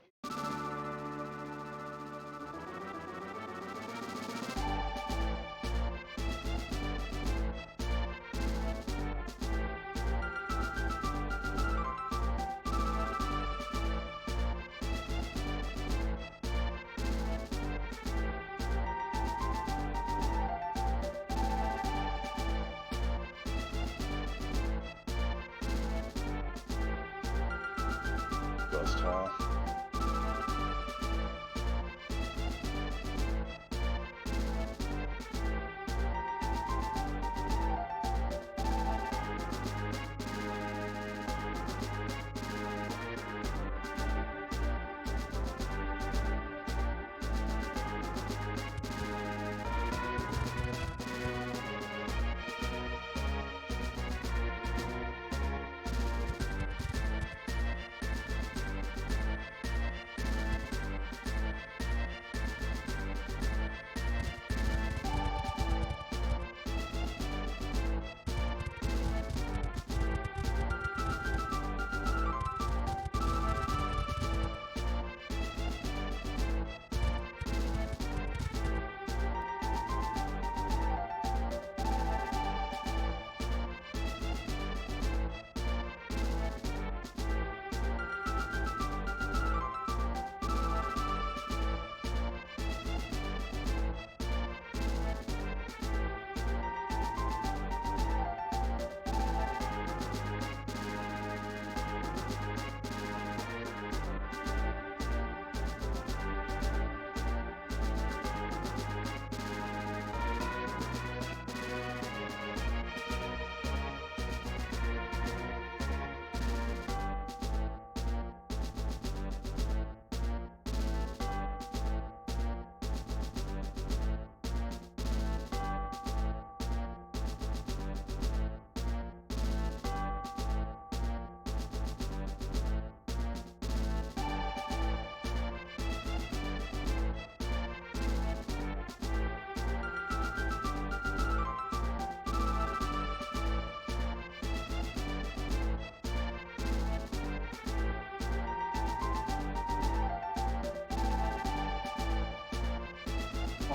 Ghost Hall.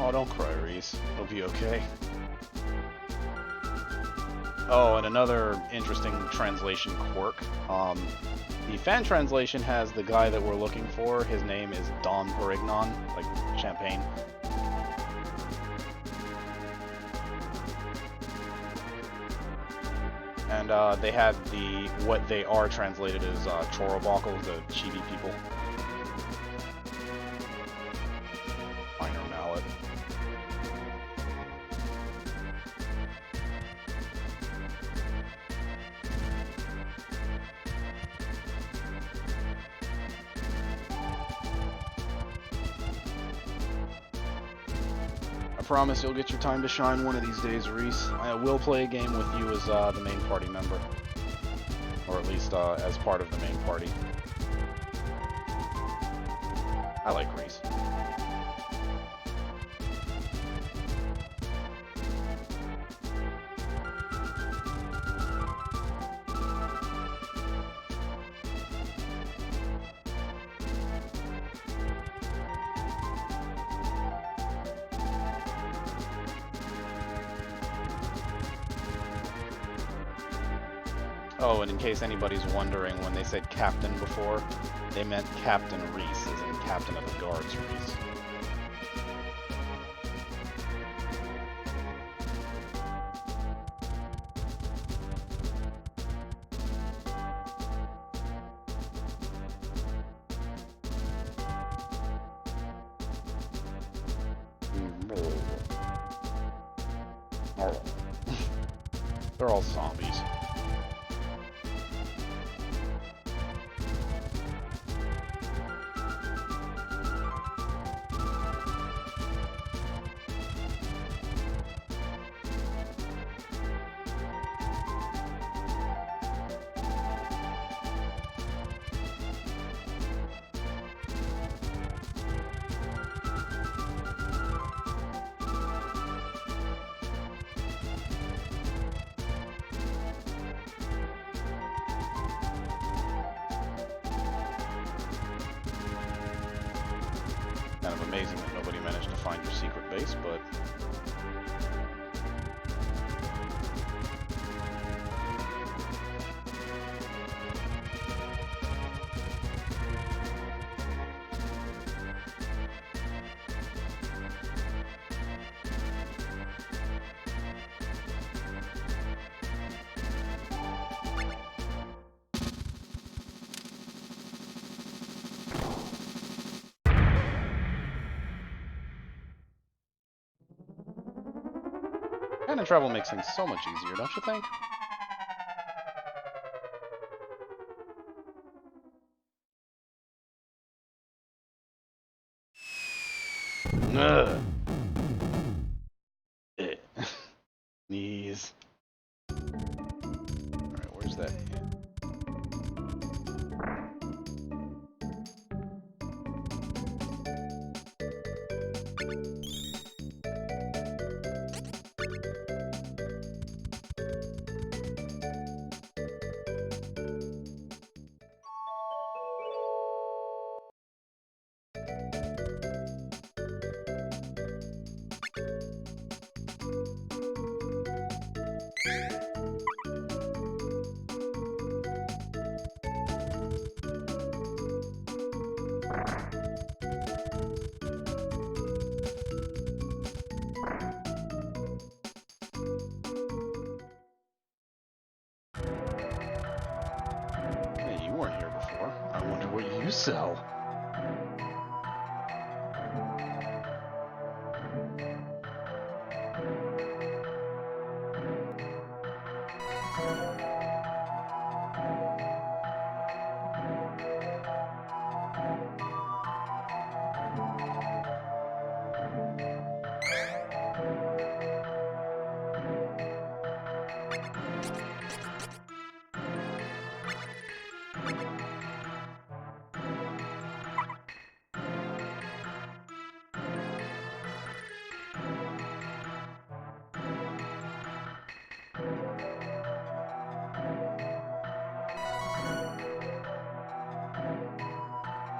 Oh, don't cry, Reese. It'll be okay. Oh, and another interesting translation quirk. The fan translation has the guy that we're looking for. His name is Dom Perignon, like champagne. And they had what they are translated as Chorobokle, the chibi people. Minor mallet. I promise you'll get your time to shine one of these days, Reese. I will play a game with you as the main party member. Or at least as part of the main party. I like Reese. Oh, and in case anybody's wondering, when they said captain before, they meant Captain Reese, as in captain of the guards Reese. Oh. They're all zombies. Kind of amazing that nobody managed to find your secret base, but... Cannon travel makes things so much easier, don't you think? Ugh. Knees. Alright, where's that? Hey, you weren't here before. I wonder what you sell.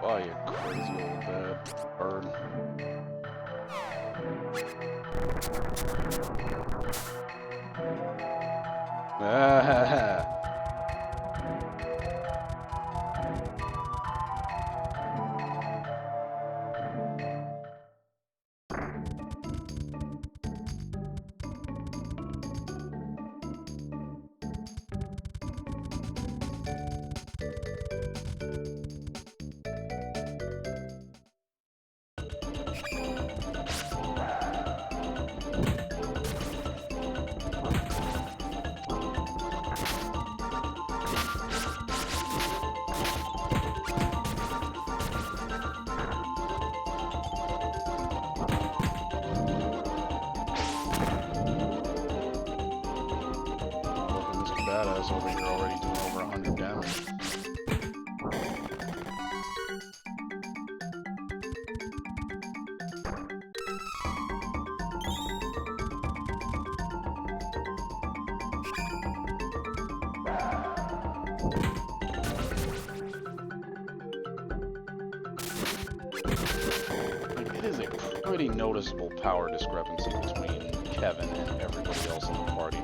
Oh, you crazy old bird. Ah. Badass over here already doing over 100 damage. Like, it is a pretty noticeable power discrepancy between Kevin and everybody else in the party.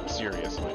Seriously.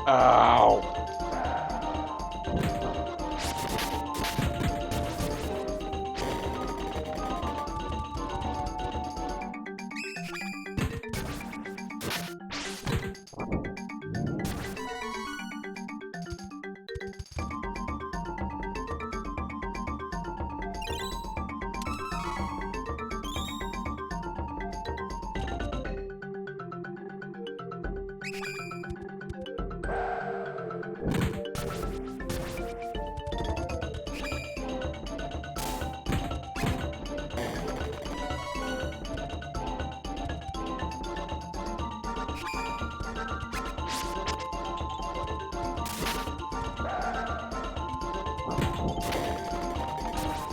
Ow!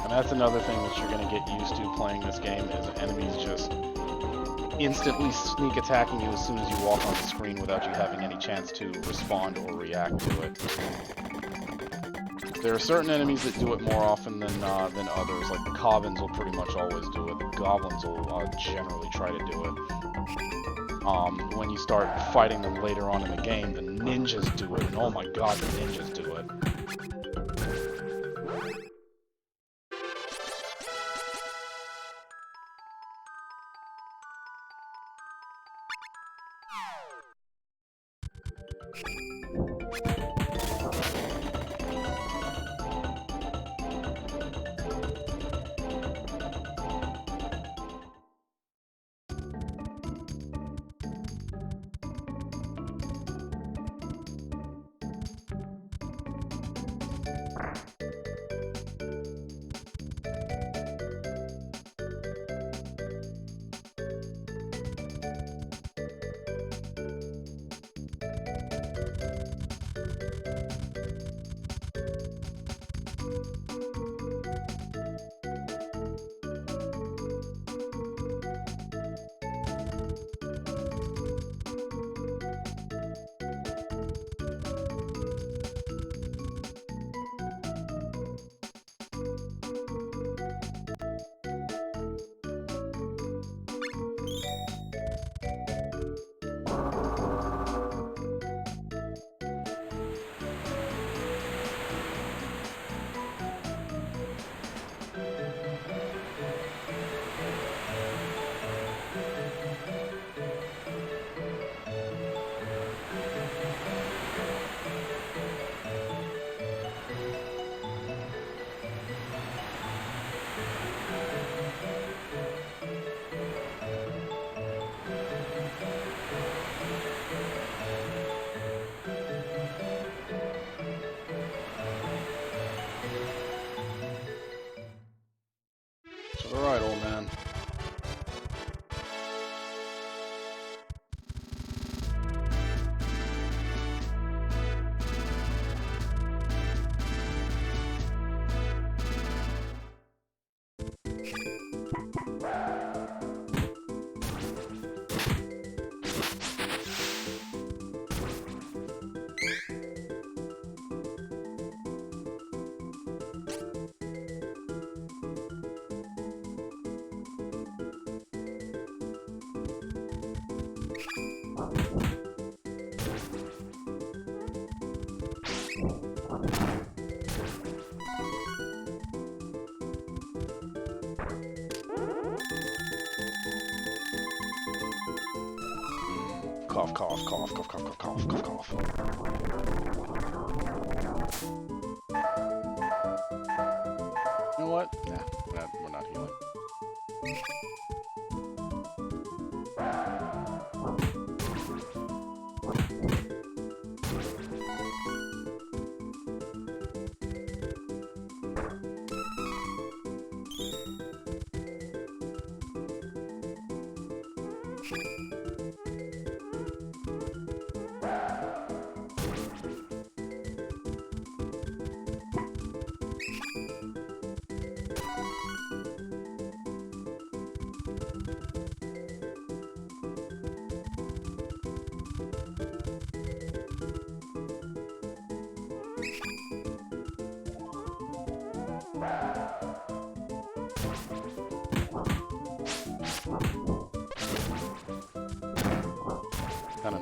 And that's another thing that you're going to get used to playing this game, is enemies just instantly sneak attacking you as soon as you walk on the screen without you having any chance to respond or react to it. There are certain enemies that do it more often than others. Like the Cobbins will pretty much always do it. The Goblins will generally try to do it. When you start fighting them later on in the game, the ninjas do it, and oh my god, the ninjas do it. Alright, old man. Cough, cough, cough, cough, cough, cough, cough, cough, cough. You know what? Nah, we're not healing.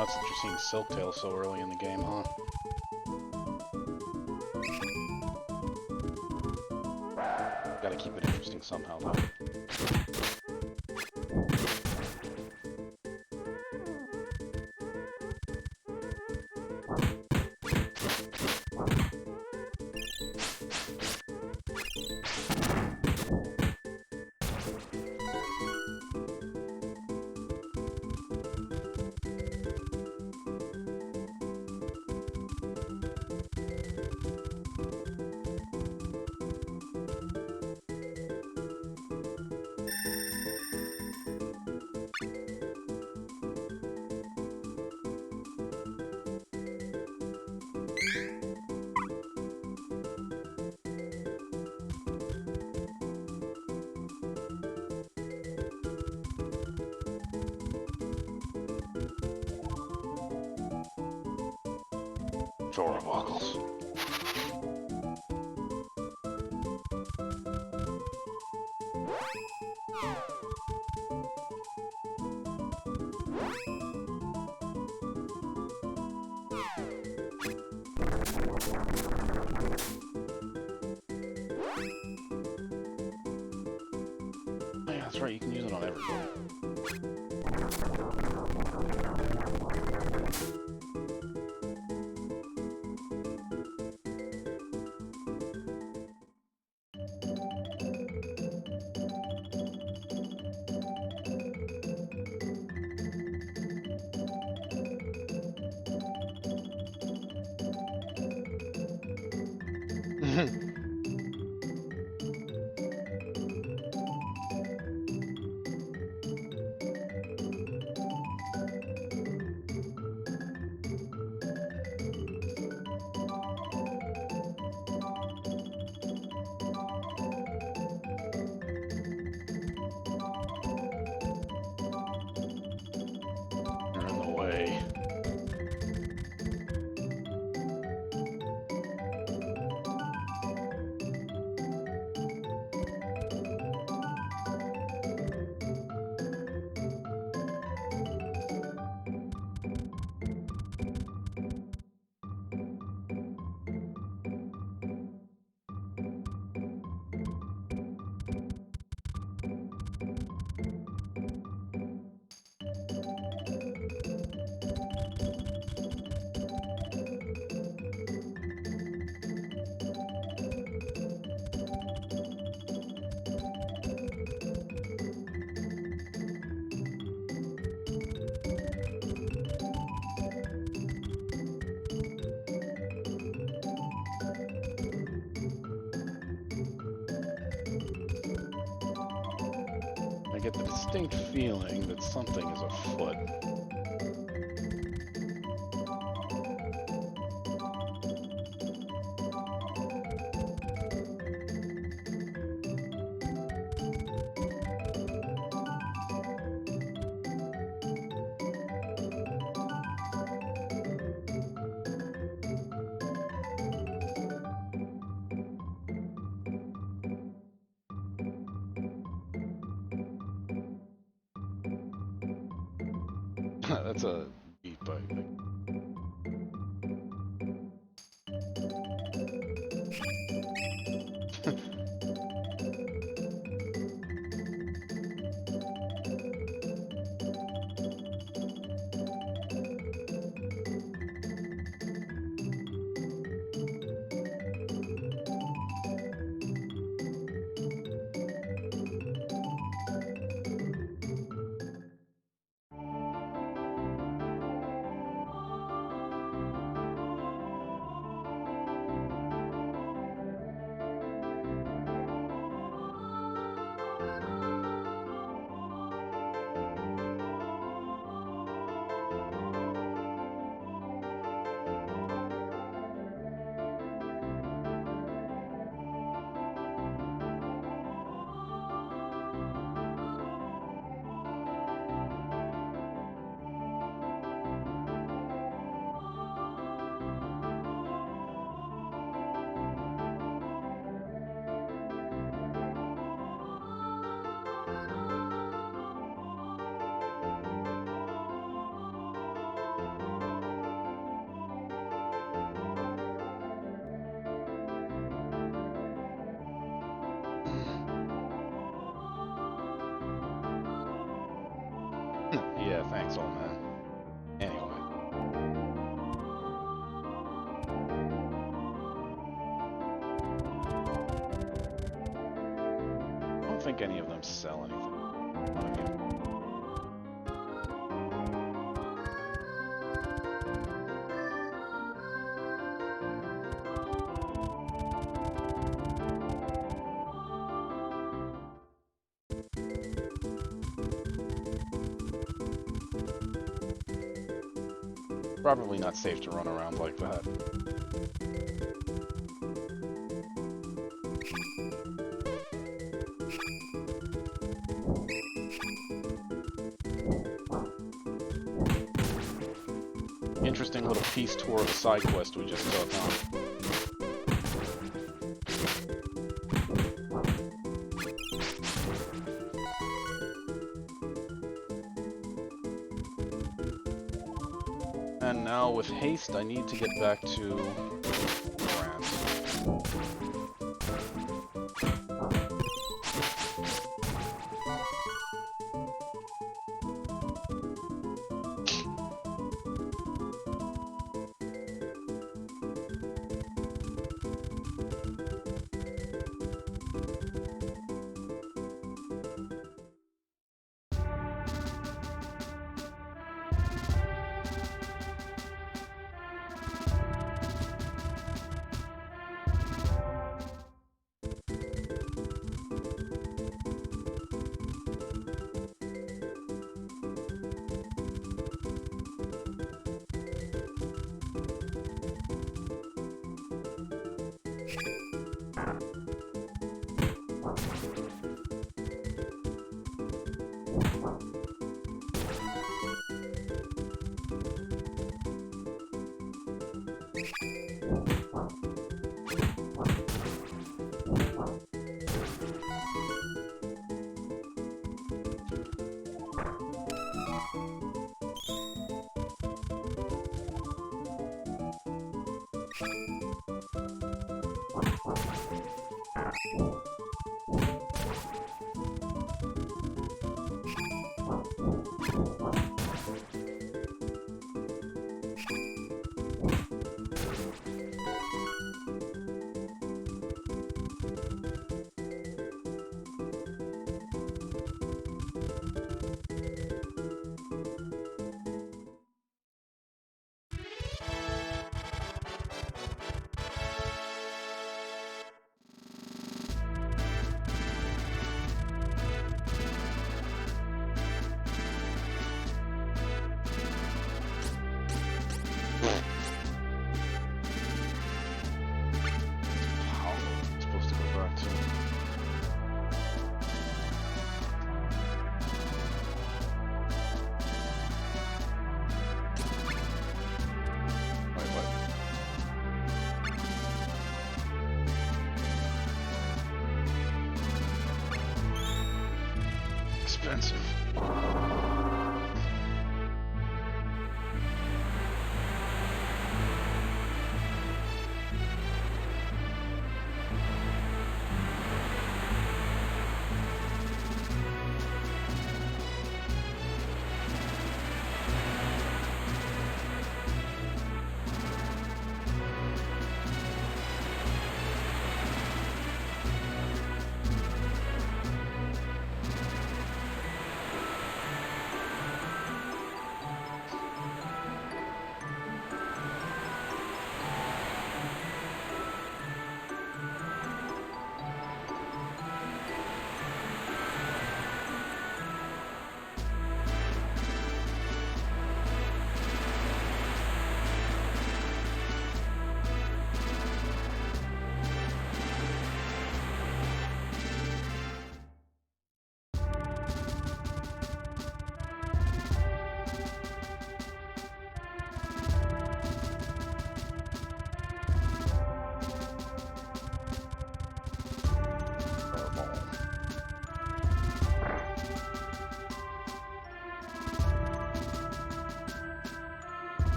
nuts that you're seeing Silktail so early in the game, huh? Gotta keep it interesting somehow, though. Drawer buckles. Oh, yeah, that's right, you can use it on everybody. You're in the way. I get the distinct feeling that something is afoot. That's a beat bike. console, man. Anyway. I don't think any of them sell anything. I mean, probably not safe to run around like that. Interesting little peace tour of a side quest we just took, huh? And now with haste, I need to get back to Lorant. How am I supposed to go back to? Wait, what? Expensive.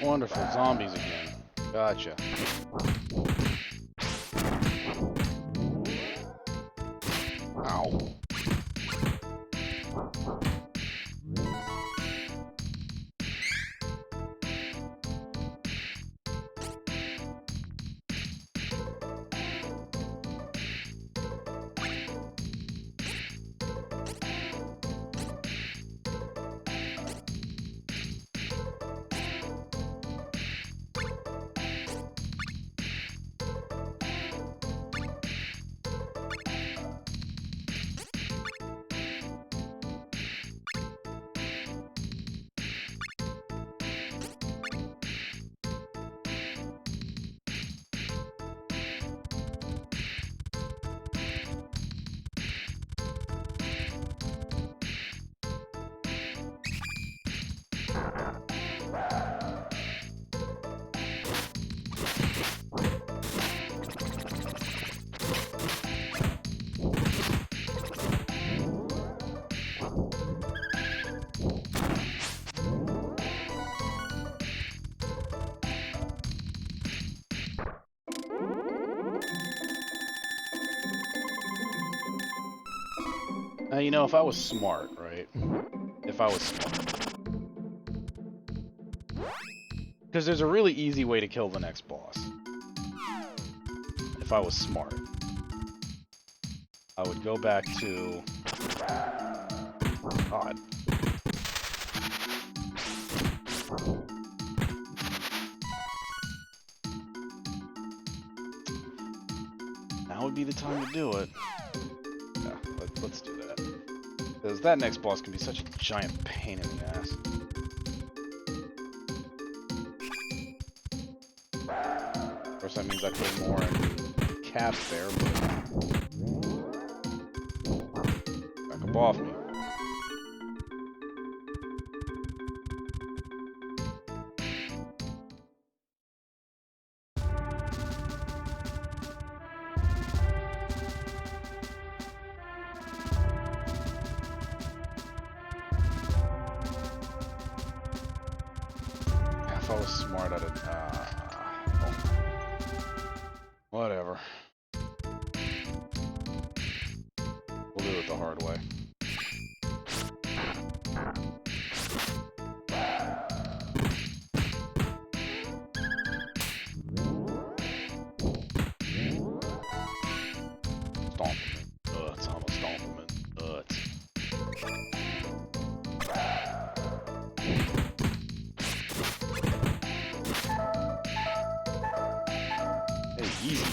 Wonderful. Zombies again. Gotcha. Ow. Now, you know, if I was smart, right? If I was smart. Because there's a really easy way to kill the next boss. If I was smart. I would go back to... God. Now would be the time to do it. Yeah, let's do that. Because that next boss can be such a giant pain in the ass. Of course, that means I put more in cap there, but... back up off me. If I was smart, I'd have... whatever. We'll do it the hard way. Stomp him in nuts. I'm gonna stomp him in nuts. Hey, easy.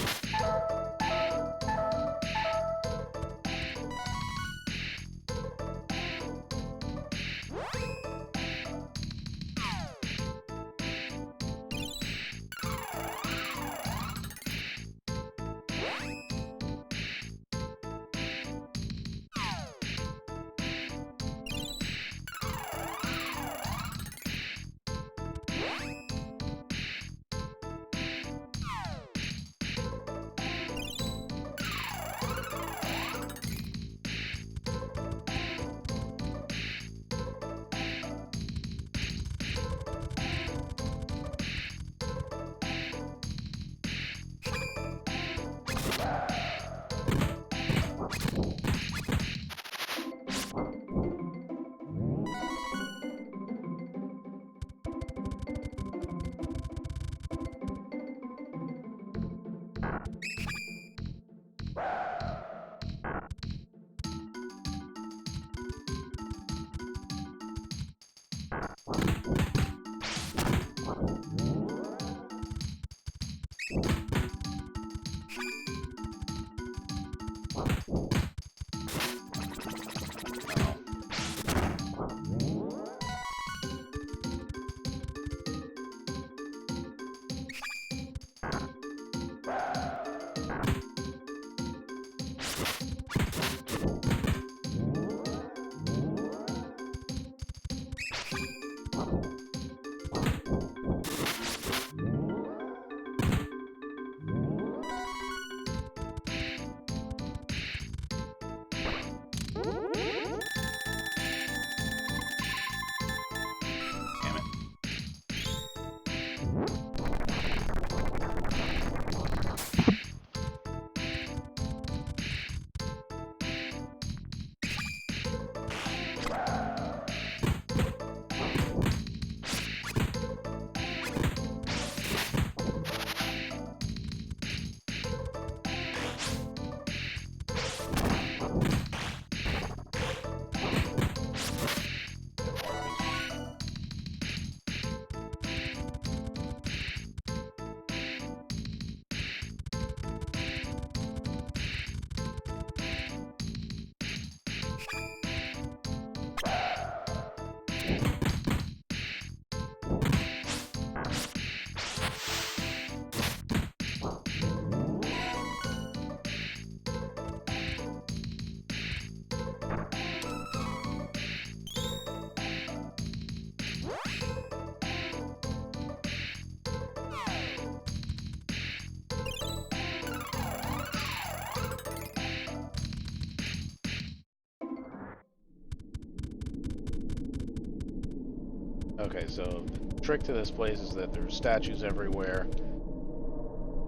Okay, so the trick to this place is that there's statues everywhere,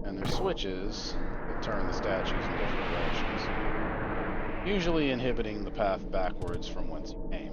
and there's switches that turn the statues in different directions, usually inhibiting the path backwards from whence you came.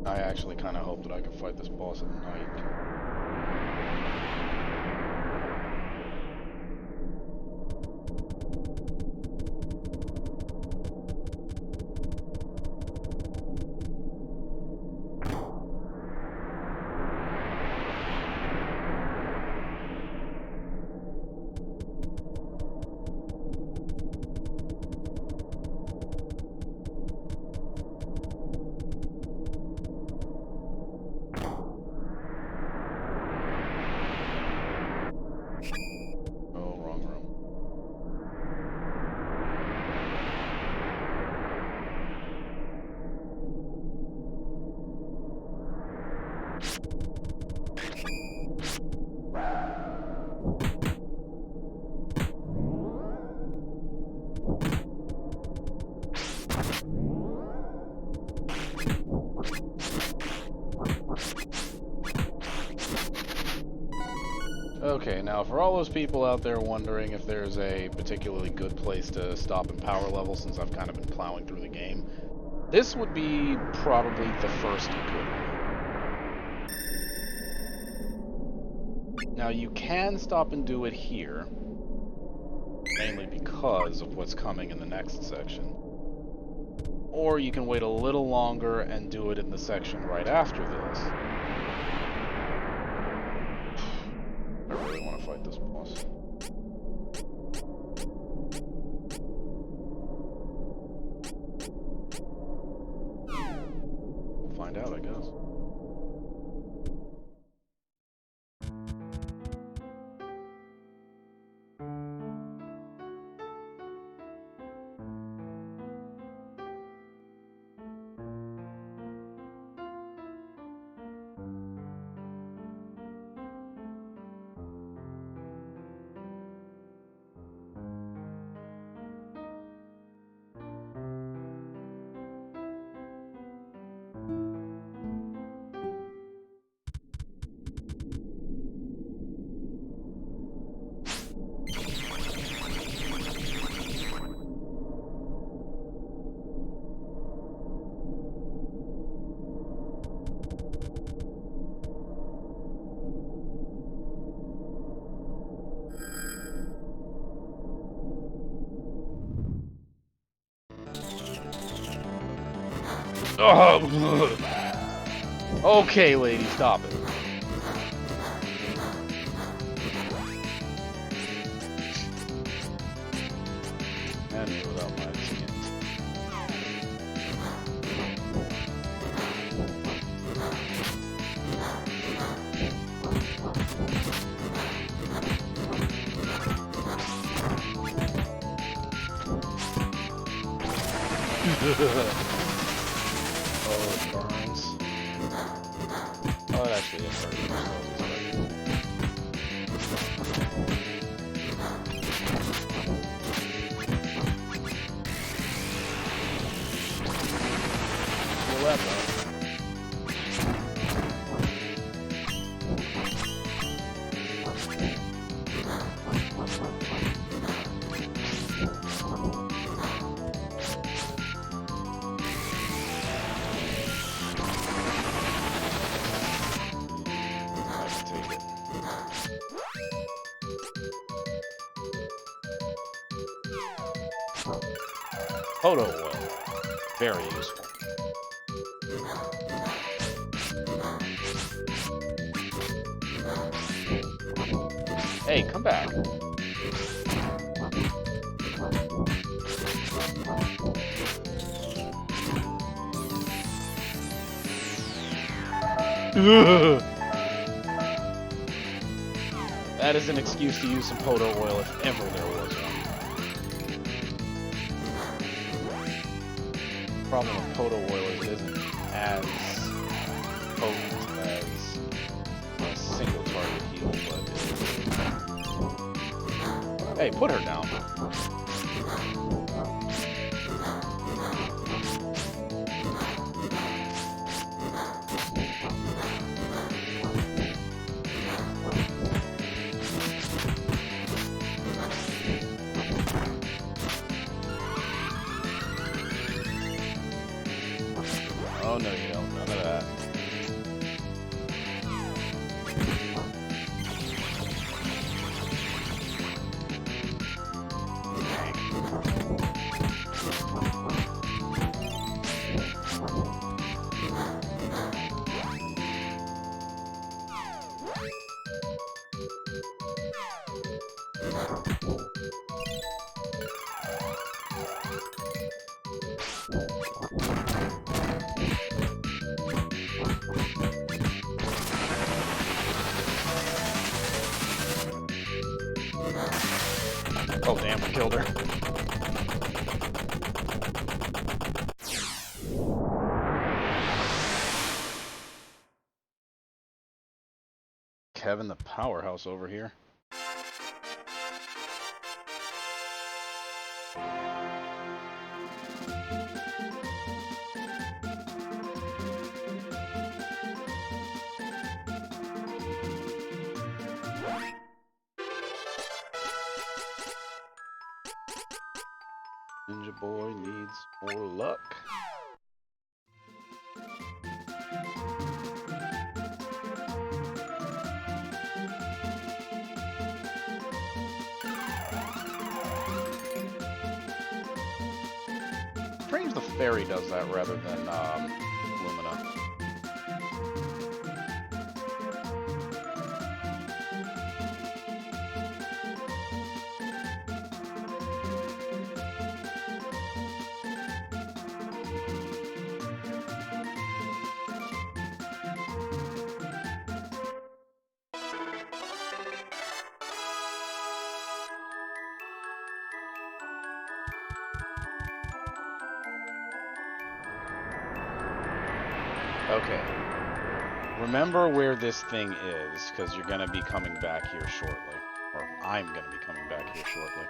I actually kind of hope that I can fight this boss at night. Okay, now for all those people out there wondering if there's a particularly good place to stop in power level, since I've kind of been plowing through the game, this would be probably the first good one. Now you can stop and do it here, mainly because of what's coming in the next section. Or you can wait a little longer and do it in the section right after this. I really want to fight this boss. We'll find out, I guess. Oh, okay, lady, stop it. And without my skins. Oh, it burns. Oh, it actually didn't hurt. Feel that though. Photo oil. Very useful. Hey, come back. That is an excuse to use some photo oil if ever there was one. The problem with photo oil is it isn't as potent as a single target heal, but hey, put her down. Oh no, you don't. None of that. Oh damn, I killed her. Kevin the powerhouse over here. Ninja boy needs more luck. Strange the fairy does that rather than Lumina. Okay. Remember where this thing is, because you're going to be coming back here shortly. Or I'm going to be coming back here shortly.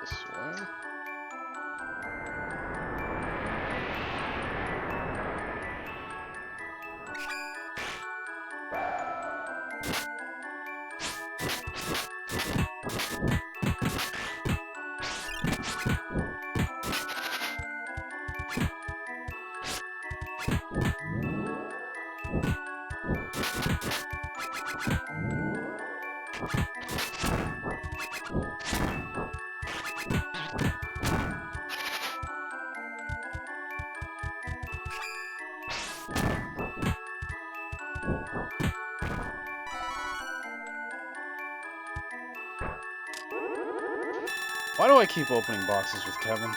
This way. Why do I keep opening boxes with Kevin?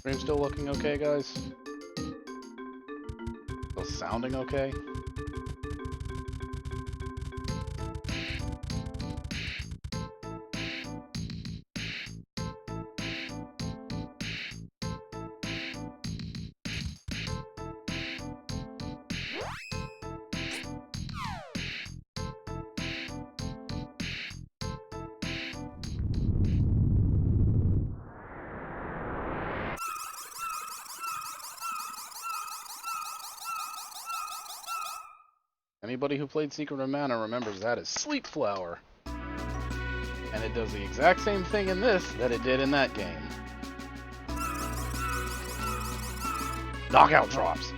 Stream still looking okay, guys? Still sounding okay? Anybody who played Secret of Mana remembers that as Sleep Flower. And it does the exact same thing in this that it did in that game. Knockout drops.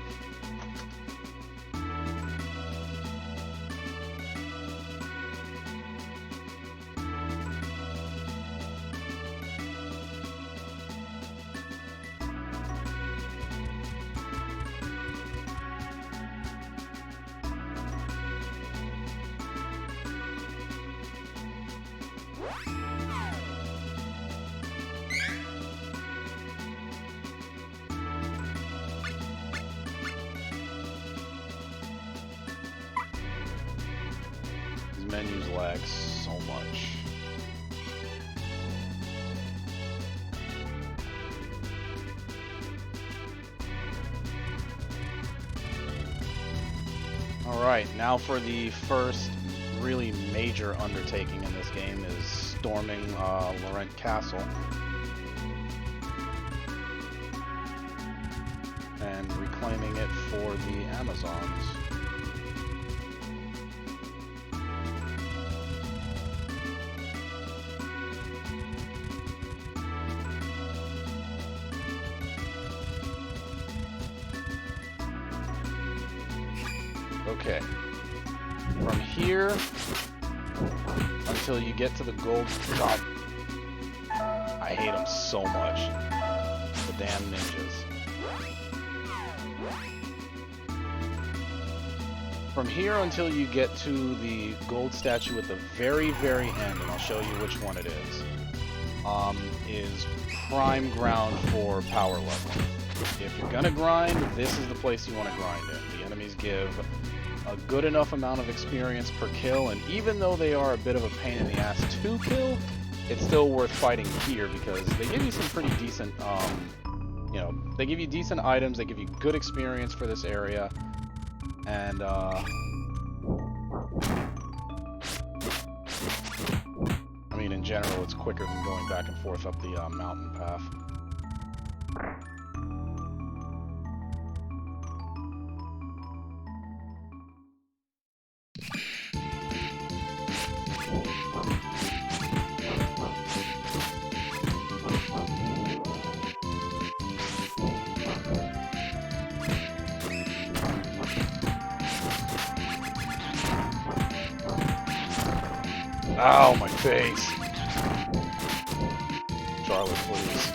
Menus lag so much. Alright, now for the first really major undertaking in this game is storming Lorant Castle. And reclaiming it for the Amazons. Okay, from here until you get to the gold drop, I hate them so much, the damn ninjas. From here until you get to the gold statue at the very, very end, and I'll show you which one it is prime ground for power level. If you're gonna grind, this is the place you want to grind in. The enemies give a good enough amount of experience per kill, and even though they are a bit of a pain in the ass to kill, it's still worth fighting here because they give you some pretty decent, you know, they give you decent items, they give you good experience for this area, and, I mean, in general, it's quicker than going back and forth up the mountain path. Ow, my face. Charlotte, please.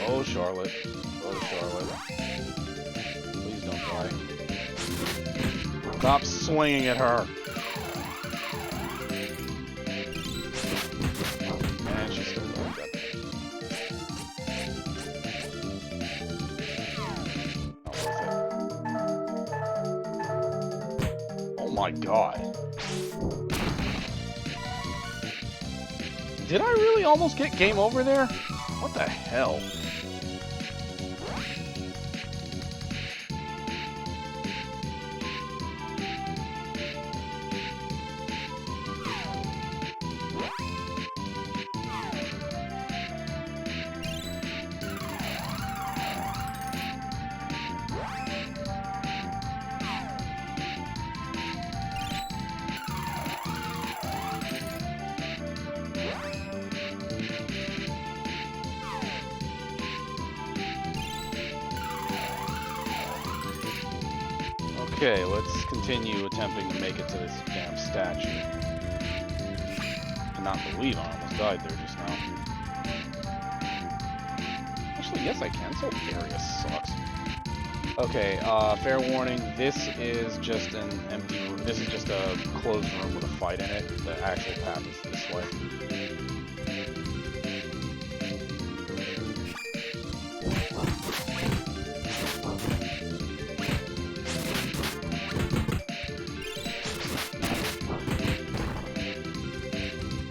Oh, Charlotte. Oh, Charlotte. Please don't die. Stop swinging at her. Man, she's still going up. Oh my god. Did I really almost get game over there? What the hell? Okay, let's continue attempting to make it to this damn statue. I cannot believe I almost died there just now. Actually, yes I can. So area sucks. Okay, fair warning, this is just an empty room. This is just a closed room with a fight in it. The actual path is this way.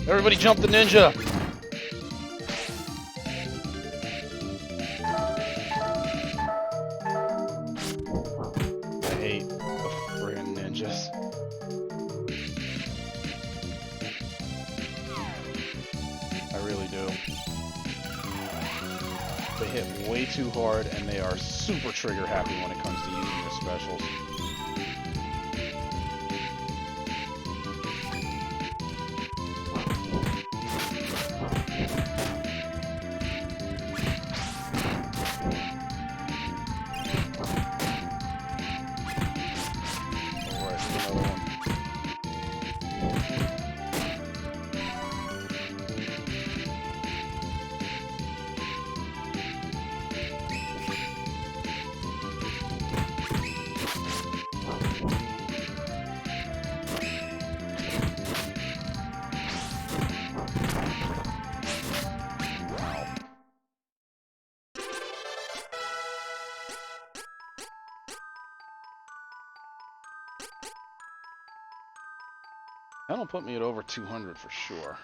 Everybody jump the ninja! I hate the friggin' ninjas. I really do. They hit way too hard, and they are super trigger happy when it comes to using their specials. That'll put me at over 200 for sure.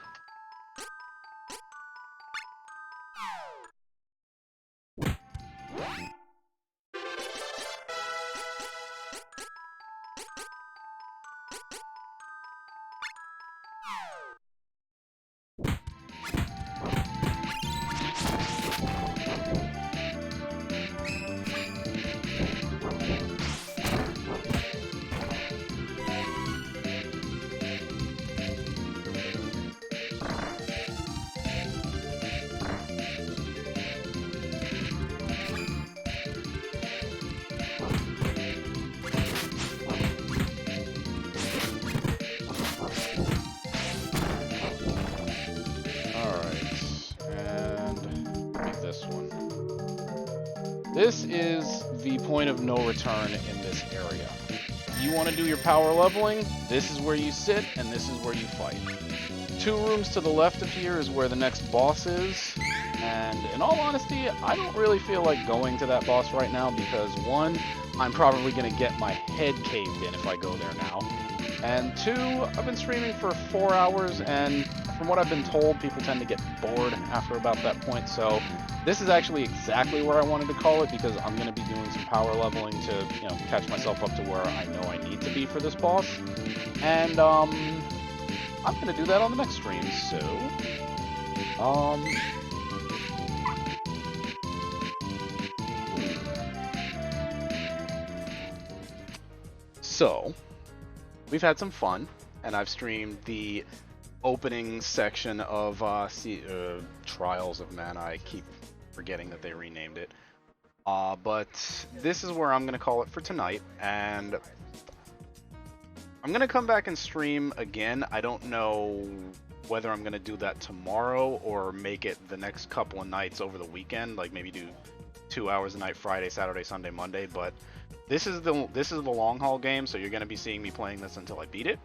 This is the point of no return in this area. You want to do your power leveling, this is where you sit, and this is where you fight. 2 rooms to the left of here is where the next boss is, and in all honesty, I don't really feel like going to that boss right now because 1, I'm probably going to get my head caved in if I go there now, and 2, I've been streaming for 4 hours, and from what I've been told, people tend to get bored after about that point, so this is actually exactly where I wanted to call it because I'm going to be doing some power leveling to, you know, catch myself up to where I know I need to be for this boss. And, I'm going to do that on the next stream, So, we've had some fun, and I've streamed the opening section of Trials of Mana. I keep forgetting that they renamed it. But this is where I'm going to call it for tonight, and I'm going to come back and stream again. I don't know whether I'm going to do that tomorrow or make it the next couple of nights over the weekend, like maybe do 2 hours a night, Friday, Saturday, Sunday, Monday, but this is the long haul game, so you're going to be seeing me playing this until I beat it.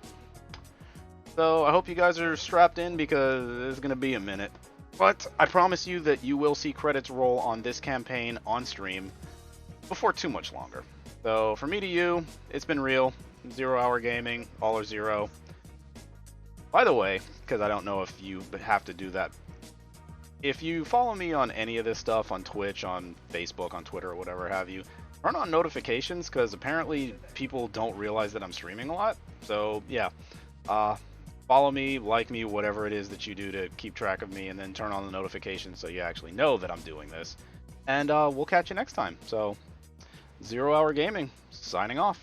So I hope you guys are strapped in because it's going to be a minute. But I promise you that you will see credits roll on this campaign on stream before too much longer. So from me to you, it's been real. 0 Hour Gaming, all or zero. By the way, because I don't know if you have to do that. If you follow me on any of this stuff, on Twitch, on Facebook, on Twitter, or whatever have you, turn on notifications because apparently people don't realize that I'm streaming a lot. So yeah. Follow me, like me, whatever it is that you do to keep track of me, and then turn on the notifications so you actually know that I'm doing this. And we'll catch you next time. So, 0 Hour Gaming, signing off.